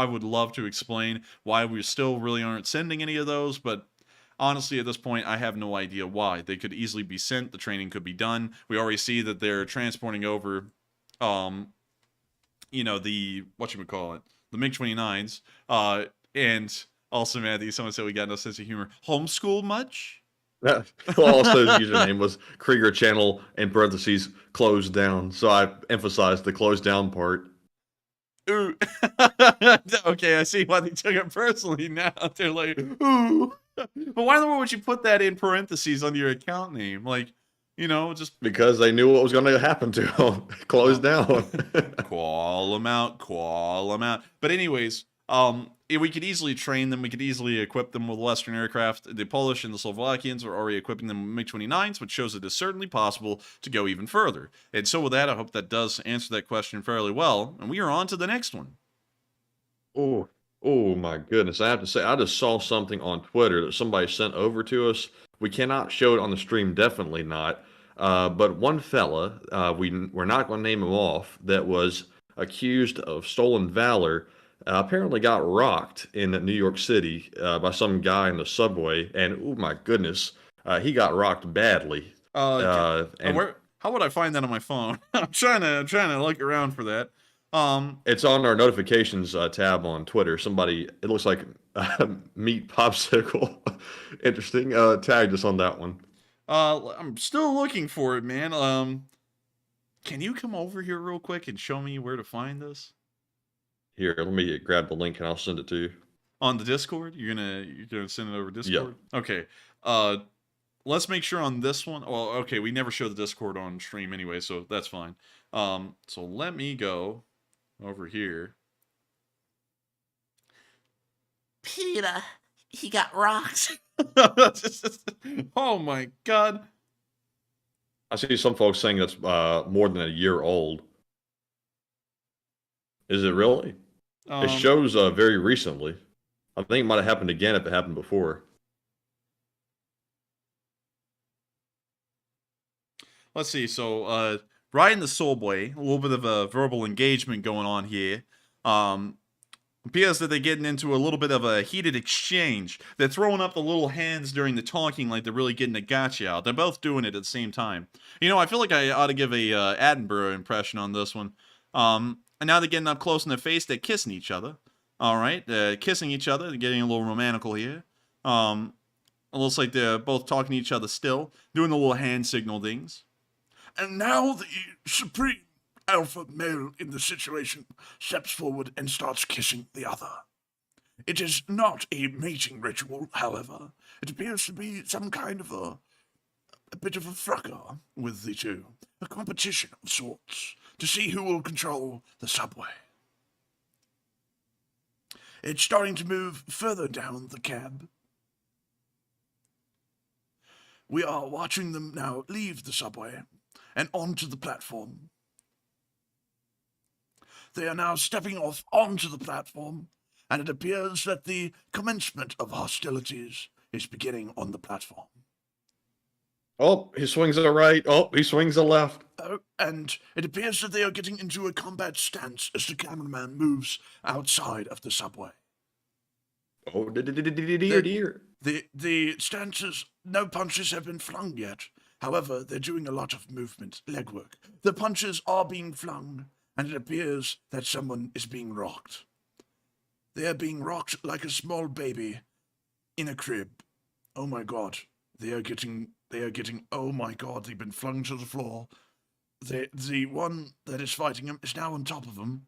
would love to explain why we still really aren't sending any of those, but honestly, at this point, I have no idea why. They could easily be sent. The training could be done. We already see that they're transporting over you know, the the MiG-29s, and also, Matthew, someone said we got no sense of humor. Homeschool much? Well, also his username was Krieger Channel, in parentheses, closed down. So I emphasized the closed down part. Ooh. Okay, I see why they took it personally now. They're like, ooh. But why in the world would you put that in parentheses on your account name? Like, you know, just because they knew what was going to happen to them. Closed down. Call them out. But anyways, we could easily train them. We could easily equip them with Western aircraft. The Polish and the Slovakians are already equipping them with MiG-29s, which shows it is certainly possible to go even further. And so with that, I hope that does answer that question fairly well. And we are on to the next one. Oh my goodness. I have to say, I just saw something on Twitter that somebody sent over to us. We cannot show it on the stream, definitely not. But one fella, we're not going to name him off, that was accused of stolen valor, apparently got rocked in New York City by some guy in the subway. And oh my goodness, he got rocked badly. Okay. How would I find that on my phone? I'm trying to look around for that. It's on our notifications tab on Twitter. Somebody, it looks like Meat Popsicle, interesting, tagged us on that one. I'm still looking for it, man. Can you come over here real quick and show me where to find this? Here, let me grab the link and I'll send it to you. On the Discord? You're gonna send it over Discord? Yeah. Okay. Let's make sure on this one. Well, okay, we never show the Discord on stream anyway, so that's fine. So let me go over here. Peter, he got rocked. Oh my god. I see some folks saying that's more than a year old. Is it really? It shows very recently. I think it might have happened again if it happened before. Let's see. So, riding the subway, a little bit of a verbal engagement going on here. appears that they're getting into a little bit of a heated exchange. They're throwing up the little hands during the talking like they're really getting a gotcha out. They're both doing it at the same time. You know, I feel like I ought to give a Attenborough impression on this one. And now they're getting up close in their face. They're kissing each other. All right, they're kissing each other. They're getting a little romantical here. It looks like they're both talking to each other still, doing the little hand signal things. And now the supreme alpha male in the situation steps forward and starts kissing the other. It is not a mating ritual, however. It appears to be some kind of a bit of a fracas with the two. A competition of sorts to see who will control the subway. It's starting to move further down the cab. We are watching them now leave the subway and onto the platform. They are now stepping off onto the platform, and it appears that the commencement of hostilities is beginning on the platform. Oh, he swings to the right. Oh, he swings to the left. And it appears that they are getting into a combat stance as the cameraman moves outside of the subway. Oh, dear. The stances, no punches have been flung yet. However, they're doing a lot of movement, legwork. The punches are being flung, and it appears that someone is being rocked. They are being rocked like a small baby in a crib. Oh my god. They are getting, oh my god, they've been flung to the floor. The one that is fighting him is now on top of him,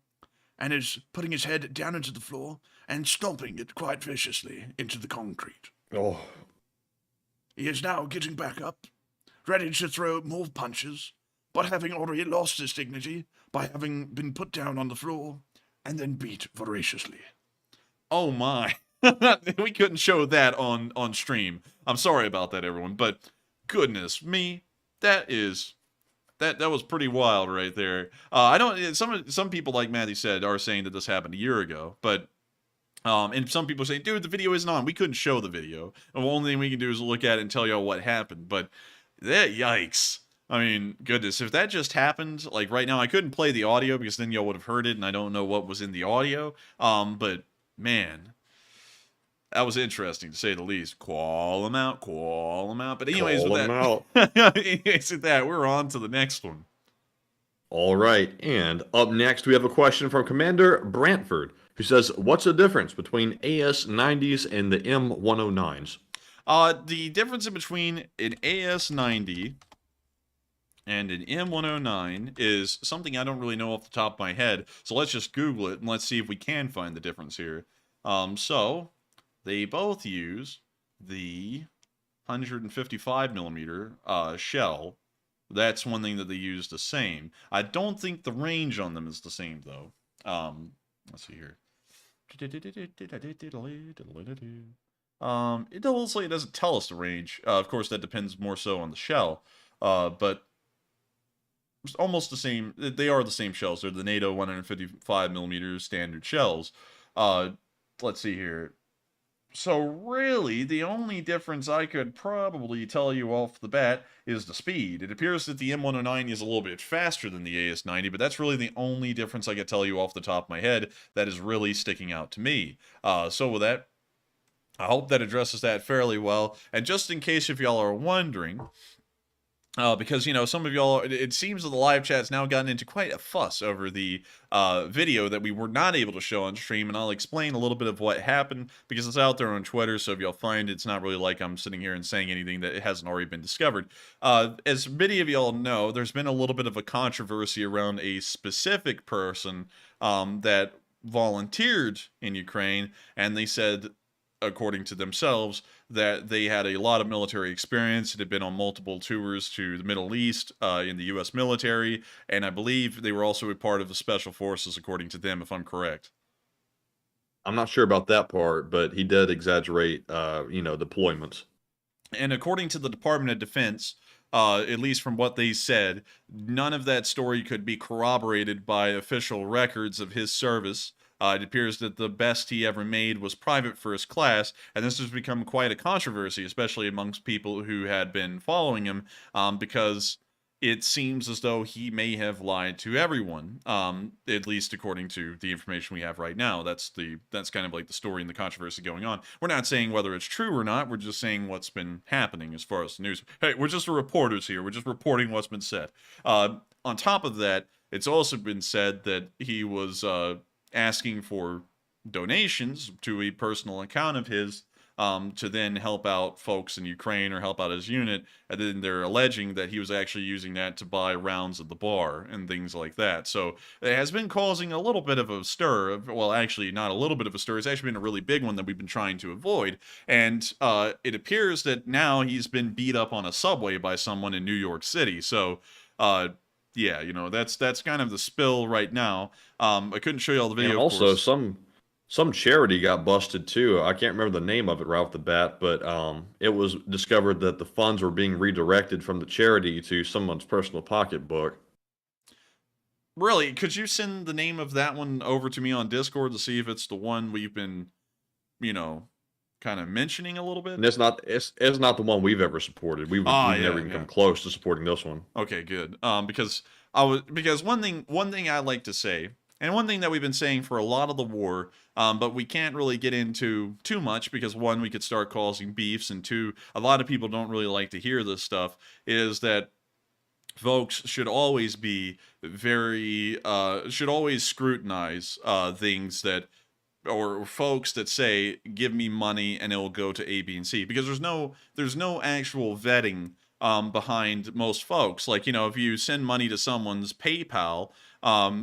and is putting his head down into the floor and stomping it quite viciously into the concrete. Oh. He is now getting back up, ready to throw more punches, but having already lost his dignity by having been put down on the floor and then beat voraciously. Oh my. We couldn't show that on stream. I'm sorry about that, everyone, but goodness me, that was pretty wild right there. I don't. Some people, like Matthew said, are saying that this happened a year ago, but and some people say, dude, the video isn't on. We couldn't show the video. The only thing we can do is look at it and tell y'all what happened. But that, yikes. I mean, goodness, if that just happened, like right now, I couldn't play the audio because then y'all would have heard it, and I don't know what was in the audio. But man, that was interesting to say the least. Call them out. But anyways, anyways, with that, we're on to the next one. All right, and up next we have a question from Commander Brantford, who says, what's the difference between AS-90s and the M109s? The difference in between an AS-90 and an M109 is something I don't really know off the top of my head, so let's just Google it and let's see if we can find the difference here. So they both use the 155 millimeter shell. That's one thing that they use the same. I don't think the range on them is the same though. Let's see here. It doesn't tell us the range. Of course, that depends more so on the shell. But it's almost the same. They are the same shells. They're the NATO 155 millimeter standard shells. Let's see here. So really, the only difference I could probably tell you off the bat is the speed. It appears that the M109 is a little bit faster than the AS-90, but that's really the only difference I could tell you off the top of my head that is really sticking out to me. So with that, I hope that addresses that fairly well. And just in case if y'all are wondering, because, you know, some of y'all, it seems that the live chat's now gotten into quite a fuss over the video that we were not able to show on stream, and I'll explain a little bit of what happened, because it's out there on Twitter, so if y'all find it's not really like I'm sitting here and saying anything that hasn't already been discovered. As many of y'all know, there's been a little bit of a controversy around a specific person that volunteered in Ukraine, and they said, according to themselves, that they had a lot of military experience. It had been on multiple tours to the Middle East in the U.S. military, and I believe they were also a part of the Special Forces, according to them, if I'm correct. I'm not sure about that part, but he did exaggerate, deployments. And according to the Department of Defense, at least from what they said, none of that story could be corroborated by official records of his service. It appears that the best he ever made was private first class, and this has become quite a controversy, especially amongst people who had been following him, because it seems as though he may have lied to everyone, at least according to the information we have right now. That's kind of like the story and the controversy going on. We're not saying whether it's true or not. We're just saying what's been happening as far as the news. Hey, we're just the reporters here. We're just reporting what's been said. On top of that, it's also been said that he was asking for donations to a personal account of his, to then help out folks in Ukraine or help out his unit, and then they're alleging that he was actually using that to buy rounds at the bar and things like that. So it has been causing a little bit of a stir. Well, actually, not a little bit of a stir. It's actually been a really big one that we've been trying to avoid. And it appears that now he's been beat up on a subway by someone in New York City. So, yeah, you know, that's kind of the spill right now. I couldn't show you all the video. And of also, course. some charity got busted too. I can't remember the name of it right off the bat, but it was discovered that the funds were being redirected from the charity to someone's personal pocketbook. Really? Could you send the name of that one over to me on Discord to see if it's the one we've been, you know, kind of mentioning a little bit? And it's not the one we've ever supported. We've never even come close to supporting this one. Okay, good. Because one thing I like to say, and one thing that we've been saying for a lot of the war, but we can't really get into too much because one, we could start causing beefs, and two, a lot of people don't really like to hear this stuff, is that folks should always be should always scrutinize things that, or folks that say, give me money and it will go to A, B, and C, because there's no actual vetting behind most folks. Like, you know, if you send money to someone's PayPal,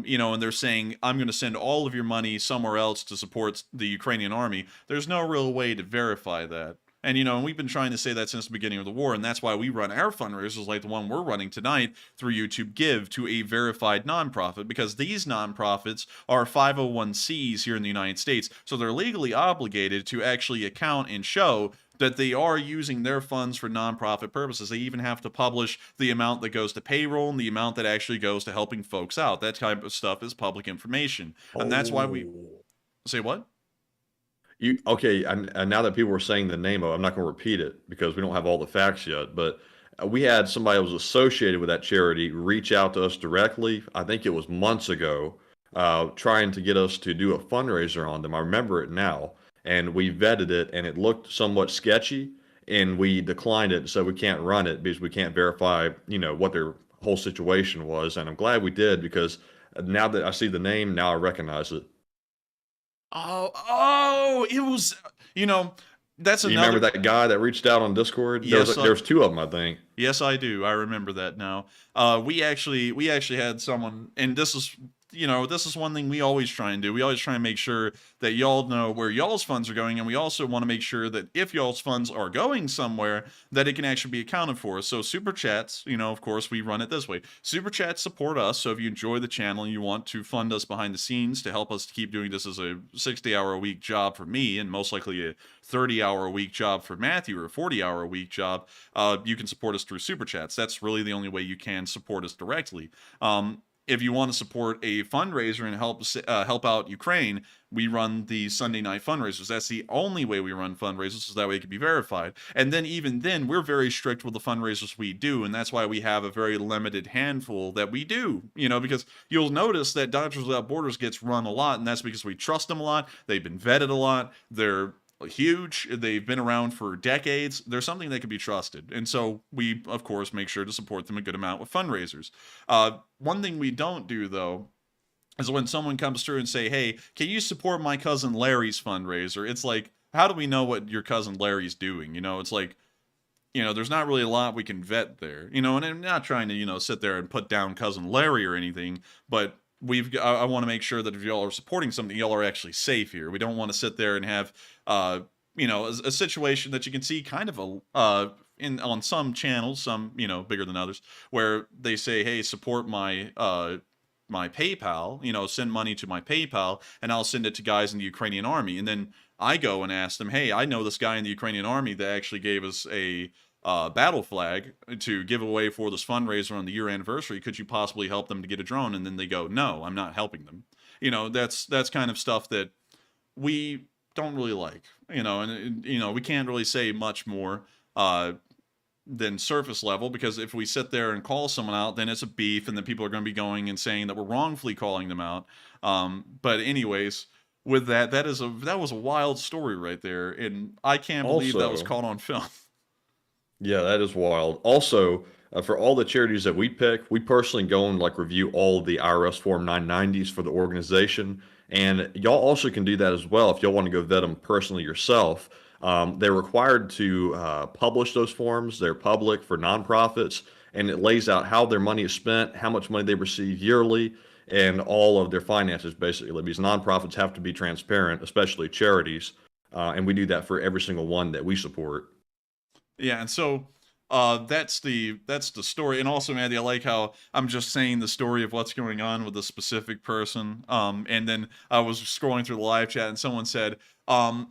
you know, and they're saying, I'm going to send all of your money somewhere else to support the Ukrainian army, there's no real way to verify that. And, you know, we've been trying to say that since the beginning of the war, and that's why we run our fundraisers like the one we're running tonight through YouTube Give to a verified nonprofit, because these nonprofits are 501c here in the United States, so they're legally obligated to actually account and show that they are using their funds for nonprofit purposes. They even have to publish the amount that goes to payroll and the amount that actually goes to helping folks out. That type of stuff is public information. And that's why we... Say what? Okay, and now that people were saying the name of it, I'm not going to repeat it because we don't have all the facts yet, but we had somebody that was associated with that charity reach out to us directly. I think it was months ago, trying to get us to do a fundraiser on them. I remember it now. And we vetted it, and it looked somewhat sketchy, and we declined it, so we can't run it because we can't verify, you know, what their whole situation was. And I'm glad we did, because now that I see the name, now I recognize it. Oh, it was, you know, that's another... You remember that guy that reached out on Discord? Yes, There's two of them, I think. Yes, I do. I remember that now. We actually had someone, and this is, you know, this is one thing we always try and do. We always try and make sure that y'all know where y'all's funds are going, and we also want to make sure that if y'all's funds are going somewhere, that it can actually be accounted for. So Super Chats, you know, of course, we run it this way. Super Chats support us, so if you enjoy the channel and you want to fund us behind the scenes to help us to keep doing this as a 60-hour-a-week job for me, and most likely a 30-hour-a-week job for Matthew, or a 40-hour-a-week job, you can support us through Super Chats. That's really the only way you can support us directly. If you want to support a fundraiser and help out Ukraine, we run the Sunday night fundraisers. That's the only way we run fundraisers, so that way it can be verified. And then even then, we're very strict with the fundraisers we do, and that's why we have a very limited handful that we do. You know, because you'll notice that Doctors Without Borders gets run a lot, and that's because we trust them a lot. They've been vetted a lot. They're huge. They've been around for decades. They're something that can be trusted. And so we, of course, make sure to support them a good amount with fundraisers. One thing we don't do, though, is when someone comes through and say, hey, can you support my cousin Larry's fundraiser? It's like, how do we know what your cousin Larry's doing? You know, it's like, you know, there's not really a lot we can vet there. You know, and I'm not trying to, you know, sit there and put down cousin Larry or anything, but I want to make sure that if y'all are supporting something, y'all are actually safe here. We don't want to sit there and have, you know, a situation that you can see kind of on some channels, some, you know, bigger than others, where they say, hey, support my my PayPal, you know, send money to my PayPal, and I'll send it to guys in the Ukrainian army. And then I go and ask them, hey, I know this guy in the Ukrainian army that actually gave us a battle flag to give away for this fundraiser on the year anniversary. Could you possibly help them to get a drone? And then they go, no, I'm not helping them. You know, that's kind of stuff that we don't really like, you know, and, you know, we can't really say much more. than surface level, because if we sit there and call someone out, then it's a beef, and then people are going to be going and saying that we're wrongfully calling them out. But anyways, with that, that was a wild story right there, and I can't believe that was Also, caught on film. yeah, that is wild. Also, for all the charities that we pick, we personally go and like review all of the IRS Form 990s for the organization, and y'all also can do that as well if y'all want to go vet them personally yourself. They're required to publish those forms. They're public for nonprofits, and it lays out how their money is spent, how much money they receive yearly, and all of their finances, basically. Because nonprofits have to be transparent, especially charities, and we do that for every single one that we support. Yeah, and so that's the story. And also, Maddie, I like how I'm just saying the story of what's going on with a specific person. And then I was scrolling through the live chat, and someone said, "Oh,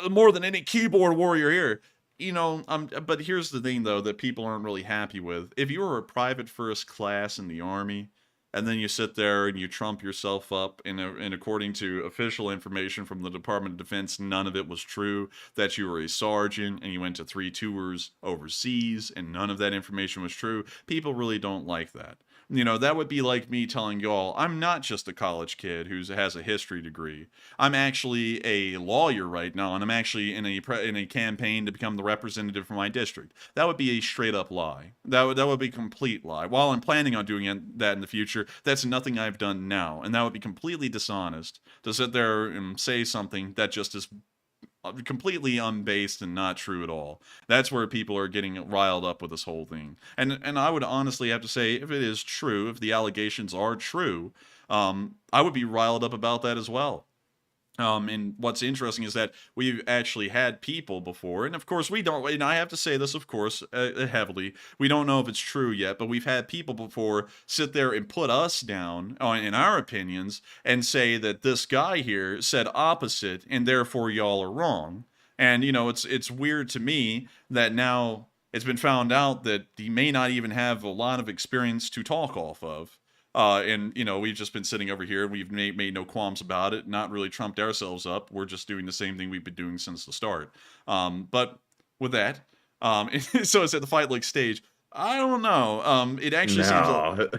more than any keyboard warrior here." But here's the thing, though, that people aren't really happy with. If you were a private first class in the Army, and then you sit there and you trump yourself up, and according to official information from the Department of Defense, none of it was true, that you were a sergeant and you went to 3 tours overseas, and none of that information was true, people really don't like that. That would be like me telling y'all, I'm not just a college kid who has a history degree. I'm actually a lawyer right now, and I'm actually in a campaign to become the representative for my district. That would be a straight up lie. That would be a complete lie. While I'm planning on doing that in the future, that's nothing I've done now, and that would be completely dishonest to sit there and say something that just is completely unbased and not true at all. That's where people are getting riled up with this whole thing. And I would honestly have to say, if it is true, if the allegations are true, I would be riled up about that as well. And what's interesting is that we've actually had people before, and of course we don't, and I have to say this, of course, heavily, we don't know if it's true yet, but we've had people before sit there and put us down in our opinions and say that this guy here said opposite, and therefore y'all are wrong. And, it's weird to me that now it's been found out that he may not even have a lot of experience to talk off of. And we've just been sitting over here, and we've made no qualms about it, not really trumped ourselves up. We're just doing the same thing we've been doing since the start. But with that, so it's at the Fight League stage. I don't know. It actually seems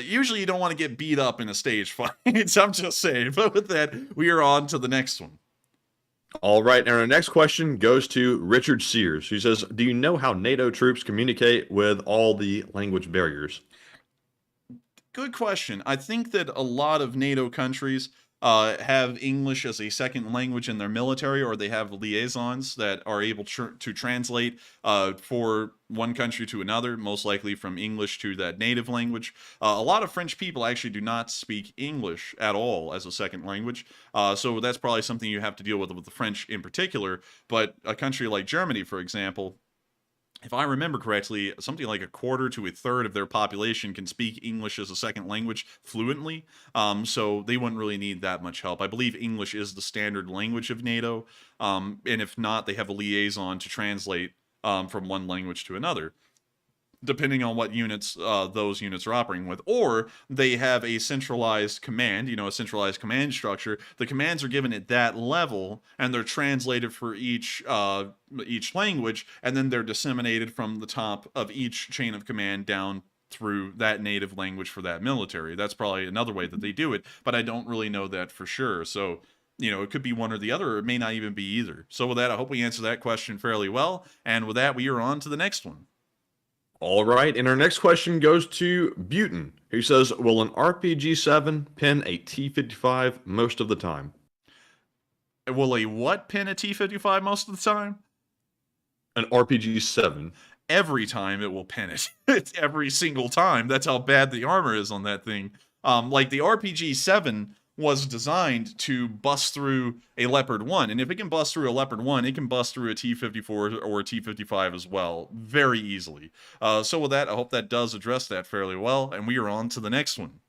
usually you don't want to get beat up in a stage fight. I'm just saying. But with that, we are on to the next one. All right, and our next question goes to Richard Sears, who says, "Do you know how NATO troops communicate with all the language barriers?" Good question. I think that a lot of NATO countries have English as a second language in their military, or they have liaisons that are able to translate for one country to another, most likely from English to that native language. A lot of French people actually do not speak English at all as a second language, so that's probably something you have to deal with the French in particular. But a country like Germany, for example, if I remember correctly, something like a quarter to a third of their population can speak English as a second language fluently, so they wouldn't really need that much help. I believe English is the standard language of NATO, and if not, they have a liaison to translate from one language to another, depending on what units those units are operating with. Or they have a centralized command, a centralized command structure. The commands are given at that level, and they're translated for each language, and then they're disseminated from the top of each chain of command down through that native language for that military. That's probably another way that they do it, but I don't really know that for sure. So, it could be one or the other, or it may not even be either. So with that, I hope we answered that question fairly well. And with that, we are on to the next one. All right, and our next question goes to Butin, who says, "Will an RPG-7 pin a T-55 most of the time?" Will a what pin a T-55 most of the time? An RPG-7. Every time it will pin it. It's every single time. That's how bad the armor is on that thing. Like the RPG-7 was designed to bust through a Leopard 1, and if it can bust through a Leopard 1, it can bust through a T-54 or a T-55 as well, very easily. So with that, I hope that does address that fairly well, and we are on to the next one.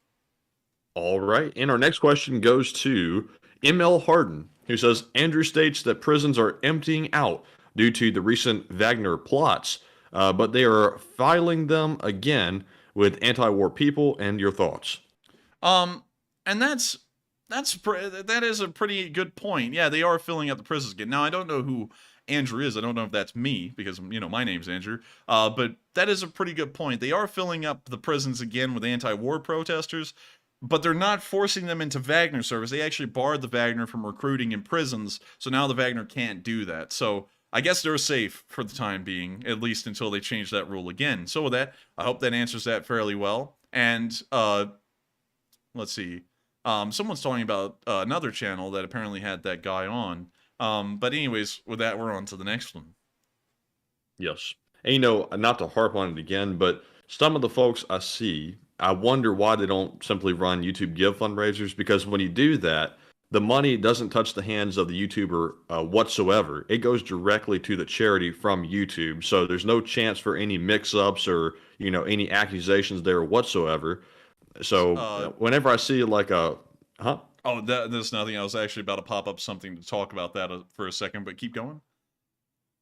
All right, and our next question goes to ML Harden, who says, "Andrew states that prisons are emptying out due to the recent Wagner plots, but they are filing them again with anti-war people, and your thoughts?" And that is a pretty good point. Yeah, they are filling up the prisons again. Now, I don't know who Andrew is. I don't know if that's me, because, you know, my name's Andrew. But that is a pretty good point. They are filling up the prisons again with anti-war protesters, but they're not forcing them into Wagner service. They actually barred the Wagner from recruiting in prisons, so now the Wagner can't do that. So I guess they're safe for the time being, at least until they change that rule again. So with that, I hope that answers that fairly well. And, let's see. Someone's talking about another channel that apparently had that guy on. But anyways, with that, we're on to the next one. Yes. And, you know, not to harp on it again, but some of the folks I see, I wonder why they don't simply run YouTube Give fundraisers, because when you do that, the money doesn't touch the hands of the YouTuber whatsoever. It goes directly to the charity from YouTube. So there's no chance for any mix-ups or, you know, any accusations there whatsoever. So whenever I see like a... Huh? Oh, there's nothing. I was actually about to pop up something to talk about that for a second, but keep going.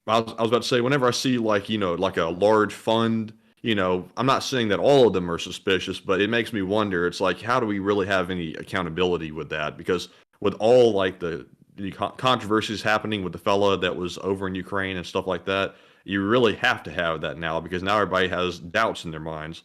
I was about to say, whenever I see like, you know, like a large fund, you know, I'm not saying that all of them are suspicious, but it makes me wonder. It's like, how do we really have any accountability with that? Because with all like the controversies happening with the fella that was over in Ukraine and stuff like that, you really have to have that now, because now everybody has doubts in their minds.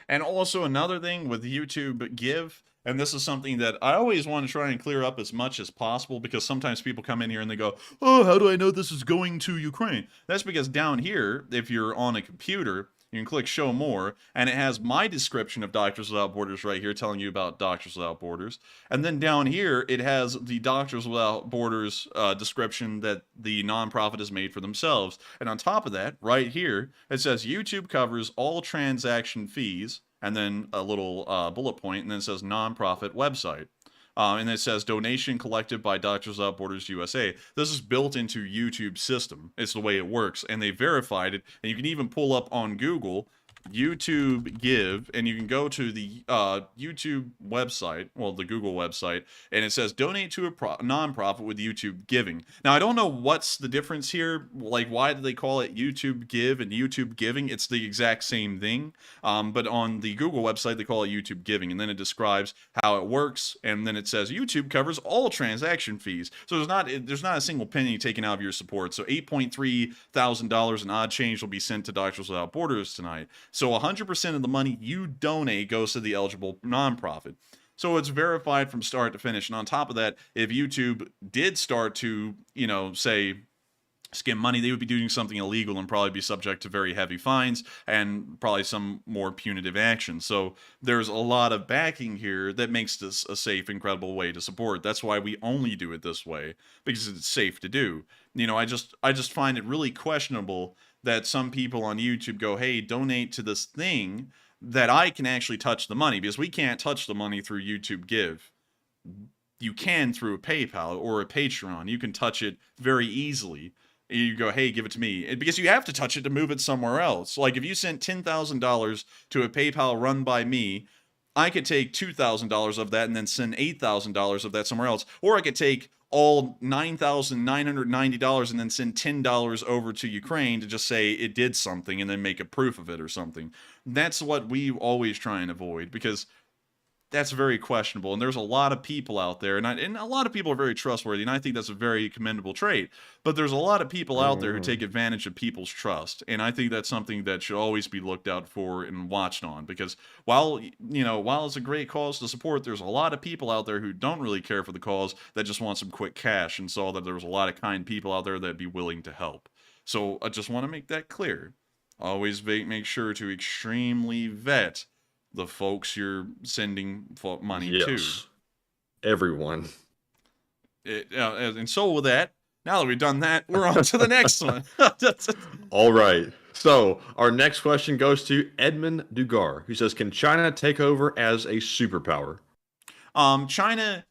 And also another thing with YouTube Give, and this is something that I always want to try and clear up as much as possible, because sometimes people come in here and they go, oh, how do I know this is going to Ukraine? That's because down here, if you're on a computer, you can click Show More, and it has my description of Doctors Without Borders right here, telling you about Doctors Without Borders. And then down here, it has the Doctors Without Borders description that the nonprofit has made for themselves. And on top of that, right here, it says YouTube covers all transaction fees, and then a little bullet point, and then it says nonprofit website. And it says donation collected by Doctors Without Borders USA. This is built into YouTube's system. It's the way it works, and they verified it. And you can even pull up on Google YouTube Give, and you can go to the YouTube website, well, the Google website, and it says donate to a nonprofit with YouTube Giving. Now, I don't know what's the difference here. Like, why do they call it YouTube Give and YouTube Giving? It's the exact same thing. But on the Google website, they call it YouTube Giving, and then it describes how it works, and then it says YouTube covers all transaction fees. So there's not a single penny taken out of your support. So $8.3 thousand in odd change will be sent to Doctors Without Borders tonight. So 100% of the money you donate goes to the eligible nonprofit. So it's verified from start to finish. And on top of that, if YouTube did start to, you know, say, skim money, they would be doing something illegal and probably be subject to very heavy fines and probably some more punitive action. So there's a lot of backing here that makes this a safe, incredible way to support. That's why we only do it this way, because it's safe to do. You know, I just find it really questionable that some people on YouTube go, hey, donate to this thing that I can actually touch the money, because we can't touch the money through YouTube Give. You can through a PayPal or a Patreon. You can touch it very easily. You go, hey, give it to me. Because you have to touch it to move it somewhere else. Like, if you sent $10,000 to a PayPal run by me, I could take $2,000 of that and then send $8,000 of that somewhere else. Or I could take all $9,990 and then send $10 over to Ukraine to just say it did something and then make a proof of it or something. That's what we always try and avoid, because that's very questionable. And there's a lot of people out there, and a lot of people are very trustworthy, and I think that's a very commendable trait. But there's a lot of people out there who take advantage of people's trust, and I think that's something that should always be looked out for and watched on. Because while it's a great cause to support, there's a lot of people out there who don't really care for the cause, that just want some quick cash, and saw that there was a lot of kind people out there that'd be willing to help. So I just want to make that clear. Always make sure to extremely vet the folks you're sending money to. Everyone. And so with that, now that we've done that, we're on to the next one. All right. So our next question goes to Edmund Dugar, who says, can China take over as a superpower? China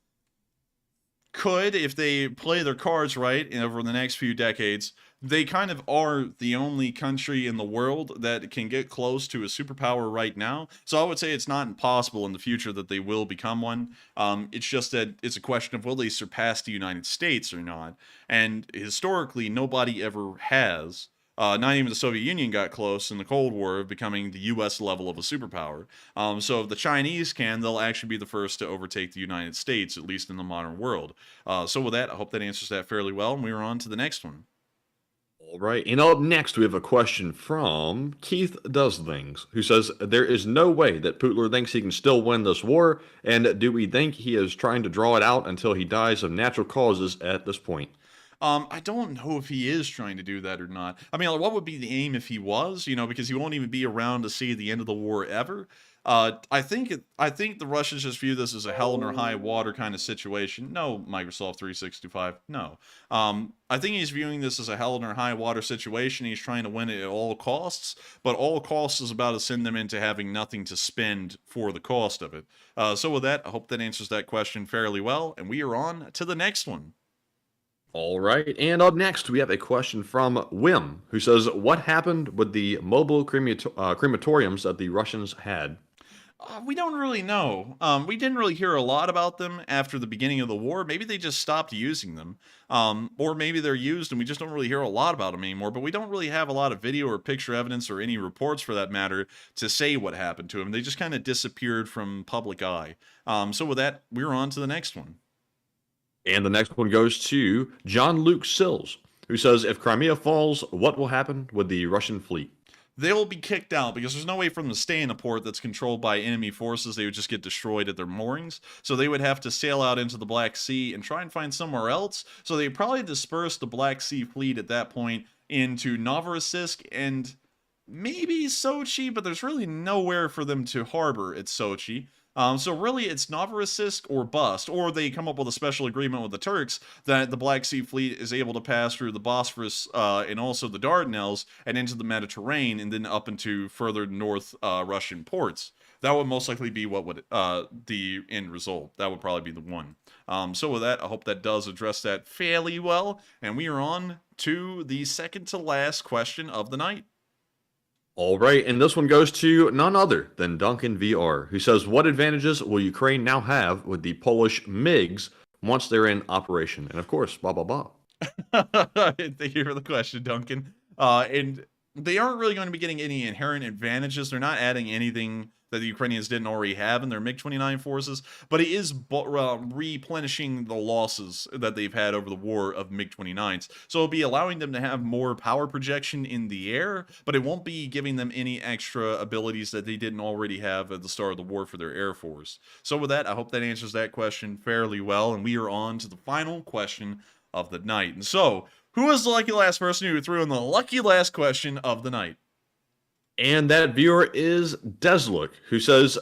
could, if they play their cards right, and over the next few decades. They kind of are the only country in the world that can get close to a superpower right now. So I would say it's not impossible in the future that they will become one. It's just that it's a question of will they surpass the United States or not. And historically, nobody ever has. Not even the Soviet Union got close in the Cold War of becoming the U.S. level of a superpower. So if the Chinese can, they'll actually be the first to overtake the United States, at least in the modern world. So with that, I hope that answers that fairly well. And we are on to the next one. All right, and up next we have a question from Keith Does Things, who says, there is no way that Putler thinks he can still win this war, and do we think he is trying to draw it out until he dies of natural causes at this point? I don't know if he is trying to do that or not. I mean, like, what would be the aim if he was? You know, because he won't even be around to see the end of the war ever. I think the Russians just view this as a hell or high water kind of situation. No, Microsoft 365, no. I think he's viewing this as a hell or high water situation. He's trying to win it at all costs, but all costs is about to send them into having nothing to spend for the cost of it. So with that, I hope that answers that question fairly well, and we are on to the next one. All right, and up next we have a question from Wim, who says, what happened with the mobile crematoriums that the Russians had? We don't really know. We didn't really hear a lot about them after the beginning of the war. Maybe they just stopped using them. Or maybe they're used and we just don't really hear a lot about them anymore. But we don't really have a lot of video or picture evidence or any reports for that matter to say what happened to them. They just kind of disappeared from public eye. So with that, we're on to the next one. And the next one goes to John Luke Sills, who says, if Crimea falls, what will happen with the Russian fleet? They'll be kicked out because there's no way for them to stay in a port that's controlled by enemy forces. They would just get destroyed at their moorings. So they would have to sail out into the Black Sea and try and find somewhere else. So they probably disperse the Black Sea fleet at that point into Novorossiysk and maybe Sochi, but there's really nowhere for them to harbor at Sochi. So really, it's Novorossiysk or bust, or they come up with a special agreement with the Turks that the Black Sea Fleet is able to pass through the Bosphorus and also the Dardanelles and into the Mediterranean and then up into further north Russian ports. That would most likely be what would the end result. That would probably be the one. So with that, I hope that does address that fairly well, and we are on to the second to last question of the night. All right, and this one goes to none other than Duncan VR, who says, what advantages will Ukraine now have with the Polish MiGs once they're in operation? And of course, blah, blah, blah. Thank you for the question, Duncan. And they aren't really going to be getting any inherent advantages. They're not adding anything that the Ukrainians didn't already have in their MiG-29 forces, but it is replenishing the losses that they've had over the war of MiG-29s. So it'll be allowing them to have more power projection in the air, but it won't be giving them any extra abilities that they didn't already have at the start of the war for their Air Force. So with that, I hope that answers that question fairly well, and we are on to the final question of the night. And so, who is the lucky last person who threw in the lucky last question of the night? And that viewer is Desluk, who says,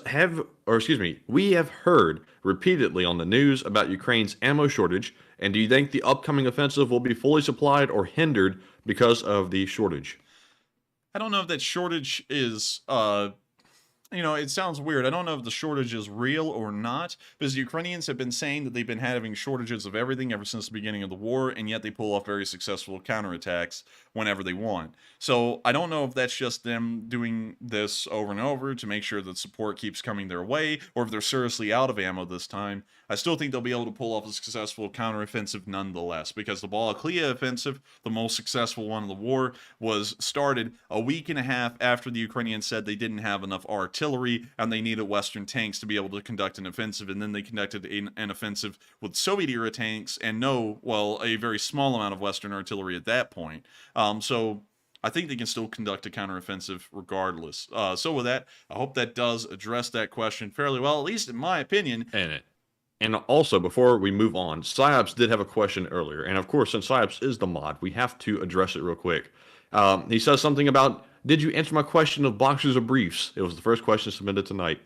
we have heard repeatedly on the news about Ukraine's ammo shortage, and do you think the upcoming offensive will be fully supplied or hindered because of the shortage? I don't know if that shortage is, it sounds weird. I don't know if the shortage is real or not, because the Ukrainians have been saying that they've been having shortages of everything ever since the beginning of the war, and yet they pull off very successful counterattacks whenever they want. So I don't know if that's just them doing this over and over to make sure that support keeps coming their way, or if they're seriously out of ammo this time. I still think they'll be able to pull off a successful counteroffensive nonetheless, because the Balaklia offensive, the most successful one of the war, was started a week and a half after the Ukrainians said they didn't have enough artillery and they needed Western tanks to be able to conduct an offensive, and then they conducted an offensive with Soviet-era tanks and a very small amount of Western artillery at that point. So I think they can still conduct a counteroffensive regardless. So with that, I hope that does address that question fairly well, at least in my opinion. And also, before we move on, Psyops did have a question earlier. And of course, since Psyops is the mod, we have to address it real quick. He says something about, did you answer my question of boxers or briefs? It was the first question submitted tonight.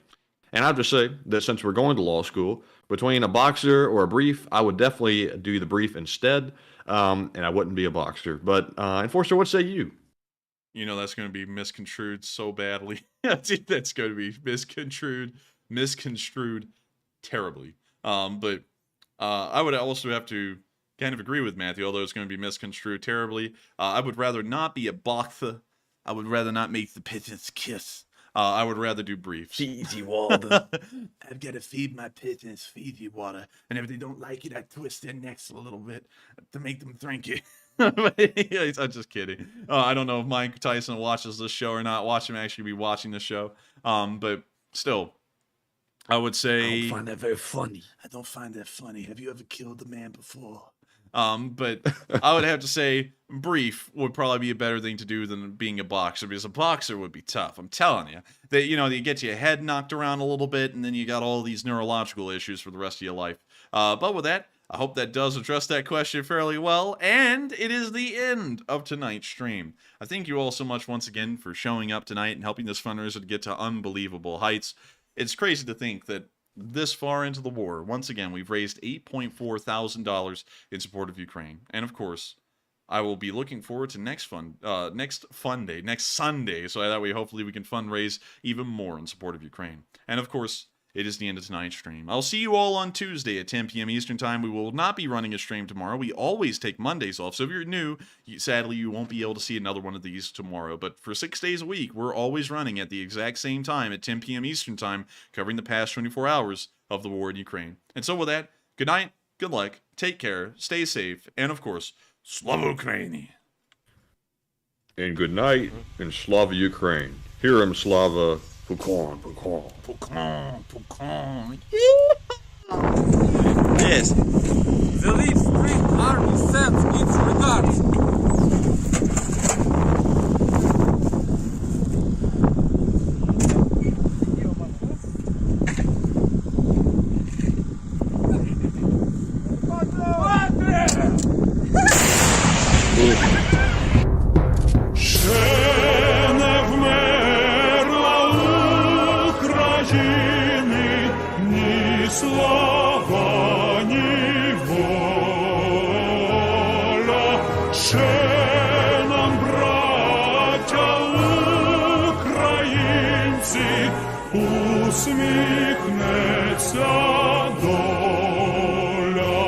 And I have to say that since we're going to law school, between a boxer or a brief, I would definitely do the brief instead. And I wouldn't be a boxer. But Enforcer, what say you? You know that's going to be misconstrued so badly. That's going to be misconstrued terribly. But I would also have to kind of agree with Matthew, although it's going to be misconstrued terribly. I would rather not be a boxer. I would rather not make the pigeons kiss. I would rather do briefs. Fiji water. I've got to feed my pigeons Fiji water. And if they don't like it, I twist their necks a little bit to make them drink it. I'm just kidding. I don't know if Mike Tyson watches this show or not. Watch him actually be watching the show. But still, I would say... I don't find that very funny. I don't find that funny. Have you ever killed a man before? But I would have to say brief would probably be a better thing to do than being a boxer, because a boxer would be tough. I'm telling you. That, you know, you get your head knocked around a little bit, and then you got all these neurological issues for the rest of your life. But with that, I hope that does address that question fairly well, and it is the end of tonight's stream. I thank you all so much once again for showing up tonight and helping this fundraiser to get to unbelievable heights. It's crazy to think that this far into the war, once again, we've raised $8.4 thousand in support of Ukraine. And of course, I will be looking forward to next Sunday, so that way hopefully we can fundraise even more in support of Ukraine. And of course, it is the end of tonight's stream. I'll see you all on Tuesday at 10 p.m. Eastern Time. We will not be running a stream tomorrow. We always take Mondays off, so if you're new, sadly, you won't be able to see another one of these tomorrow. But for 6 days a week, we're always running at the exact same time at 10 p.m. Eastern Time, covering the past 24 hours of the war in Ukraine. And so with that, good night, good luck, take care, stay safe, and of course, Slava Ukraini. And good night, and Slava Ukraine. Hear him, Slava. Pukon, Pukon. Pukon, Pukon. Yes. The Leaf Spring Army sends its regards. Слава, ні воля, ще нам, браття українці, усміхнеться доля.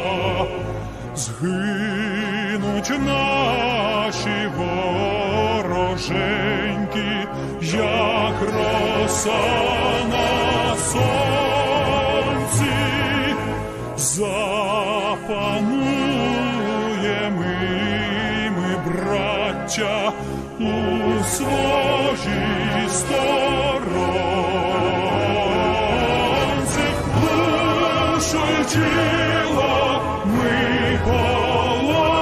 Згинуть наші вороженьки, як роса на сонці. Запануємо ми, браття, у своїй сторонці. Душу й тіло ми положим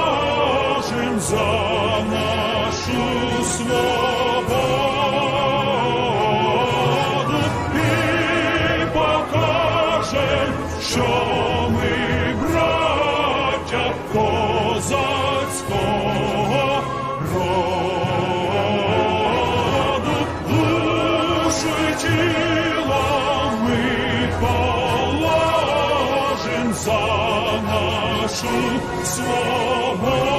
за нашу свободу і покажем, що козацького роду. Душу й тіло ми положим за нашу свободу.